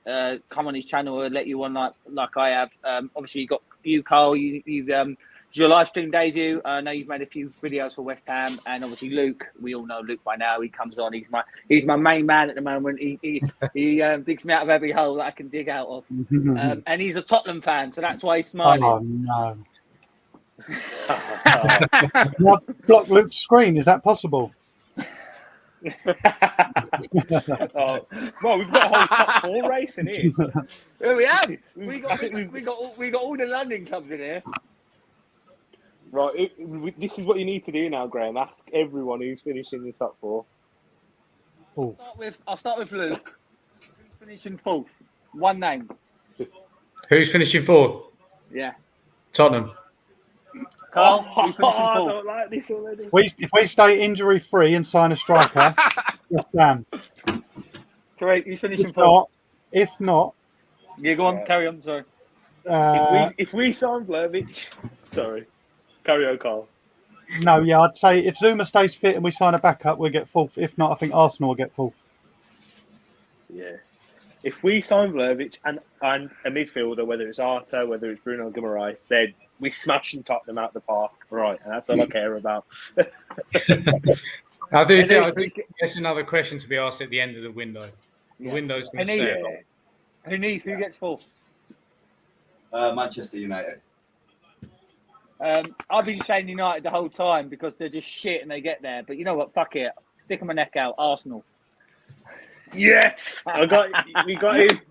come on his channel. I'll let you on like I have. Obviously, you got Carl. You've your live stream debut. I know you've made a few videos for West Ham, and obviously Luke. We all know Luke by now. He comes on. He's my main man at the moment. He digs me out of every hole that I can dig out of. And he's a Tottenham fan, so that's why he's smiling. Oh no! Can I block Luke's screen? Is that possible? Oh, well, we've got a whole top 4 race in here. Yeah, we have. We got all the London clubs in here. Right, this is what you need to do now, Graham. Ask everyone who's finishing the top 4. I'll start with Luke. Who's finishing 4th? One name. Who's finishing 4th? Yeah. Tottenham. Carl, who's finishing I 4th? don't like this already. If we stay injury free and sign a striker, West Ham. Tariq, who's finishing 4th? If not, Yeah, go on, carry on. Sorry. If we sign Vlahovic, sorry, carry on, Carl. no, yeah, I'd say if Zuma stays fit and we sign a backup, we'll get 4th. If not, I think Arsenal will get 4th. Yeah. If we sign Vlahovic and a midfielder, whether it's Arta, whether it's Bruno Guimaraes, then we smashing Tottenham out the park, right? And that's all I care about. I think that's another question to be asked at the end of the window. The window's going to say. Who gets 4th? Manchester United. I've been saying United the whole time because they're just shit and they get there. But you know what? Fuck it. Stick my neck out. Arsenal. Yes, we got him,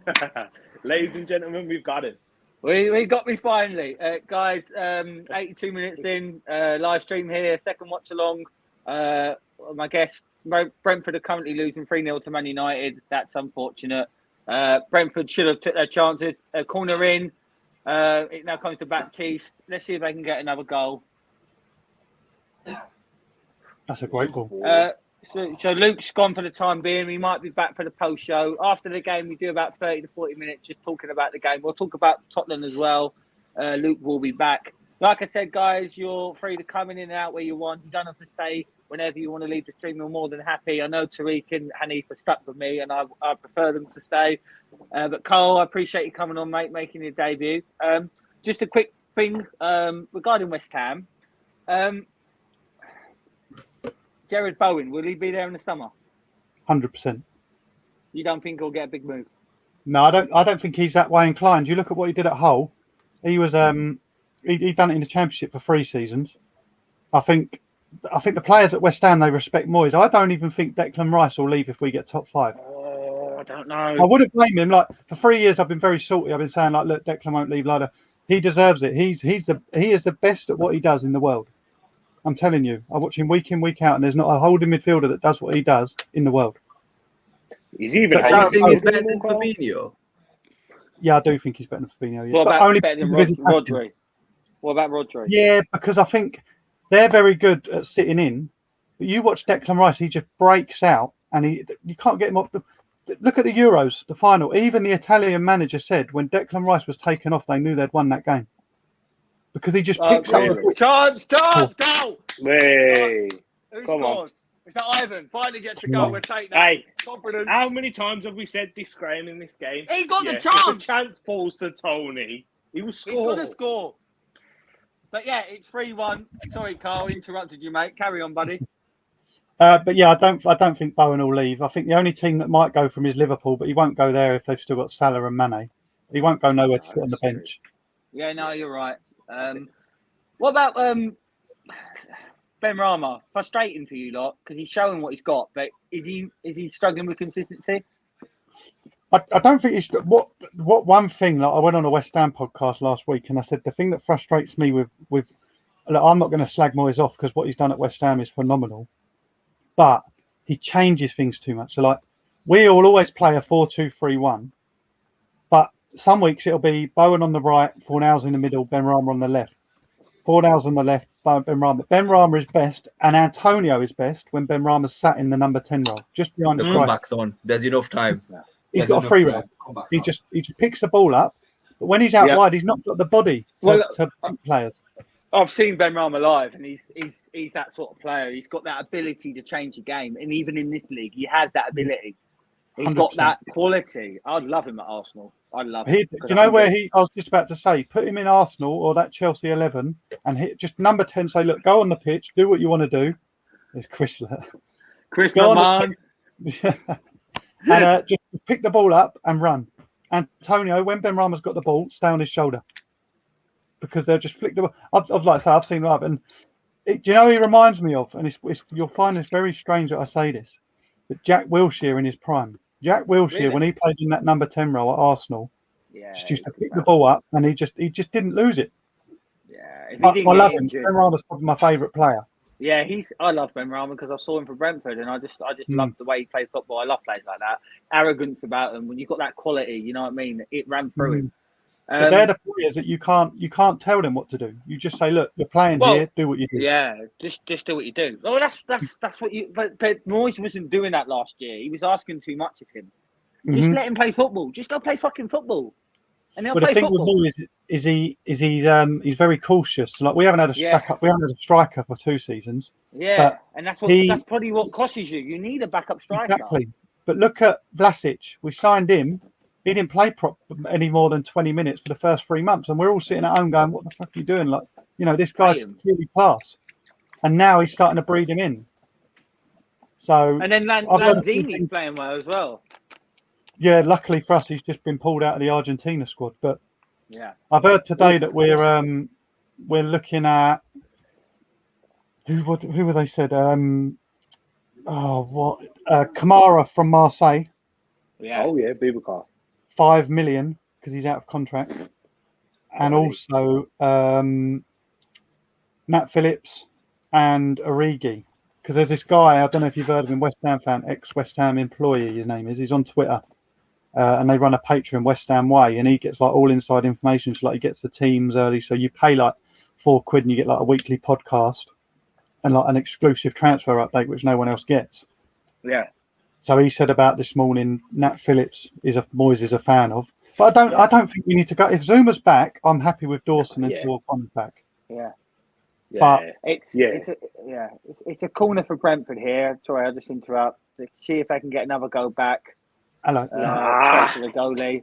ladies and gentlemen. We've got him. We got me finally, guys. 82 minutes in, live stream here. Second watch along. My guests, Brentford are currently losing 3-0 to Man United. That's unfortunate. Brentford should have took their chances. Corner in. It now comes to Baptiste. Let's see if they can get another goal. That's a great goal. So Luke's gone for the time being. We might be back for the post show. After the game, we do about 30 to 40 minutes just talking about the game. We'll talk about Tottenham as well. Luke will be back. Like I said, guys, you're free to come in and out where you want. You don't have to stay whenever you want to leave the stream. You're more than happy. I know Tariq and Hanif are stuck with me, and I prefer them to stay. But Carl, I appreciate you coming on, mate, making your debut. Just a quick thing regarding West Ham. Jared Bowen, will he be there in the summer? 100%. You don't think he'll get a big move? No, I don't think he's that way inclined. You look at what he did at Hull. He was he done it in the Championship for 3 seasons. I think the players at West Ham, they respect Moyes. I don't even think Declan Rice will leave if we get top 5. Oh, I don't know. I wouldn't blame him. Like for 3 years, I've been very salty. I've been saying like, look, Declan won't leave. Like he deserves it. He is the best at what he does in the world. I'm telling you, I watch him week in, week out, and there's not a holding midfielder that does what he does in the world. He's even. Are you saying he's better than Fabinho? Yeah, I do think he's better than Fabinho. Yeah. What about only better than Rodri? What about Rodri? Yeah, because I think they're very good at sitting in. But you watch Declan Rice, he just breaks out, and you can't get him off. Look at the Euros, the final. Even the Italian manager said when Declan Rice was taken off, they knew they'd won that game. Because he just picks up the Chance, goal! Way. Who Come scored? on. Is that Ivan? Finally gets the goal. We'll take that. Hey, Confidence. how many times have we said this, Graham, in this game? He got the If chance. the chance falls to Tony, he will score. He's got to score. But yeah, it's 3-1. Sorry, Carl, interrupted you, mate. Carry on, buddy. But yeah, I don't think Bowen will leave. I think the only team that might go from is Liverpool, but he won't go there if they've still got Salah and Mane. He won't go nowhere to sit on the bench. Yeah, no, you're right. What about Ben Rama? Frustrating for you lot because he's showing what he's got, but is he struggling with consistency? I don't think he's what one thing. Like I went on a West Ham podcast last week, and I said the thing that frustrates me with look, I'm not going to slag Moyes off because what he's done at West Ham is phenomenal, but he changes things too much. So like we will always play a 4-2-3-1, but some weeks it'll be Bowen on the right, Fornals in the middle, Ben Rama on the left. Fornals on the left, Ben Rama. Ben Rama is best, and Antonio is best when Ben Rama's sat in the number 10 role, just behind The the striker. comeback's on. There's enough time. He's got a free role. He just picks the ball up, but when he's out wide, he's not got the body to beat players. I've seen Ben Rama live, and he's that sort of player. He's got that ability to change the game, and even in this league, he has that ability. He's 100%. got that quality. I'd love him at Arsenal. I'd love him. Do you know where I was just about to say, put him in Arsenal or that Chelsea 11 and hit just number 10, say, look, go on the pitch, do what you want to do. There's Chris McMahon. And just pick the ball up and run. Antonio, when Ben Rama's got the ball, stay on his shoulder. Because they'll just flick the ball. I've seen live. And do you know who he reminds me of? And you'll find this very strange that I say this. but Jack Wilshere in his prime. Jack Wilshere, Really? when he played in that number 10 role at Arsenal, Yeah, just used to pick the ball up, and he just didn't lose it. yeah. If I, he didn't I get love him. injured, Ben Rama's probably my favourite player. yeah, I love Ben Rahman because I saw him for Brentford, and I just loved the way he played football. I love players like that, arrogance about him. When you've got that quality, you know what I mean. It ran through him. But they're the players that you can't tell them what to do. You just say, look, you're playing here, do what you do. Yeah, just do what you do. Oh, that's what you. But Moyes wasn't doing that last year. He was asking too much of him. Just let him play football. Just go play fucking football, and he'll But the play thing football. with Moyes he's very cautious. Like we haven't had a striker for 2 seasons. Yeah, and that's probably what costs you. You need a backup striker. Exactly. But look at Vlasic. We signed him. He didn't play any more than 20 minutes for the first 3 months, and we're all sitting at home going, "What the fuck are you doing?" Like, this guy's really class, and now he's starting to breed him in. So, and then Lanzini's playing well as well. Yeah, luckily for us, he's just been pulled out of the Argentina squad. But yeah, I've heard today that we're looking at who were they said? Kamara from Marseille. Yeah. Oh yeah, Boubacar. 5 million because he's out of contract, and also Matt Phillips and Origi. Because there's this guy, I don't know if you've heard of him, West Ham fan, ex-West Ham employee, his name is. He's on Twitter, and they run a Patreon West Ham Way, and he gets like all inside information. So like he gets the teams early, so you pay like £4 and you get like a weekly podcast and like an exclusive transfer update, which no one else gets. Yeah. So he said about this morning, Nat Phillips Moyes is a fan of. But I don't think we need to go. If Zuma's back, I'm happy with Dawson until Connor's back. Yeah. But it's a corner for Brentford here. Sorry, I'll just interrupt. Let's see if they can get another goal back. Hello. To the goalie.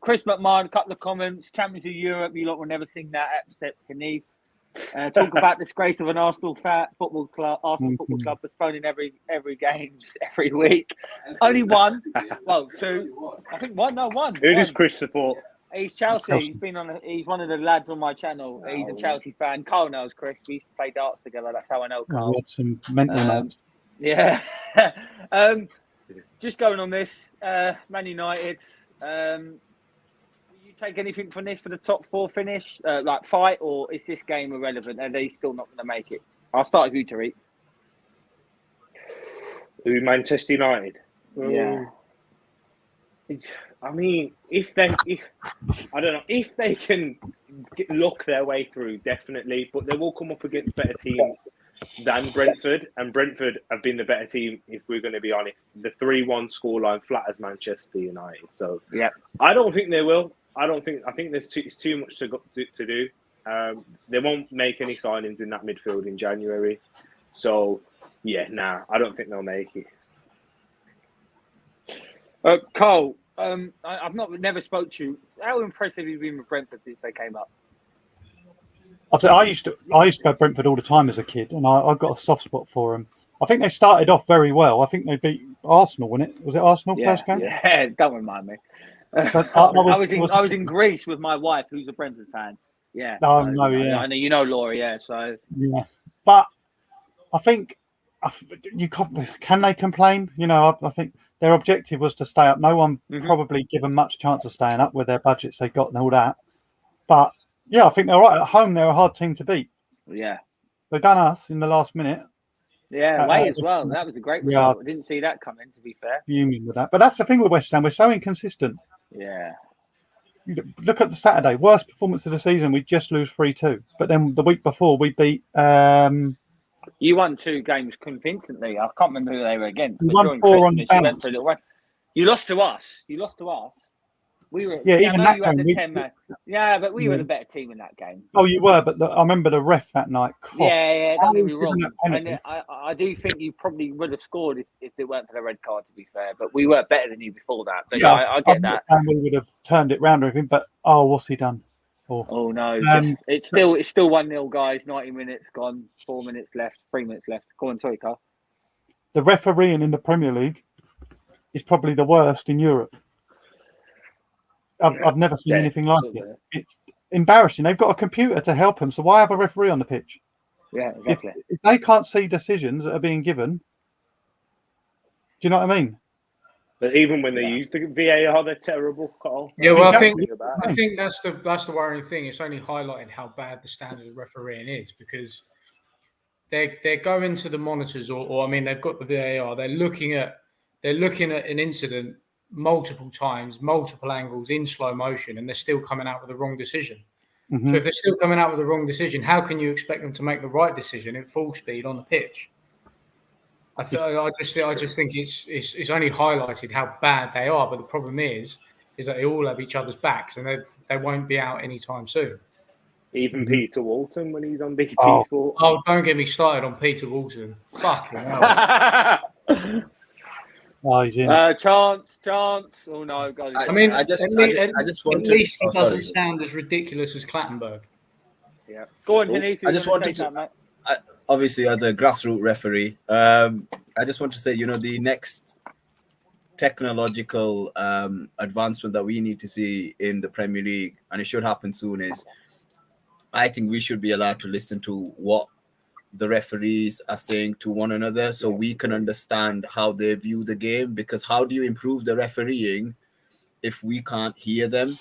Chris McMahon, a couple of comments. Champions of Europe, you lot will never sing that except Knief. Talk about disgrace of an Arsenal football club postponing every games every week. Only one. Well, 2. I think one. No, one. Who does Chris support? He's Chelsea. He's one of the lads on my channel. He's a Chelsea fan. Carl knows Chris. We used to play darts together. That's how I know Carl. We had some mental yeah. Just going on this, Man United. Will you take anything from this for the top 4 finish, like fight, or is this game irrelevant? Are they still not going to make it? I'll start with you, Tariq. Who, Manchester United? Yeah. I mean, if they can lock their way through, definitely. But they will come up against better teams than Brentford, and Brentford have been the better team. If we're going to be honest, the 3-1 scoreline flatters Manchester United. So yeah, I don't think they will. I think it's too much to do. They won't make any signings in that midfield in January. So I don't think they'll make it. Cole, I've never spoke to you. How impressive have you been with Brentford since they came up? I used to go Brentford all the time as a kid, and I've got a soft spot for them. I think they started off very well. I think they beat Arsenal, wasn't it? Was it Arsenal first game? Yeah, don't remind me. But I was in Greece with my wife, who's a Brentford fan. Yeah. Oh, I know you know Laura. Yeah. So. Yeah, but I think can they complain? I think their objective was to stay up. No one probably given much chance of staying up with their budgets they got and all that. But I think they're right at home. They're a hard team to beat. Yeah. They've done us in the last minute. Yeah, away as well. That was a great result. I didn't see that coming, to be fair. Fuming with that. But that's the thing with West Ham. We're so inconsistent. Yeah. Look at the Saturday. Worst performance of the season. We just lose 3-2. But then the week before, we beat... you won 2 games convincingly. I can't remember who they were against. We won 4 on the bounce. You lost to us. We were, even that game. But we were the better team in that game. Oh, you were, but I remember the ref that night. Don't get me wrong. And I do think you probably would have scored if it weren't for the red card, to be fair. But we were better than you before that. But I get that. And we would have turned it round with him, but what's he done? Oh no! It's still 1-0, guys. 90 minutes gone. 4 minutes left. 3 minutes left. Go on, sorry, Carl. The refereeing in the Premier League is probably the worst in Europe. I've never seen anything like it. It's embarrassing. They've got a computer to help them, so why have a referee on the pitch? Yeah, exactly. If they can't see decisions that are being given, you know what I mean? But even when they use the VAR, they're terrible, Carl. Yeah, well, I Exactly. think that's the worrying thing. It's only highlighted how bad the standard of refereeing is because they're going to the monitors, or I mean, they've got the VAR. They're looking at an incident multiple times, multiple angles in slow motion, and they're still coming out with the wrong decision. So if they're still coming out with the wrong decision, how can you expect them to make the right decision at full speed on the pitch? I just think it's only highlighted how bad they are. But the problem is that they all have each other's backs, and they won't be out anytime soon. Even Peter Walton when he's on BT Sport. Oh, don't get me started on Peter Walton. Fucking hell. Oh, he's in. Chance. Oh no, God. I I mean, I just at want to. least he Oh, doesn't sorry. sound as ridiculous as Clattenburg. Yeah. Go on, Henny. I just wanted to. Obviously, as a grassroots referee, I just want to say, the next technological advancement that we need to see in the Premier League, and it should happen soon, is I think we should be allowed to listen to what the referees are saying to one another so we can understand how they view the game. Because how do you improve the refereeing if we can't hear them?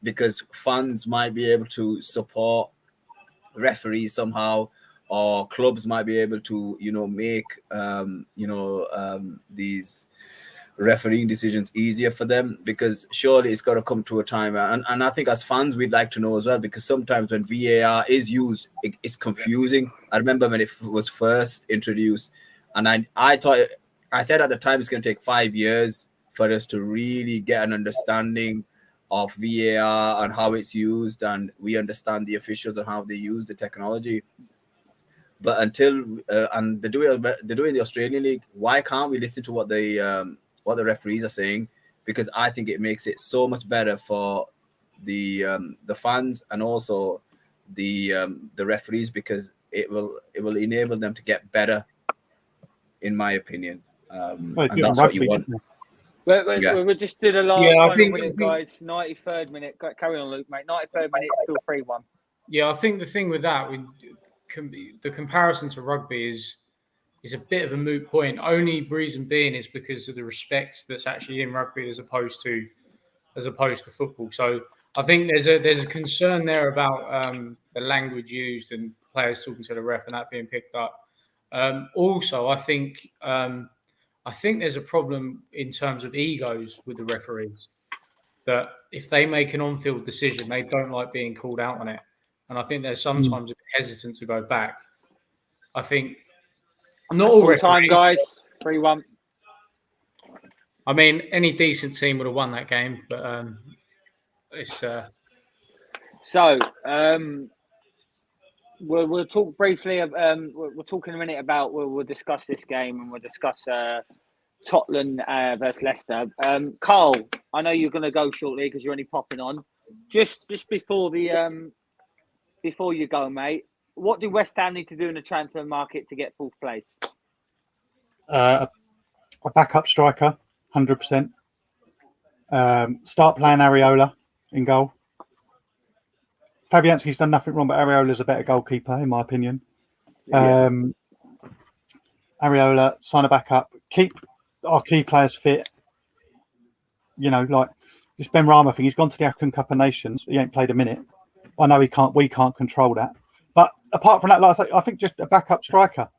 Because fans might be able to support referees somehow, or clubs might be able to, make, these refereeing decisions easier for them, because surely it's got to come to a time. And I think as fans, we'd like to know as well, because sometimes when VAR is used, it's confusing. I remember when it was first introduced, and I said at the time it's going to take 5 years for us to really get an understanding of VAR and how it's used, and we understand the officials and how they use the technology. But until and they do it in the Australian League, why can't we listen to what the referees are saying? Because I think it makes it so much better for the fans and also the referees, because it will enable them to get better, in my opinion. And that's what you want. We just did a last minute, guys. 93rd minute. Carry on, Luke, mate. 93rd minute, still 3-1. Yeah, I think the thing with that, the comparison to rugby is a bit of a moot point. Only reason being is because of the respect that's actually in rugby as opposed to football. So I think there's a concern there about the language used and players talking to the ref and that being picked up. Also, I think there's a problem in terms of egos with the referees, that if they make an on-field decision, they don't like being called out on it. And I think they're sometimes a bit hesitant to go back. I think not all referees, time, guys. 3-1. I mean, any decent team would have won that game, but it's. So we'll talk briefly. We'll talk in a minute about. We'll discuss this game, and we'll discuss Tottenham versus Leicester. Carl, I know you're going to go shortly because you're only popping on. Just before you go, mate. What do West Ham need to do in the transfer market to get fourth place? A backup striker, 100%. Start playing Areola in goal. Fabianski's done nothing wrong, but Areola's a better goalkeeper, in my opinion. Areola, sign a backup. Keep our key players fit. Like this Ben Rama thing. He's gone to the African Cup of Nations. He ain't played a minute. I know we can't control that. But apart from that, like I say, I think just a backup striker,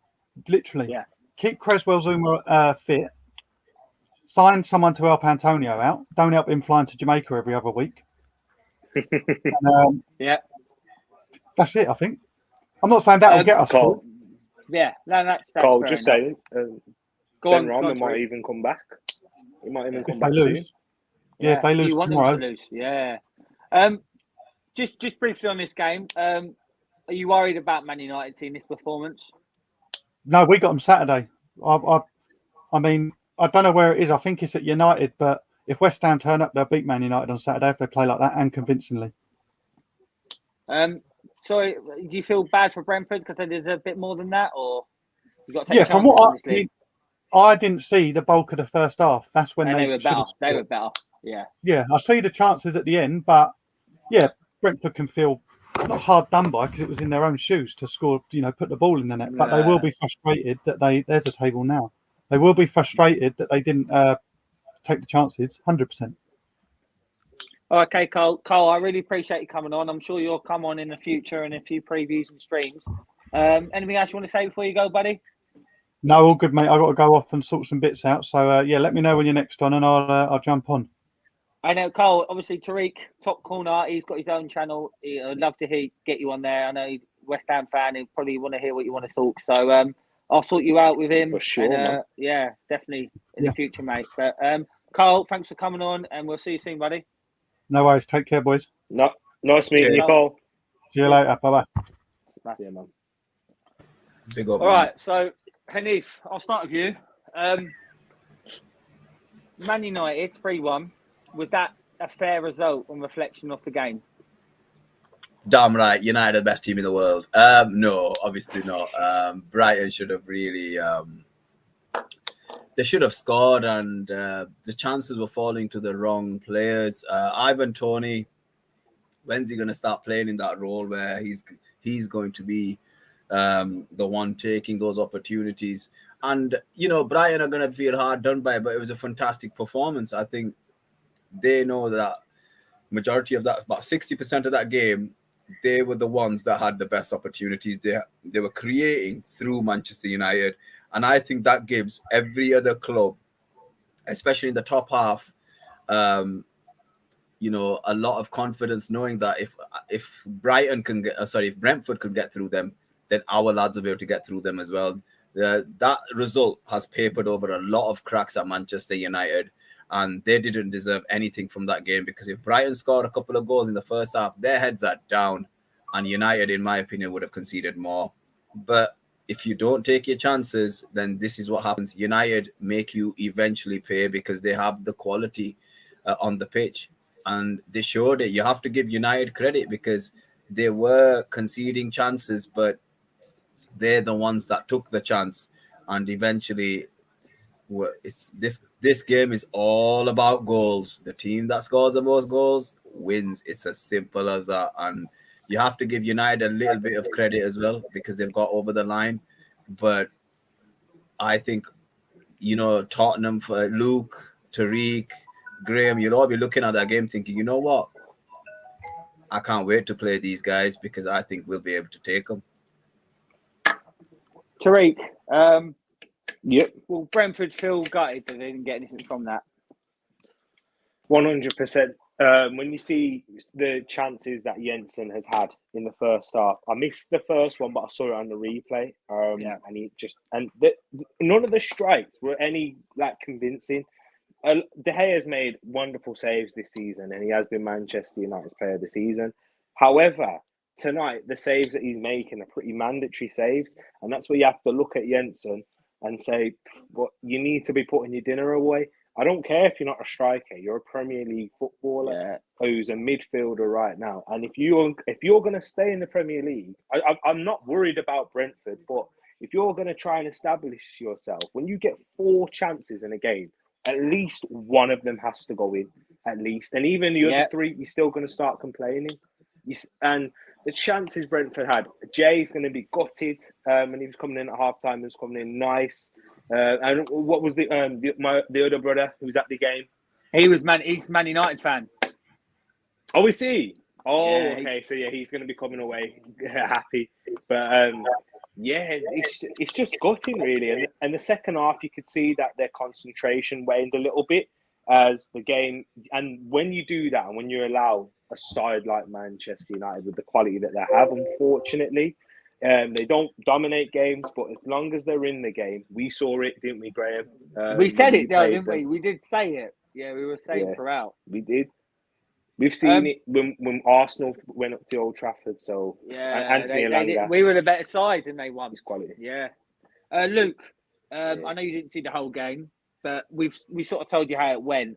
literally. Yeah. Keep Creswell Zuma fit. Sign someone to help Antonio out. Don't help him flying to Jamaica every other week. Yeah. That's it, I think. I'm not saying that'll get us. Cole. Yeah. No, that's Cole, just saying. Ben Rama might sorry. even come back. He might even come If back they lose. soon. Yeah, if they lose you want tomorrow. them to lose. Yeah. Just briefly on this game. Are you worried about Man United seeing this performance? No, we got them Saturday. I mean, I don't know where it is. I think it's at United, but if West Ham turn up, they'll beat Man United on Saturday if they play like that, and convincingly. Sorry, do you feel bad for Brentford because they deserve a bit more than that, or you got to take Yeah, from what obviously? I didn't see the bulk of the first half. That's when they were better. should've They scored. were better. Yeah. Yeah, I see the chances at the end, but yeah, Brentford can feel not hard done by because it was in their own shoes to score, put the ball in the net. But they will be frustrated that there's a table now. they will be frustrated that they didn't take the chances. 100%. Okay, Cole. Cole, I really appreciate you coming on. I'm sure you'll come on in the future and a few previews and streams. Anything else you want to say before you go, buddy? No, all good, mate. I've got to go off and sort some bits out. So, yeah, let me know when you're next on and I'll jump on. I know, Cole, obviously, Tariq, top corner, he's got his own channel. I'd love to get you on there. I know he's a West Ham fan. He'll probably want to hear what you want to talk. So I'll sort you out with him. For sure, man. Yeah, definitely in the future, mate. But Cole, thanks for coming on and we'll see you soon, buddy. No worries. Take care, boys. No, nice meeting you, Cheers. Cole. See you later. Bye-bye. See you, man. Big up. All right, so Hanif, I'll start with you. Man United 3-1. Was that a fair result on reflection of the game? Damn right, United are the best team in the world. No, obviously not. Brighton should have really they should have scored, and the chances were falling to the wrong players. Ivan Toney, when's he going to start playing in that role where he's going to be the one taking those opportunities? And, you know, Brighton are going to feel hard done by, but it was a fantastic performance. I think they know that majority of that, about 60% of that game, they were the ones that had the best opportunities. They were creating through Manchester United. And I think that gives every other club, especially in the top half, you know, a lot of confidence knowing that if Brentford could get through them, then our lads will be able to get through them as well. That result has papered over a lot of cracks at Manchester United, and they didn't deserve anything from that game, because if Brighton scored a couple of goals in the first half, their heads are down, and United, in my opinion, would have conceded more. But if you don't take your chances, then this is what happens. United make you eventually pay because they have the quality on the pitch, and they showed it. You have to give United credit because they were conceding chances, but they're the ones that took the chance, and eventually this game is all about goals. The team that scores the most goals wins. It's as simple as that. And you have to give United a little bit of credit as well because they've got over the line. But I think, you know, Tottenham, for Luke, Tariq, Graham, you'll all be looking at that game thinking, you know what? I can't wait to play these guys because I think we'll be able to take them. Tariq, Yep. well, Brentford feel gutted that they didn't get anything from that. 100%. When you see the chances that Jensen has had in the first half, I missed the first one, but I saw it on the replay. And none of the strikes were any convincing. De Gea has made wonderful saves this season, and he has been Manchester United's player of the season. However, tonight the saves that he's making are pretty mandatory saves, and that's where you have to look at Jensen and say, "Well, you need to be putting your dinner away." I don't care if you're not a striker; you're a Premier League footballer who's a midfielder right now. And if you're going to stay in the Premier League, I'm not worried about Brentford, but if you're going to try and establish yourself, when you get 4 chances in a game, at least one of them has to go in, at least. And even the other 3, you're still going to start complaining. And the chances Brentford had, Jay's going to be gutted when he was coming in at halftime. He was coming in nice. And what was the other brother who was at the game? He's Man United fan. Oh, is he? Oh, Yeah, okay. So yeah, he's going to be coming away happy. But it's just gutting really. And the second half, you could see that their concentration waned a little bit as the game. And when you do that, and when you allow a side like Manchester United with the quality that they have, unfortunately, they don't dominate games, but as long as they're in the game, we saw it, didn't we, Graham? We said it though, didn't we? We did say it. Yeah, we were saying throughout. We did. We've seen it when Arsenal went up to Old Trafford. So we were the better side and they won. His quality. Yeah. Luke, I know you didn't see the whole game, but we sort of told you how it went.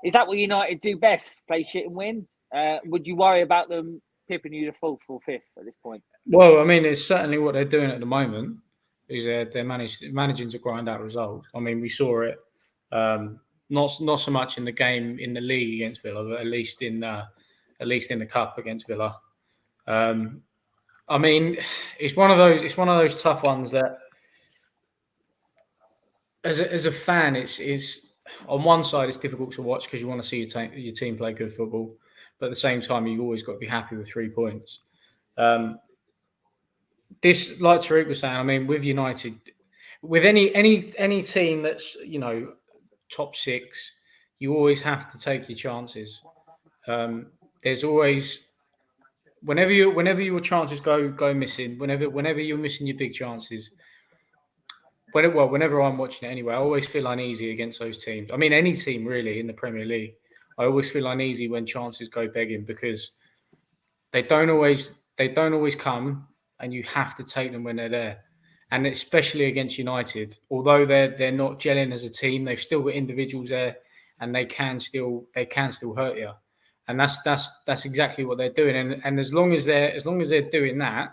Is that what United do best? Play shit and win? Would you worry about them pipping you to 4th or 5th at this point? Well, I mean, it's certainly what they're doing at the moment. Is they're managing to grind out results. I mean, we saw it not so much in the game in the league against Villa, but at least in the cup against Villa. I mean, it's one of those tough ones that as a fan, it's on one side it's difficult to watch because you want to see your team play good football, but at the same time you've always got to be happy with 3 points. This, like Tariq was saying, I mean, with United, with any team that's top 6, you always have to take your chances. There's always whenever your chances go missing, whenever you're missing your big chances. Whenever I'm watching it anyway, I always feel uneasy against those teams. I mean, any team really in the Premier League, I always feel uneasy when chances go begging because they don't always come, and you have to take them when they're there. And especially against United, although they're not gelling as a team, they've still got individuals there, and they can still hurt you. And that's exactly what they're doing. And as long as they're doing that,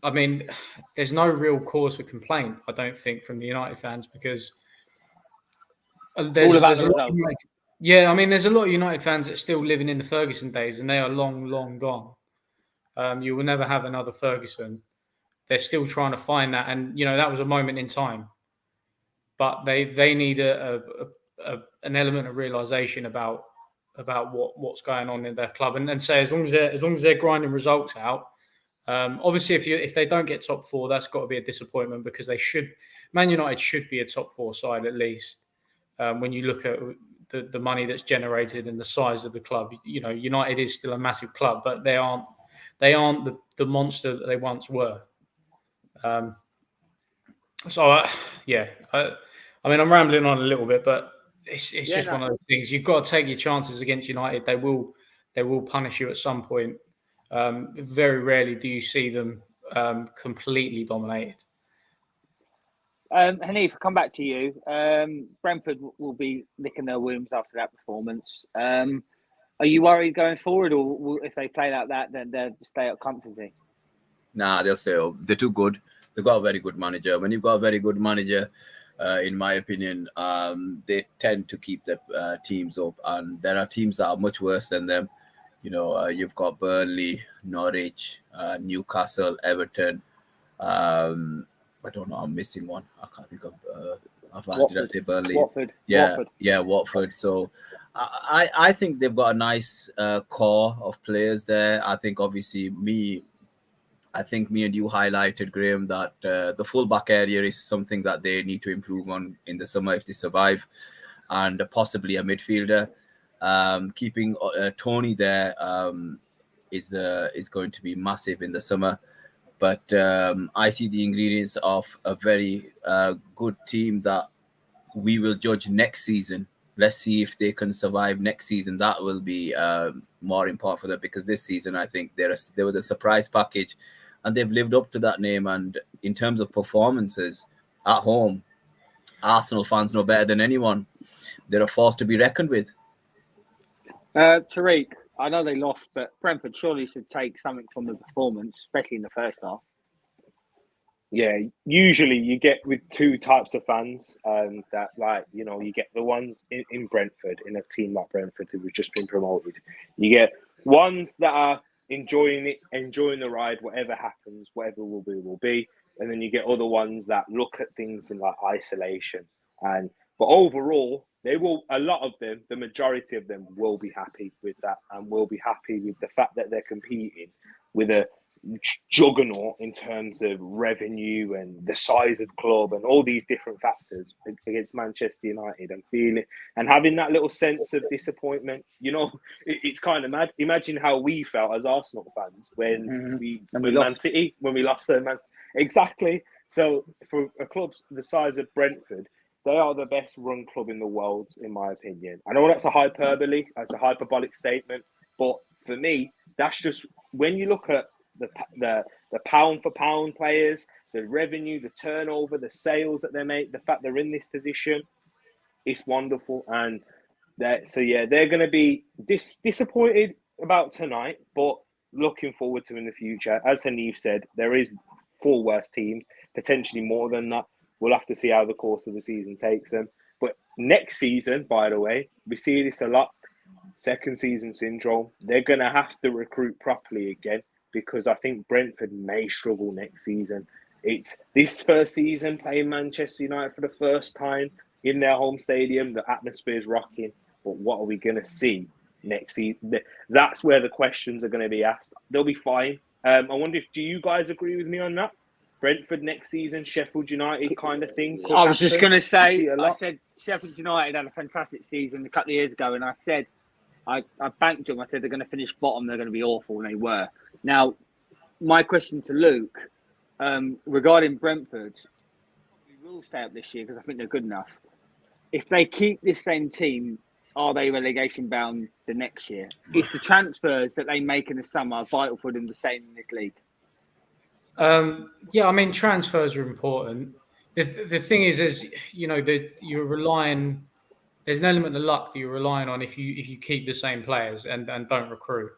I mean, there's no real cause for complaint, I don't think, from the United fans because there's a lot of United, I mean, there's a lot of United fans that are still living in the Ferguson days, and they are long, long gone. You will never have another Ferguson. They're still trying to find that, and that was a moment in time. But they need an element of realization about what's going on in their club, and say as long as they're grinding results out. Obviously, if they don't get top 4, that's got to be a disappointment because Man United should be a top 4 side at least. When you look at the money that's generated and the size of the club, United is still a massive club, but they aren't the monster that they once were. I mean, I'm rambling on a little bit, but it's just one of those things. You've got to take your chances against United. They will punish you at some point. Very rarely do you see them completely dominated. Hanif, come back to you. Brentford will be licking their wounds after that performance. Are you worried going forward, or if they play like that, then they'll stay up comfortably? Nah, they'll stay up. They're too good. They've got a very good manager. When you've got a very good manager, in my opinion, they tend to keep the teams up. And there are teams that are much worse than them. You've got Burnley, Norwich, Newcastle, Everton. I don't know. I'm missing one. I can't think of. Did I say Burnley? Watford. Watford. So I think they've got a nice core of players there. I think obviously me and you highlighted, Graham, that the full-back area is something that they need to improve on in the summer if they survive, and possibly a midfielder. Keeping Tony there is going to be massive in the summer. But I see the ingredients of a very good team that we will judge next season. Let's see if they can survive next season. That will be more important for them because this season, I think they were the surprise package and they've lived up to that name. And in terms of performances at home, Arsenal fans know better than anyone. They're a force to be reckoned with. Tariq, I know they lost, but Brentford surely should take something from the performance, especially in the first half. Yeah, usually you get with 2 types of fans, that you get the ones in Brentford, in a team like Brentford who has just been promoted. You get ones that are enjoying the ride, whatever happens, whatever will be. And then you get other ones that look at things in like isolation. But overall, a lot of them, the majority of them will be happy with that and will be happy with the fact that they're competing with a juggernaut in terms of revenue and the size of the club and all these different factors against Manchester United and feeling and having that little sense of disappointment. It's kind of mad. Imagine how we felt as Arsenal fans when we Man City, when we lost their man. Exactly. So for a club the size of Brentford, they are the best run club in the world, in my opinion. I know that's a hyperbole, that's a hyperbolic statement, but for me, that's just when you look at the pound for pound players, the revenue, the turnover, the sales that they make, the fact they're in this position, it's wonderful. And they're going to be disappointed about tonight, but looking forward to in the future. As Hanif said, there is 4 worse teams, potentially more than that. We'll have to see how the course of the season takes them. But next season, by the way, we see this a lot, second season syndrome. They're going to have to recruit properly again because I think Brentford may struggle next season. It's this first season playing Manchester United for the first time in their home stadium. The atmosphere is rocking. But what are we going to see next season? That's where the questions are going to be asked. They'll be fine. I wonder do you guys agree with me on that? Brentford next season, Sheffield United kind of thing. I was just going to say, I said Sheffield United had a fantastic season a couple of years ago, and I said, I banked them. I said they're going to finish bottom, they're going to be awful, and they were. Now, my question to Luke regarding Brentford, we will stay up this year because I think they're good enough. If they keep this same team, are they relegation bound the next year? It's the transfers that they make in the summer vital for them to stay in this league. Yeah, I mean, transfers are important. The thing is you know, you're relying. There's an element of luck that you're relying on if you keep the same players and don't recruit.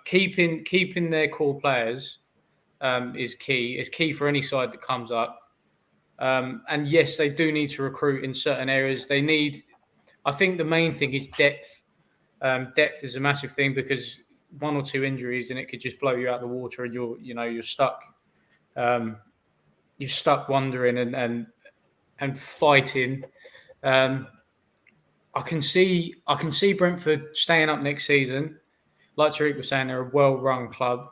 Keeping their core players is key. It's key for any side that comes up. And yes, they do need to recruit in certain areas. They need. I think the main thing is depth. Depth is a massive thing because 1 or 2 injuries and it could just blow you out of the water and you're stuck. You're stuck wondering and fighting. I can see Brentford staying up next season. Like Tariq was saying, they're a well-run club.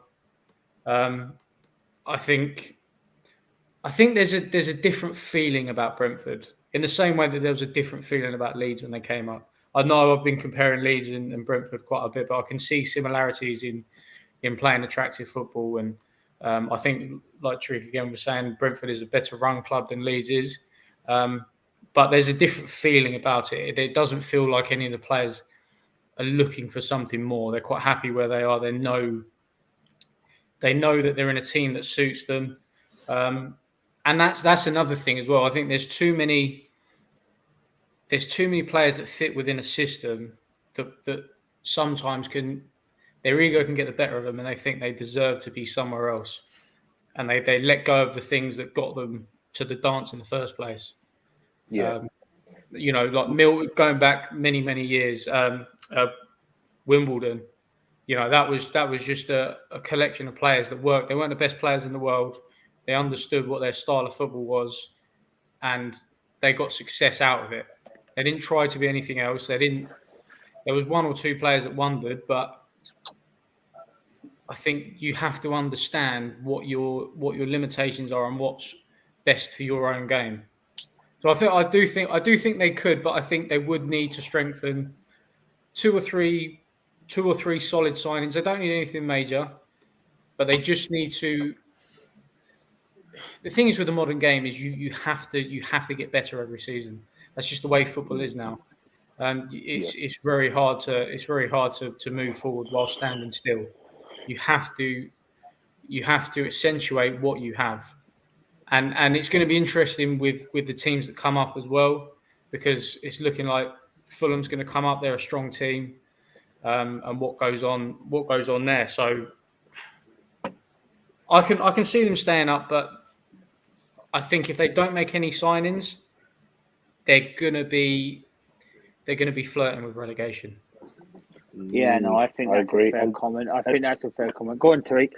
I think there's a different feeling about Brentford in the same way that there was a different feeling about Leeds when they came up. I know I've been comparing Leeds and Brentford quite a bit, but I can see similarities in playing attractive football. And I think, like Tariq again was saying, Brentford is a better run club than Leeds is. But there's a different feeling about it. It doesn't feel like any of the players are looking for something more. They're quite happy where they are. They know that they're in a team that suits them. And that's another thing as well. I think there's too many players that fit within a system that sometimes their ego can get the better of them and they think they deserve to be somewhere else. And they let go of the things that got them to the dance in the first place. Yeah. Like going back many years, Wimbledon, that was just a collection of players that worked. They weren't the best players in the world. They understood what their style of football was, and they got success out of it. They didn't try to be anything else. There was 1 or 2 players that wondered, but I think you have to understand what your limitations are and what's best for your own game. So I do think they could, but I think they would need to strengthen 2 or 3 solid signings. They don't need anything major, but they just need to. The thing is with the modern game is you have to get better every season. That's just the way football is now, and it's very hard to move forward while standing still. You have to accentuate what you have. And it's going to be interesting with the teams that come up as well, because it's looking like Fulham's going to come up. They're a strong team, and what goes on there. So I can see them staying up, but I think if they don't make any signings, they're going to be flirting with relegation. Yeah, no, I think that's a fair comment. I think that's a fair comment. Go on, Tariq.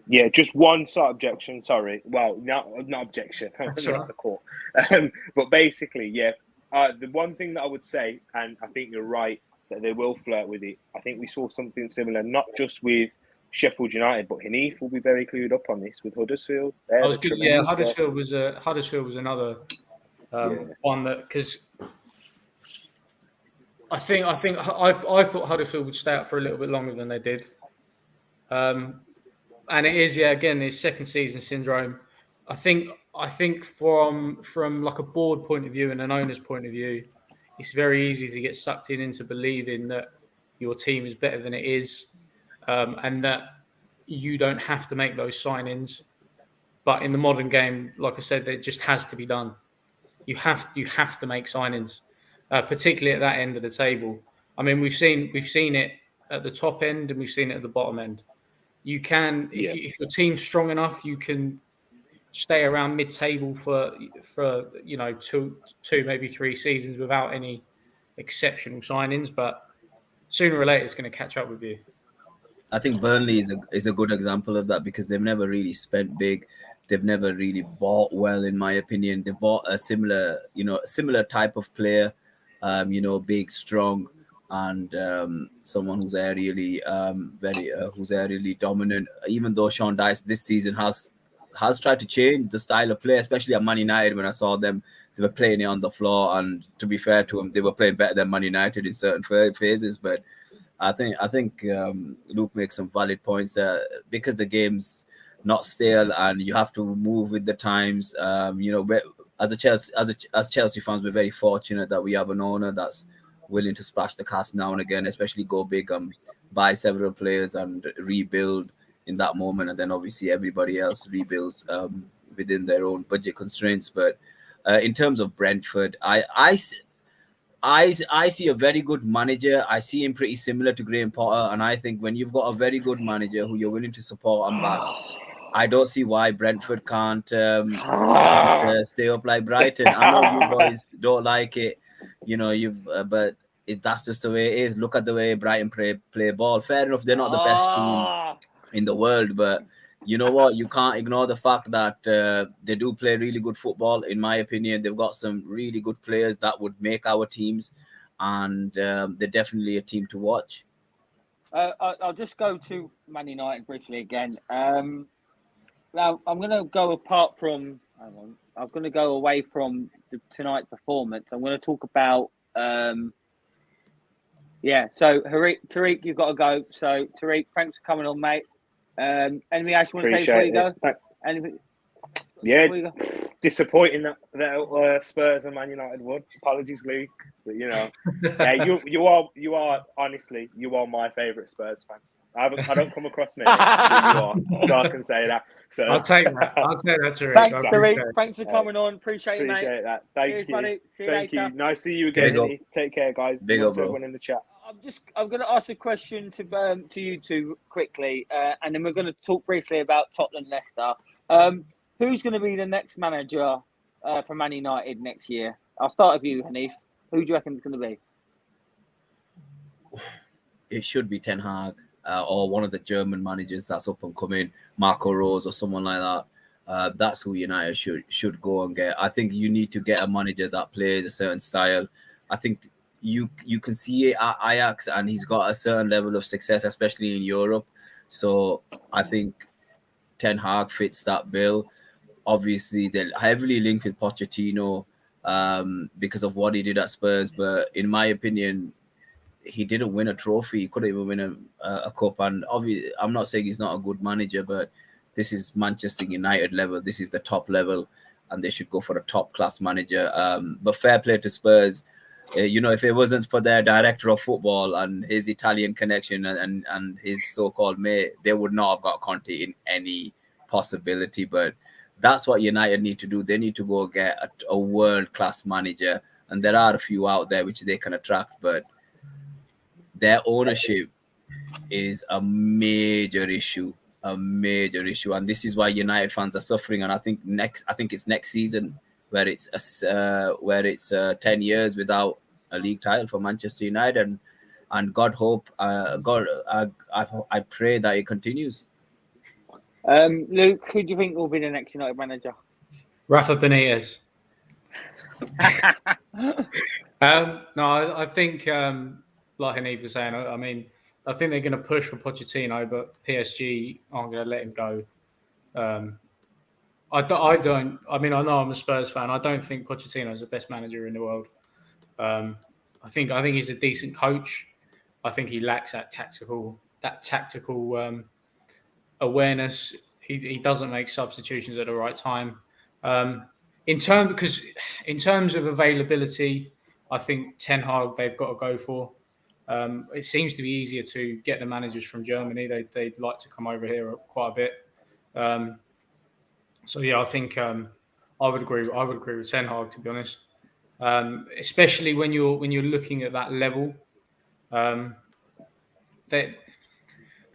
Yeah, just one sort of objection. Sorry. Well, not objection. That's I'm right. not the court. But basically, yeah. The one thing that I would say, and I think you're right, that they will flirt with it. I think we saw something similar, not just with Sheffield United, but Heath will be very clued up on this with Huddersfield. Huddersfield was another one that, because I thought Huddersfield would stay up for a little bit longer than they did. And it is, again, this second season syndrome. I think from like a board point of view and an owner's point of view, it's very easy to get sucked into believing that your team is better than it is, and that you don't have to make those signings. But in the modern game, like I said, it just has to be done. You have to make signings, particularly at that end of the table. I mean, we've seen it at the top end and we've seen it at the bottom end. You can, if your team's strong enough, you can stay around mid-table for 2 maybe 3 seasons without any exceptional signings. But sooner or later, it's going to catch up with you. I think Burnley is a good example of that because they've never really spent big. they've never really bought well, in my opinion. They bought a similar type of player, big, strong, and someone who's aerially who's aerially dominant. Even though Sean Dyche this season has tried to change the style of play, especially at Man United. When I saw them, they were playing it on the floor, and to be fair to them, they were playing better than Man United in certain phases. But I think Luke makes some valid points because the game's not stale, and you have to move with the times. As Chelsea fans, we're very fortunate that we have an owner that's willing to splash the cash now and again, especially go big and buy several players and rebuild in that moment, and then obviously everybody else rebuilds within their own budget constraints. But in terms of Brentford, I see a very good manager. I see him pretty similar to Graham Potter, and I think when you've got a very good manager who you're willing to support and back, I don't see why Brentford can't stay up like Brighton. I know you boys don't like it, but that's just the way it is. Look at the way Brighton play ball. Fair enough, they're not the best team in the world, but you know what? You can't ignore the fact that they do play really good football. In my opinion, they've got some really good players that would make our teams, and they're definitely a team to watch. I'll just go to Man United briefly again. Now, I'm going to go apart from... Hang on. I'm going to go away from tonight's performance. I'm going to talk about... so Tariq, you've got to go. So, Tariq, thanks for coming on, mate. Anything else you want to say before you go? Anything? Yeah, disappointing that Spurs and Man United won. Apologies, Luke. But, you are honestly, you are my favourite Spurs fan. I don't come across many, but you are, so I can say that. So I'll take that. Tariq. Thanks, Tariq. Thanks for coming on. Appreciate it, mate. Appreciate that. Thank you, buddy. See you later. Nice to see you again. Take care, guys. Big up, bro. Everyone in the chat. I'm going to ask a question to you two quickly, and then we're going to talk briefly about Tottenham Leicester. Who's going to be the next manager for Man United next year? I'll start with you, Hanif. Who do you reckon it's going to be? It should be Ten Hag. Or one of the German managers that's up and coming, Marco Rose or someone like that. That's who United should go and get. I think you need to get a manager that plays a certain style. I think you can see it at Ajax, and he's got a certain level of success, especially in Europe. So I think Ten Hag fits that bill. Obviously, they're heavily linked with Pochettino because of what he did at Spurs. But in my opinion, he didn't win a trophy. He couldn't even win a cup. And obviously, I'm not saying he's not a good manager, but this is Manchester United level. This is the top level, and they should go for a top class manager. But fair play to Spurs. If it wasn't for their director of football and his Italian connection and his so-called mate, they would not have got Conte in any possibility. But that's what United need to do. They need to go get a world-class manager. And there are a few out there which they can attract, but their ownership is a major issue, and this is why United fans are suffering. And I think it's next season where it's 10 years without a league title for Manchester United, and I pray that it continues. Luke, who do you think will be the next United manager? Rafa Benitez. No, I think. Like Hanif was saying, I mean, I think they're going to push for Pochettino, but PSG aren't going to let him go. I know I'm a Spurs fan. I don't think Pochettino is the best manager in the world. I think he's a decent coach. I think he lacks that tactical awareness. He doesn't make substitutions at the right time. In terms of availability, I think Ten Hag they've got to go for. It seems to be easier to get the managers from Germany. They'd like to come over here quite a bit. I think I would agree with Ten Hag, to be honest. Especially when you're looking at that level. The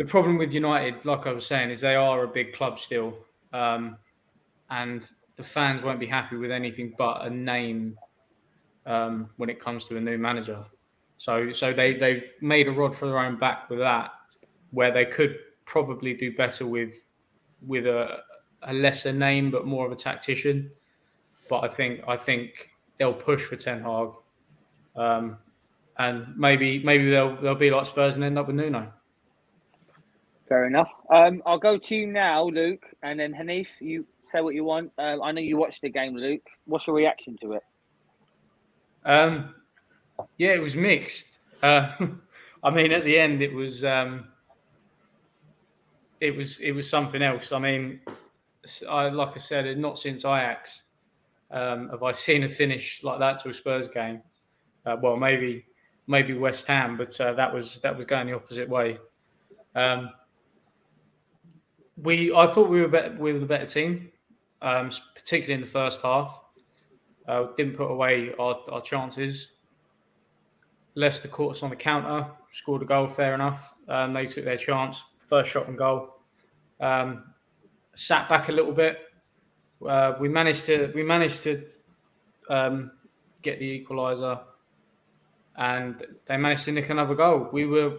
problem with United, like I was saying, is they are a big club still, and the fans won't be happy with anything but a name when it comes to a new manager. So they made a rod for their own back with that, where they could probably do better with a lesser name, but more of a tactician. But I think they'll push for Ten Hag, and maybe they'll be like Spurs and end up with Nuno. Fair enough. I'll go to you now, Luke, and then Hanif, you say what you want. I know you watched the game, Luke. What's your reaction to it? Yeah, it was mixed. I mean, at the end, it was something else. I mean, like I said, not since Ajax have I seen a finish like that to a Spurs game. Well, maybe West Ham, but that was going the opposite way. I thought we were the better team, particularly in the first half. Didn't put away our chances. Leicester caught us on the counter, scored a goal, fair enough. They took their chance, first shot and goal. Sat back a little bit. We managed to get the equaliser, and they managed to nick another goal. We were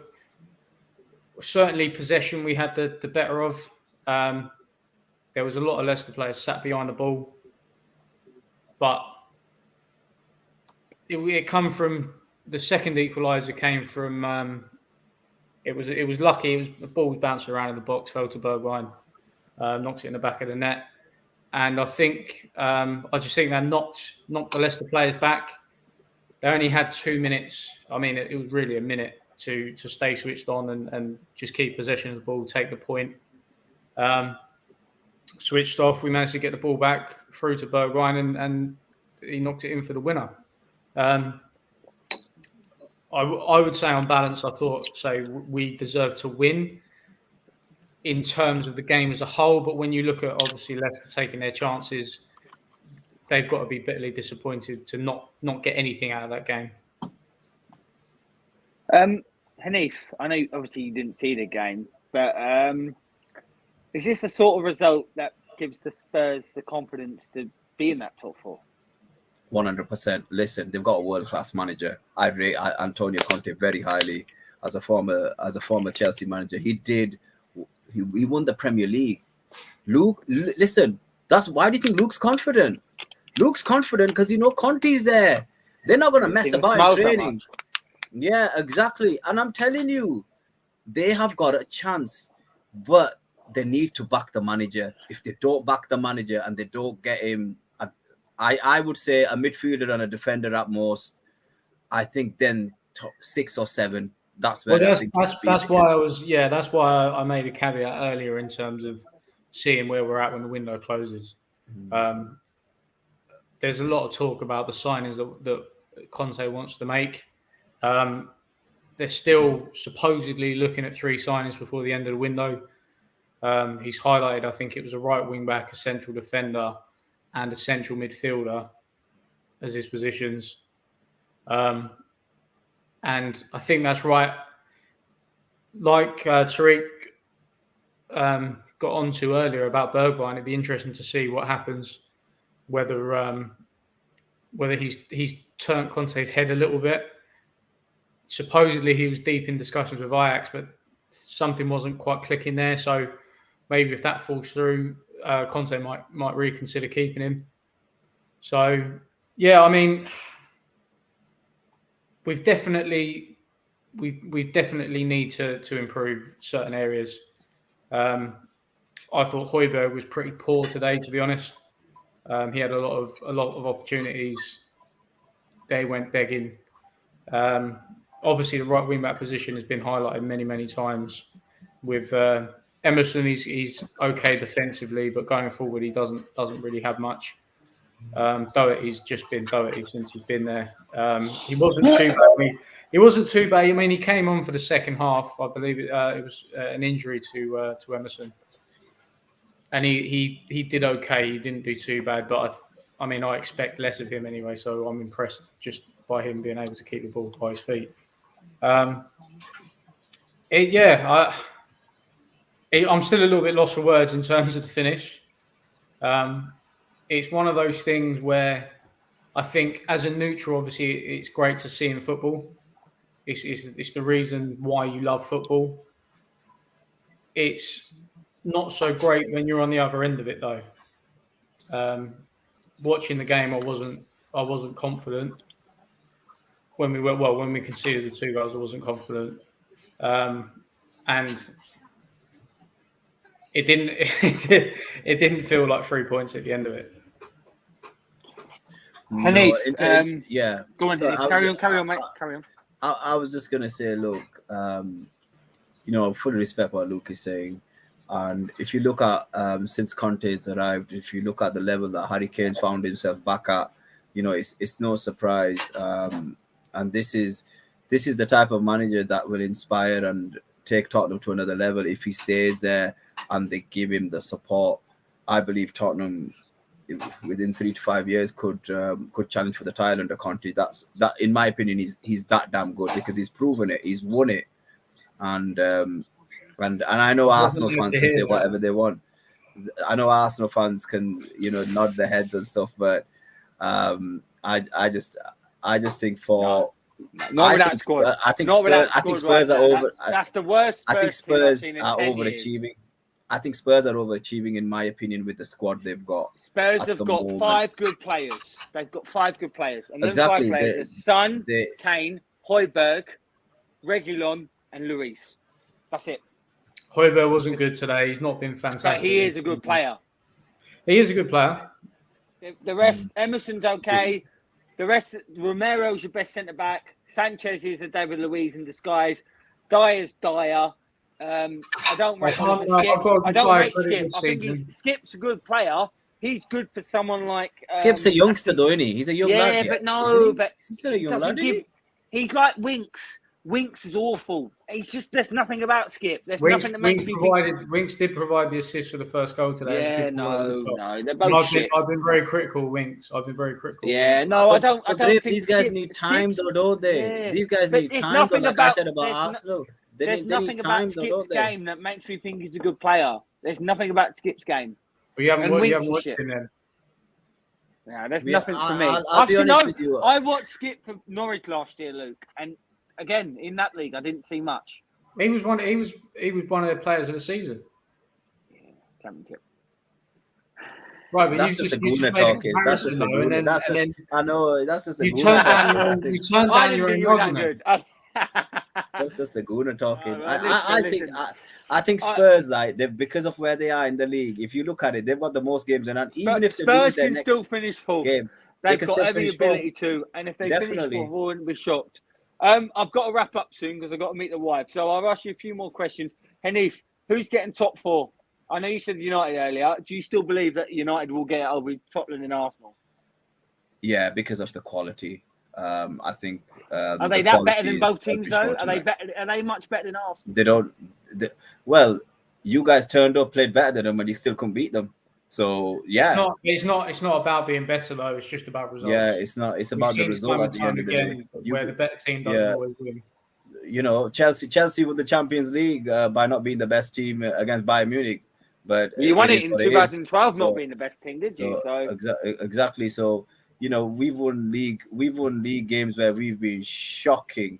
certainly possession. We had the better of. There was a lot of Leicester players sat behind the ball, but it come from the second equaliser came from. It was lucky. The ball was bouncing around in the box, fell to Bergwijn, knocked it in the back of the net, and I just think that knocked the Leicester players back. They only had 2 minutes. I mean, it was really a minute to stay switched on and just keep possession of the ball, take the point. Switched off. We managed to get the ball back through to Bergwijn, and he knocked it in for the winner. I would say on balance, I thought we deserved to win in terms of the game as a whole. But when you look at obviously Leicester taking their chances, they've got to be bitterly disappointed to not get anything out of that game. Hanif, I know obviously you didn't see the game, but is this the sort of result that gives the Spurs the confidence to be in that top four? 100%. Listen, they've got a world-class manager. I rate Antonio Conte very highly as a former Chelsea manager. He won the Premier League. Luke, listen, that's why do you think Luke's confident? Luke's confident because Conte's there. They're not going to mess about in training. Yeah, exactly. And I'm telling you, they have got a chance, but they need to back the manager. If they don't back the manager and they don't get him, I would say a midfielder and a defender at most. I think then top 6 or 7. That's where that's why I made a caveat earlier in terms of seeing where we're at when the window closes. There's a lot of talk about the signings that Conte wants to make. They're still supposedly looking at 3 signings before the end of the window. He's highlighted, I think it was a right wing back, a central defender, and a central midfielder as his positions. And I think that's right. Like Tariq got onto earlier about Bergwijn, it'd be interesting to see what happens, whether he's turned Conte's head a little bit. Supposedly he was deep in discussions with Ajax, but something wasn't quite clicking there. So maybe if that falls through, Conte might reconsider keeping him. So yeah, I mean, we've definitely need to improve certain areas. I thought Højbjerg was pretty poor today, to be honest. He had a lot of opportunities. They went begging. Obviously, the right wing back position has been highlighted many times. With Emerson, he's okay defensively, but going forward, he doesn't really have much. Doherty's just been Doherty since he's been there. He wasn't too bad. He wasn't too bad. I mean, he came on for the second half. I believe it was an injury to Emerson, and he did okay. He didn't do too bad, but I expect less of him anyway. So I'm impressed just by him being able to keep the ball by his feet. I'm still a little bit lost for words in terms of the finish. It's one of those things where I think as a neutral, obviously, it's great to see in football. It's the reason why you love football. It's not so great when you're on the other end of it, though. Watching the game, I wasn't confident. When we conceded the 2 goals, I wasn't confident, and it didn't it didn't feel like 3 points at the end of it. Hanif, yeah. go on, So Hanif. Carry on, mate. Carry on. I was just gonna say, look, fully respect what Luke is saying, and if you look at since Conte's arrived, if you look at the level that Harry Kane's found himself back at, it's no surprise. And this is the type of manager that will inspire and take Tottenham to another level if he stays there and they give him the support. I believe Tottenham, within 3 to 5 years, could challenge for the title under Conte. That, in my opinion, he's that damn good because he's proven it, he's won it, and I know Arsenal fans can say whatever they want. I know Arsenal fans can nod their heads and stuff, but I just think for. I think Spurs are over. That's the worst. I think Spurs are overachieving. I think Spurs are overachieving, in my opinion, with the squad they've got. Spurs have got 5 good players. They've got 5 good players, and those 5 players are Son, Kane, Højbjerg, Reguilon, and Luis. That's it. Højbjerg wasn't good today. He's not been fantastic. But he is a good player. He is a good player. The rest, Emerson's okay. The rest, Romero's your best centre back. Sanchez is a David Luiz in disguise. Dyer's Dyer. I don't rate Skip. I don't rate Skip. I think Skip's a good player. He's good for someone like. Skip's a youngster, though, isn't he? He's a young lad. Yeah, but no, but he's still a young lad. He's like Winks. Winks is awful. There's nothing about Skip. There's nothing that makes me think. Winks did provide the assist for the first goal today. Yeah, no, they're both shit. I've been very critical of Winks. I've been very critical. Yeah, no, I don't think these guys need time, though, don't they? Yeah. These guys need time, though, like I said about Arsenal. There's nothing about Skip's game that makes me think he's a good player. There's nothing about Skip's game. Well, you haven't watched him then. Yeah, there's nothing for me. I'll be honest with you. I watched Skip for Norwich last year, Luke, and again in that league, I didn't see much. He was one of the players of the season. Yeah, championship. Right, but that's just a Gooner talking. That's just a Gooner. I know that's just a Gooner. You turned down your own. That's just a Gooner talking. I think Spurs, because of where they are in the league, if you look at it, they've got the most games, and even if Spurs can still finish fourth, they've got every ability to, and if they finish fourth, I wouldn't be shocked. I've got to wrap up soon because I've got to meet the wife, so I'll ask you a few more questions. Hanif, who's getting top 4? I know you said United earlier. Do you still believe that United will get it over Tottenham and Arsenal? Yeah, because of the quality. I think. Are they that better than both teams, though? Are they much better than Arsenal? They don't. Well, you guys turned up, played better than them, and you still couldn't beat them. So yeah, it's not about being better though. It's just about results. Yeah, it's not. It's about the result at the end of the day. Where the better team doesn't always win. Chelsea won the Champions League by not being the best team against Bayern Munich. But you won it in 2012, not being the best team, did you? Exactly. So we've won league games where we've been shocking.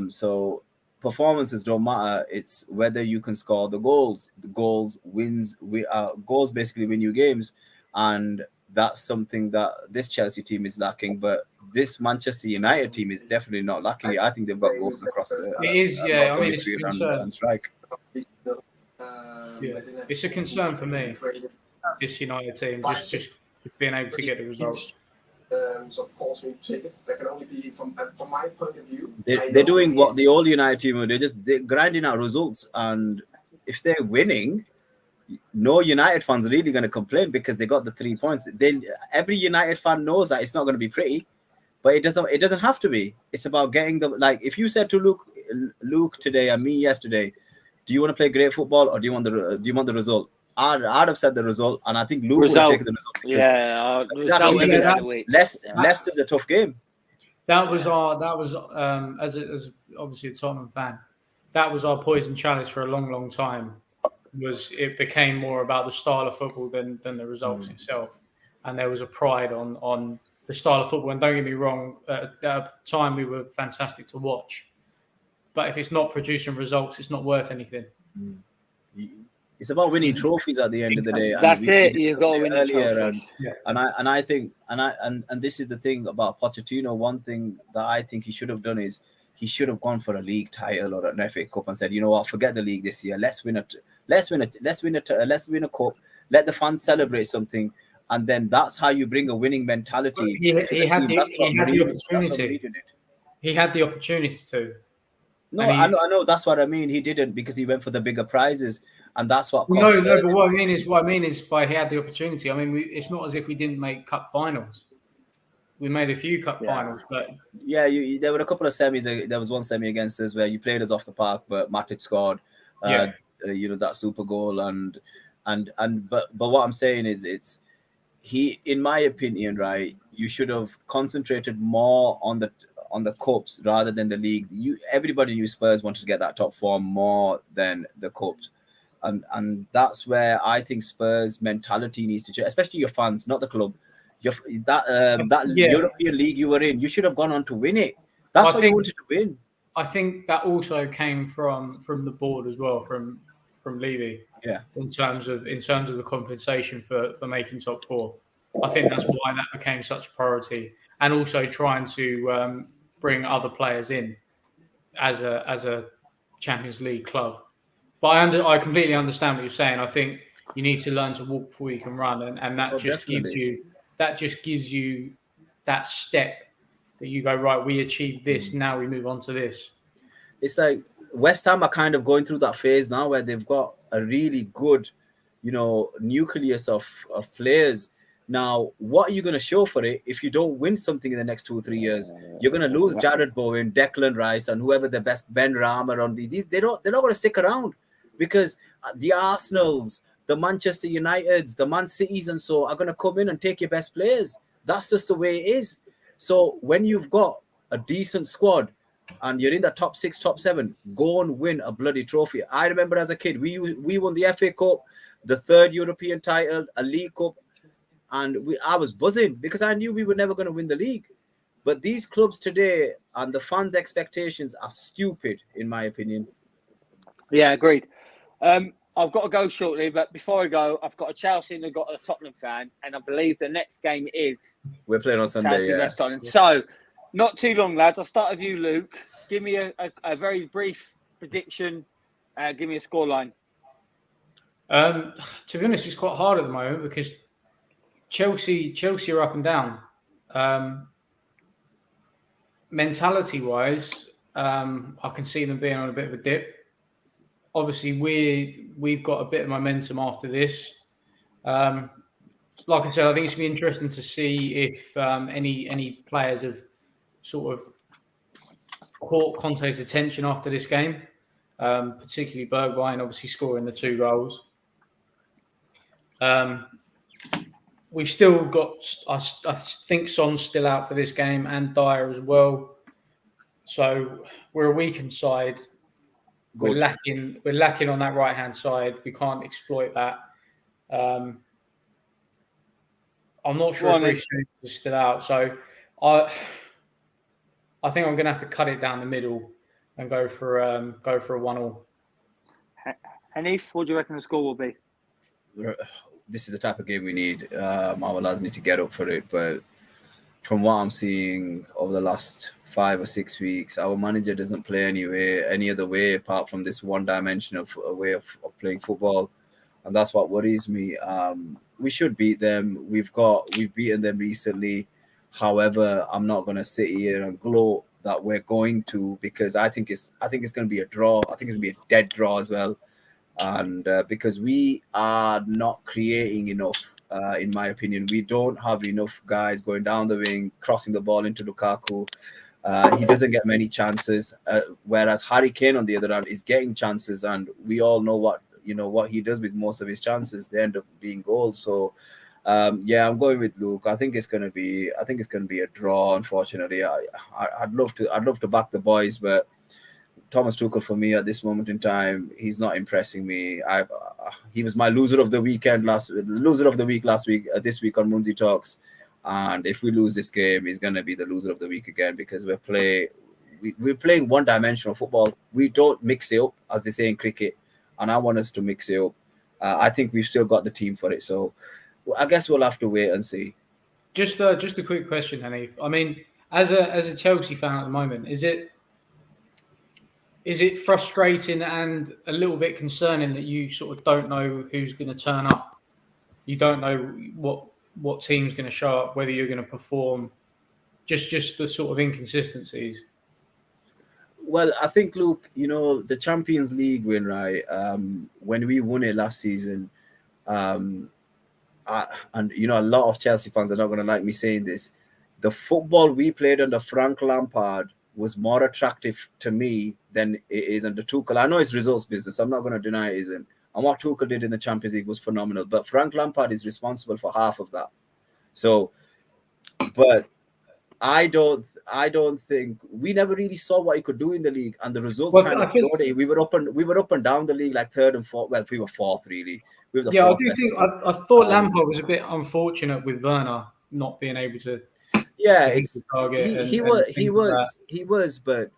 So performances don't matter. It's whether you can score the goals. The goals basically win you games, and that's something that this Chelsea team is lacking. But this Manchester United team is definitely not lacking it. I think they've got goals across the. It is, yeah. I mean, it's a concern. And strike. Yeah, it's a concern for me. This United team just being able to get the results. So of course we take it. That can only be from my point of view. They're doing what the old United team are. They're grinding out results, and if they're winning, no United fans are really going to complain because they got the 3 points. Every United fan knows that it's not going to be pretty, but it doesn't have to be. It's about getting if you said to Luke today and me yesterday, do you want to play great football or do you want the result? I'd have said the result, and I think Luke would have taken the result. Leicester's a tough game. That was as obviously a Tottenham fan, that was our poison chalice for a long, long time. It became more about the style of football than the results itself, and there was a pride on the style of football. And don't get me wrong, at that time we were fantastic to watch, but if it's not producing results, it's not worth anything. It's about winning trophies at the end of the day. And That's it. You've got to win the earlier, trophies. and I think and this is the thing about Pochettino. One thing that I think he should have done is he should have gone for a league title or an FA Cup and said, you know what, forget the league this year. Let's win a cup. Let the fans celebrate something, and then that's how you bring a winning mentality. He had the opportunity. He had the opportunity to. No, I know. That's what I mean. He didn't, because he went for the bigger prizes, and that's what cost. No. But what I mean is, by he had the opportunity. I mean, it's not as if we didn't make cup finals. We made a few cup finals, but there were a couple of semis. There was one semi against us where you played us off the park, but Matic scored. That super goal, but what I'm saying is, in my opinion, right, you should have concentrated more on the cups rather than the league. Everybody knew Spurs wanted to get that top four more than the cups, and that's where I think Spurs mentality needs to change, especially your fans, not the club. European league you were in, you should have gone on to win it. That's what you wanted to win. I think that also came from the board as well, from Levy. Yeah. In terms of the compensation for making top four, I think that's why that became such a priority, and also trying to bring other players in as a Champions League club. But I completely understand what you're saying. I think you need to learn to walk before you can run, and that just gives you that step that you go, right, we achieved this, now we move on to this. It's like West Ham are kind of going through that phase now where they've got a really good, nucleus of players. Now, what are you going to show for it if you don't win something in the next 2 or 3 years? You're going to lose Jared Bowen, Declan Rice, and whoever the best Ben Rama on these. They're not going to stick around, because the Arsenals, the Manchester Uniteds, the Man Cities, and so are going to come in and take your best players. That's just the way it is. So when you've got a decent squad and you're in the top 6, top 7, go and win a bloody trophy. I remember as a kid, we won the FA Cup, the 3rd European title, a League Cup, and I was buzzing because I knew we were never going to win the league. But these clubs today and the fans' expectations are stupid, in my opinion. Yeah, agreed. I've got to go shortly, but before I go, I've got a Chelsea and I've got a Tottenham fan, and I believe the next game is... We're playing on Sunday, Chelsea West Tottenham. So, not too long, lads. I'll start with you, Luke. Give me a very brief prediction. Give me a scoreline. To be honest, it's quite hard at the moment because Chelsea are up and down. Mentality-wise, I can see them being on a bit of a dip. Obviously, we've got a bit of momentum after this. Like I said, I think it's going to be interesting to see if any players have sort of caught Conte's attention after this game, particularly Bergwijn, obviously scoring the 2 goals. We've still got, I think Son's still out for this game, and Dyer as well. So we're a weakened side. We're lacking on that right-hand side. We can't exploit that. I'm not sure if Reece James is still out. So I think I'm going to have to cut it down the middle and go for a 1-1. Hanif, what do you reckon the score will be? This is the type of game we need. Our lads need to get up for it. But from what I'm seeing over the last 5 or 6 weeks, our manager doesn't play any other way apart from this one-dimensional way of playing football, and that's what worries me. We should beat them. We've beaten them recently. However, I'm not going to sit here and gloat that we're going to, because I think it's going to be a draw. I think it's going to be a dead draw as well, and because we are not creating enough. In my opinion, we don't have enough guys going down the wing, crossing the ball into Lukaku. He doesn't get many chances, whereas Harry Kane, on the other hand, is getting chances, and we all know what he does with most of his chances. They end up being goals. So, I'm going with Luke. I think it's going to be a draw. Unfortunately, I'd love to back the boys, but Thomas Tuchel, for me at this moment in time, he's not impressing me. He was my loser of the week last week. This week on Munzi Talks. And if we lose this game, he's going to be the loser of the week again, because we're playing one-dimensional football. We don't mix it up, as they say in cricket, and I want us to mix it up. I think we've still got the team for it. So I guess we'll have to wait and see. Just a quick question, Hanif. I mean, as a Chelsea fan at the moment, is it frustrating and a little bit concerning that you sort of don't know who's going to turn up? You don't know what team's going to show up, whether you're going to perform. Just the sort of inconsistencies. Well, I think, Luke, the Champions League win, right? When we won it last season, and a lot of Chelsea fans are not going to like me saying this. The football we played under Frank Lampard was more attractive to me than it is under Tuchel. I know it's results business. I'm not going to deny it isn't. And what Tuchel did in the Champions League was phenomenal. But Frank Lampard is responsible for half of that. So, but I don't think we never really saw what he could do in the league, and the results kind of showed it. We were up and down the league like third and fourth. Well, we were fourth really. We were the fourth. I do think I thought Lampard was a bit unfortunate with Werner not being able to. Yeah, it's he was, but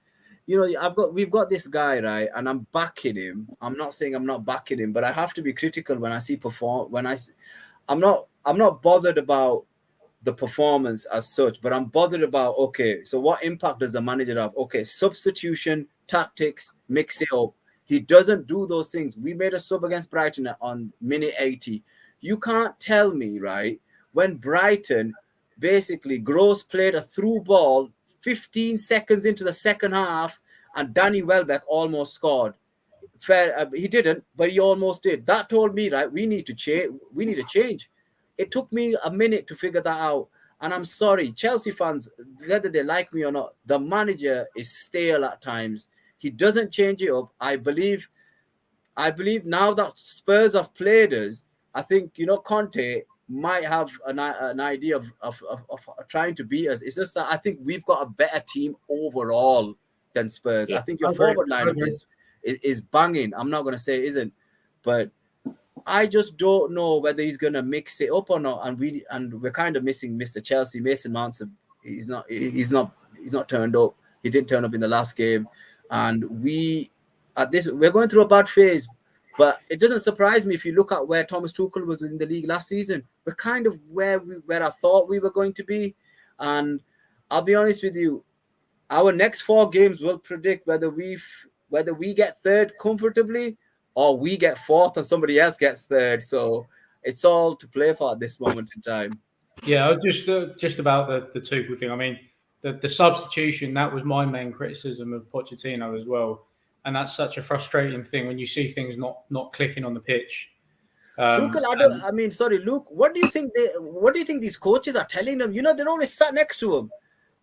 we've got this guy, right, and I'm backing him. I'm not saying I'm not backing him, but I have to be critical when I see I'm not bothered about the performance as such, but I'm bothered about, okay, so what impact does the manager have? Okay, substitution, tactics, mix it up. He doesn't do those things. We made a sub against Brighton on minute 80. You can't tell me, right, when Brighton basically Gross played a through ball 15 seconds into the second half and Danny Welbeck almost scored. He didn't, but he almost did. That told me, right, we need to change. It took me a minute to figure that out. And I'm sorry, Chelsea fans, whether they like me or not, the manager is stale at times. He doesn't change it up. I believe now that Spurs have played us, I think, Conte might have an idea of trying to beat us. It's just that I think we've got a better team overall than Spurs. Yeah, I think your forward lineup is banging. I'm not going to say it isn't, but I just don't know whether he's going to mix it up or not. And we're kind of missing Mr. Chelsea. Mason Mount's he's not turned up. He didn't turn up in the last game, and we're going through a bad phase. But it doesn't surprise me if you look at where Thomas Tuchel was in the league last season. We're kind of where I thought we were going to be. And I'll be honest with you, our next 4 games will predict whether we get third comfortably or we get fourth and somebody else gets third. So it's all to play for at this moment in time. Yeah, just about the Tuchel thing. I mean, the substitution, that was my main criticism of Pochettino as well. And that's such a frustrating thing when you see things not clicking on the pitch. Tuchel, sorry, Luke. What do you think these coaches are telling them? They're always sat next to him.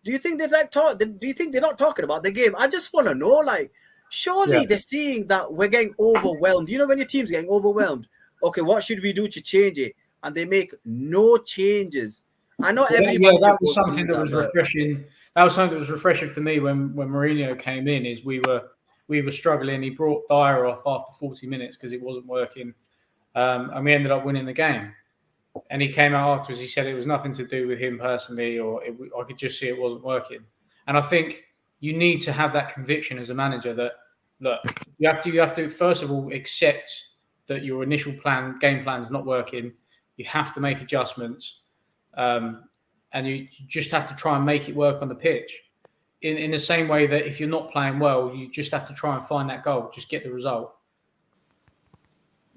Do you think do you think they're not talking about the game? I just want to know, surely they're seeing that we're getting overwhelmed. When your team's getting overwhelmed, okay, what should we do to change it? And they make no changes. I know everybody. That was something that was refreshing. That was something that was refreshing for me when Mourinho came in. Is we were struggling. He brought Dyer off after 40 minutes because it wasn't working. And we ended up winning the game. And he came out afterwards. He said it was nothing to do with him personally, I could just see it wasn't working. And I think you need to have that conviction as a manager that, look, you have to first of all accept that your initial game plan is not working. You have to make adjustments, and you just have to try and make it work on the pitch. In the same way that if you're not playing well, you just have to try and find that goal, just get the result.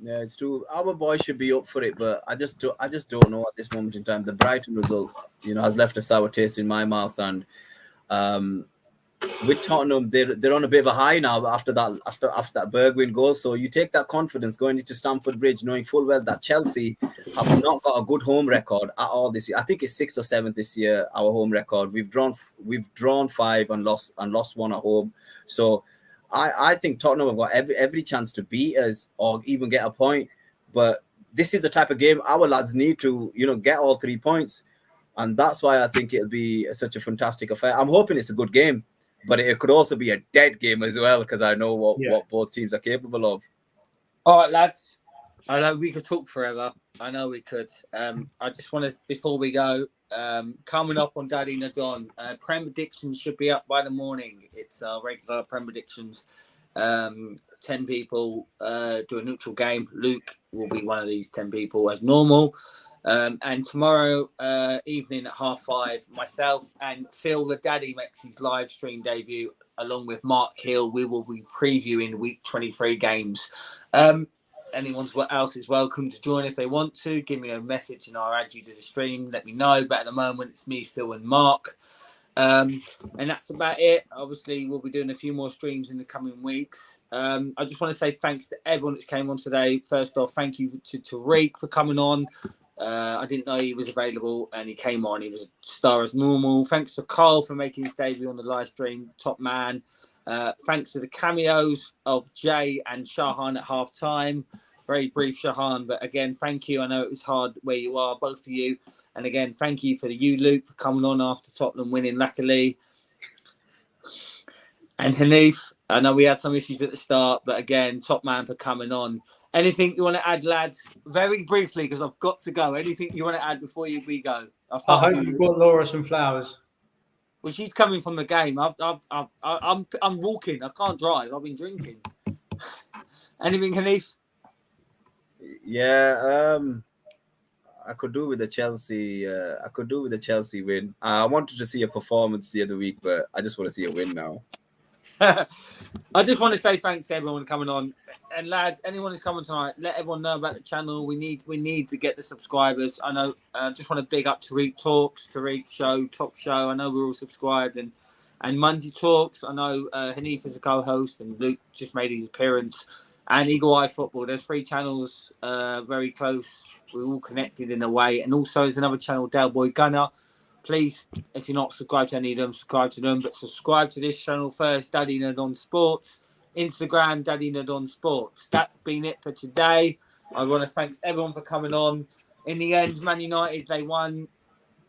Yeah, it's true. Our boys should be up for it, but I just don't know at this moment in time. The Brighton result, has left a sour taste in my mouth, and with Tottenham, they're on a bit of a high now after that Bergwijn goal. So you take that confidence going into Stamford Bridge, knowing full well that Chelsea have not got a good home record at all this year. I think it's 6th or 7th this year. Our home record, we've drawn 5 and lost 1 at home. So I think Tottenham have got every chance to beat us or even get a point. But this is the type of game our lads need to get all 3 points, and that's why I think it'll be such a fantastic affair. I'm hoping it's a good game. But it could also be a dead game as well, because I know what both teams are capable of. All right, lads. I know we could talk forever. I know we could. I just want to, before we go, coming up on Daddy Nadon, Prem predictions should be up by the morning. It's regular Prem predictions. 10 people do a neutral game. Luke will be one of these 10 people as normal. And tomorrow evening at 5:30, myself and Phil the Daddy makes his live stream debut along with Mark Hill. We will be previewing week 23 games. Anyone else is welcome to join if they want to. Give me a message and I'll add you to the stream. Let me know. But at the moment, it's me, Phil, and Mark. And that's about it. Obviously, we'll be doing a few more streams in the coming weeks. I just want to say thanks to everyone that came on today. First off, thank you to Tariq for coming on. I didn't know he was available and he came on. He was a star as normal. Thanks to Carl for making his debut on the live stream. Top man. Thanks to the cameos of Jay and Shahan at half time. Very brief, Shahan, but again, thank you. I know it was hard where you are, both of you. And again, thank you for you, Luke, for coming on after Tottenham winning, luckily. And Hanif, I know we had some issues at the start, but again, top man for coming on. Anything you want to add, lads? Very briefly, because I've got to go. Anything you want to add before we go? I hope you've got Laura some flowers. Well, she's coming from the game. I'm walking. I can't drive. I've been drinking. Anything, Hanif? Yeah, I could do with the Chelsea. I could do with the Chelsea win. I wanted to see a performance the other week, but I just want to see a win now. I just want to say thanks to everyone coming on. And lads, anyone who's coming tonight, let everyone know about the channel. We need to get the subscribers. I know. Just want to big up Tariq Talks, Tariq's show, Top Show. I know we're all subscribed, and Monday Talks. I know Hanif is a co-host, and Luke just made his appearance. And Eagle Eye Football. There's 3 channels, very close. We're all connected in a way. And also, there's another channel, Del Boy Gunner. Please, if you're not subscribed to any of them, subscribe to them. But subscribe to this channel first, Daddy Nerd on Sports. Instagram, Daddy Nerd on Sports. That's been it for today. I want to thank everyone for coming on. In the end, Man United, they won.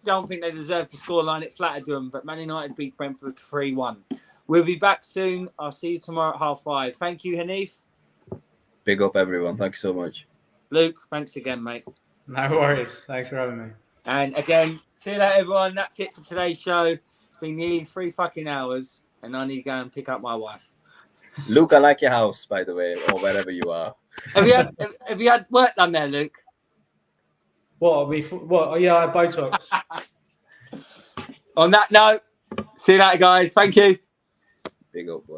Don't think they deserved the scoreline. It flattered them. But Man United beat Brentford 3-1. We'll be back soon. I'll see you tomorrow at 5:30. Thank you, Hanif. Big up, everyone. Thank you so much. Luke, thanks again, mate. No worries. Thanks for having me. And again, see you later, everyone. That's it for today's show. It's been nearly 3 fucking hours, and I need to go and pick up my wife. Luke, I like your house, by the way, or wherever you are. Have you had work done there, Luke? What? Yeah, I had Botox. On that note, see you later, guys. Thank you. Big up, boy.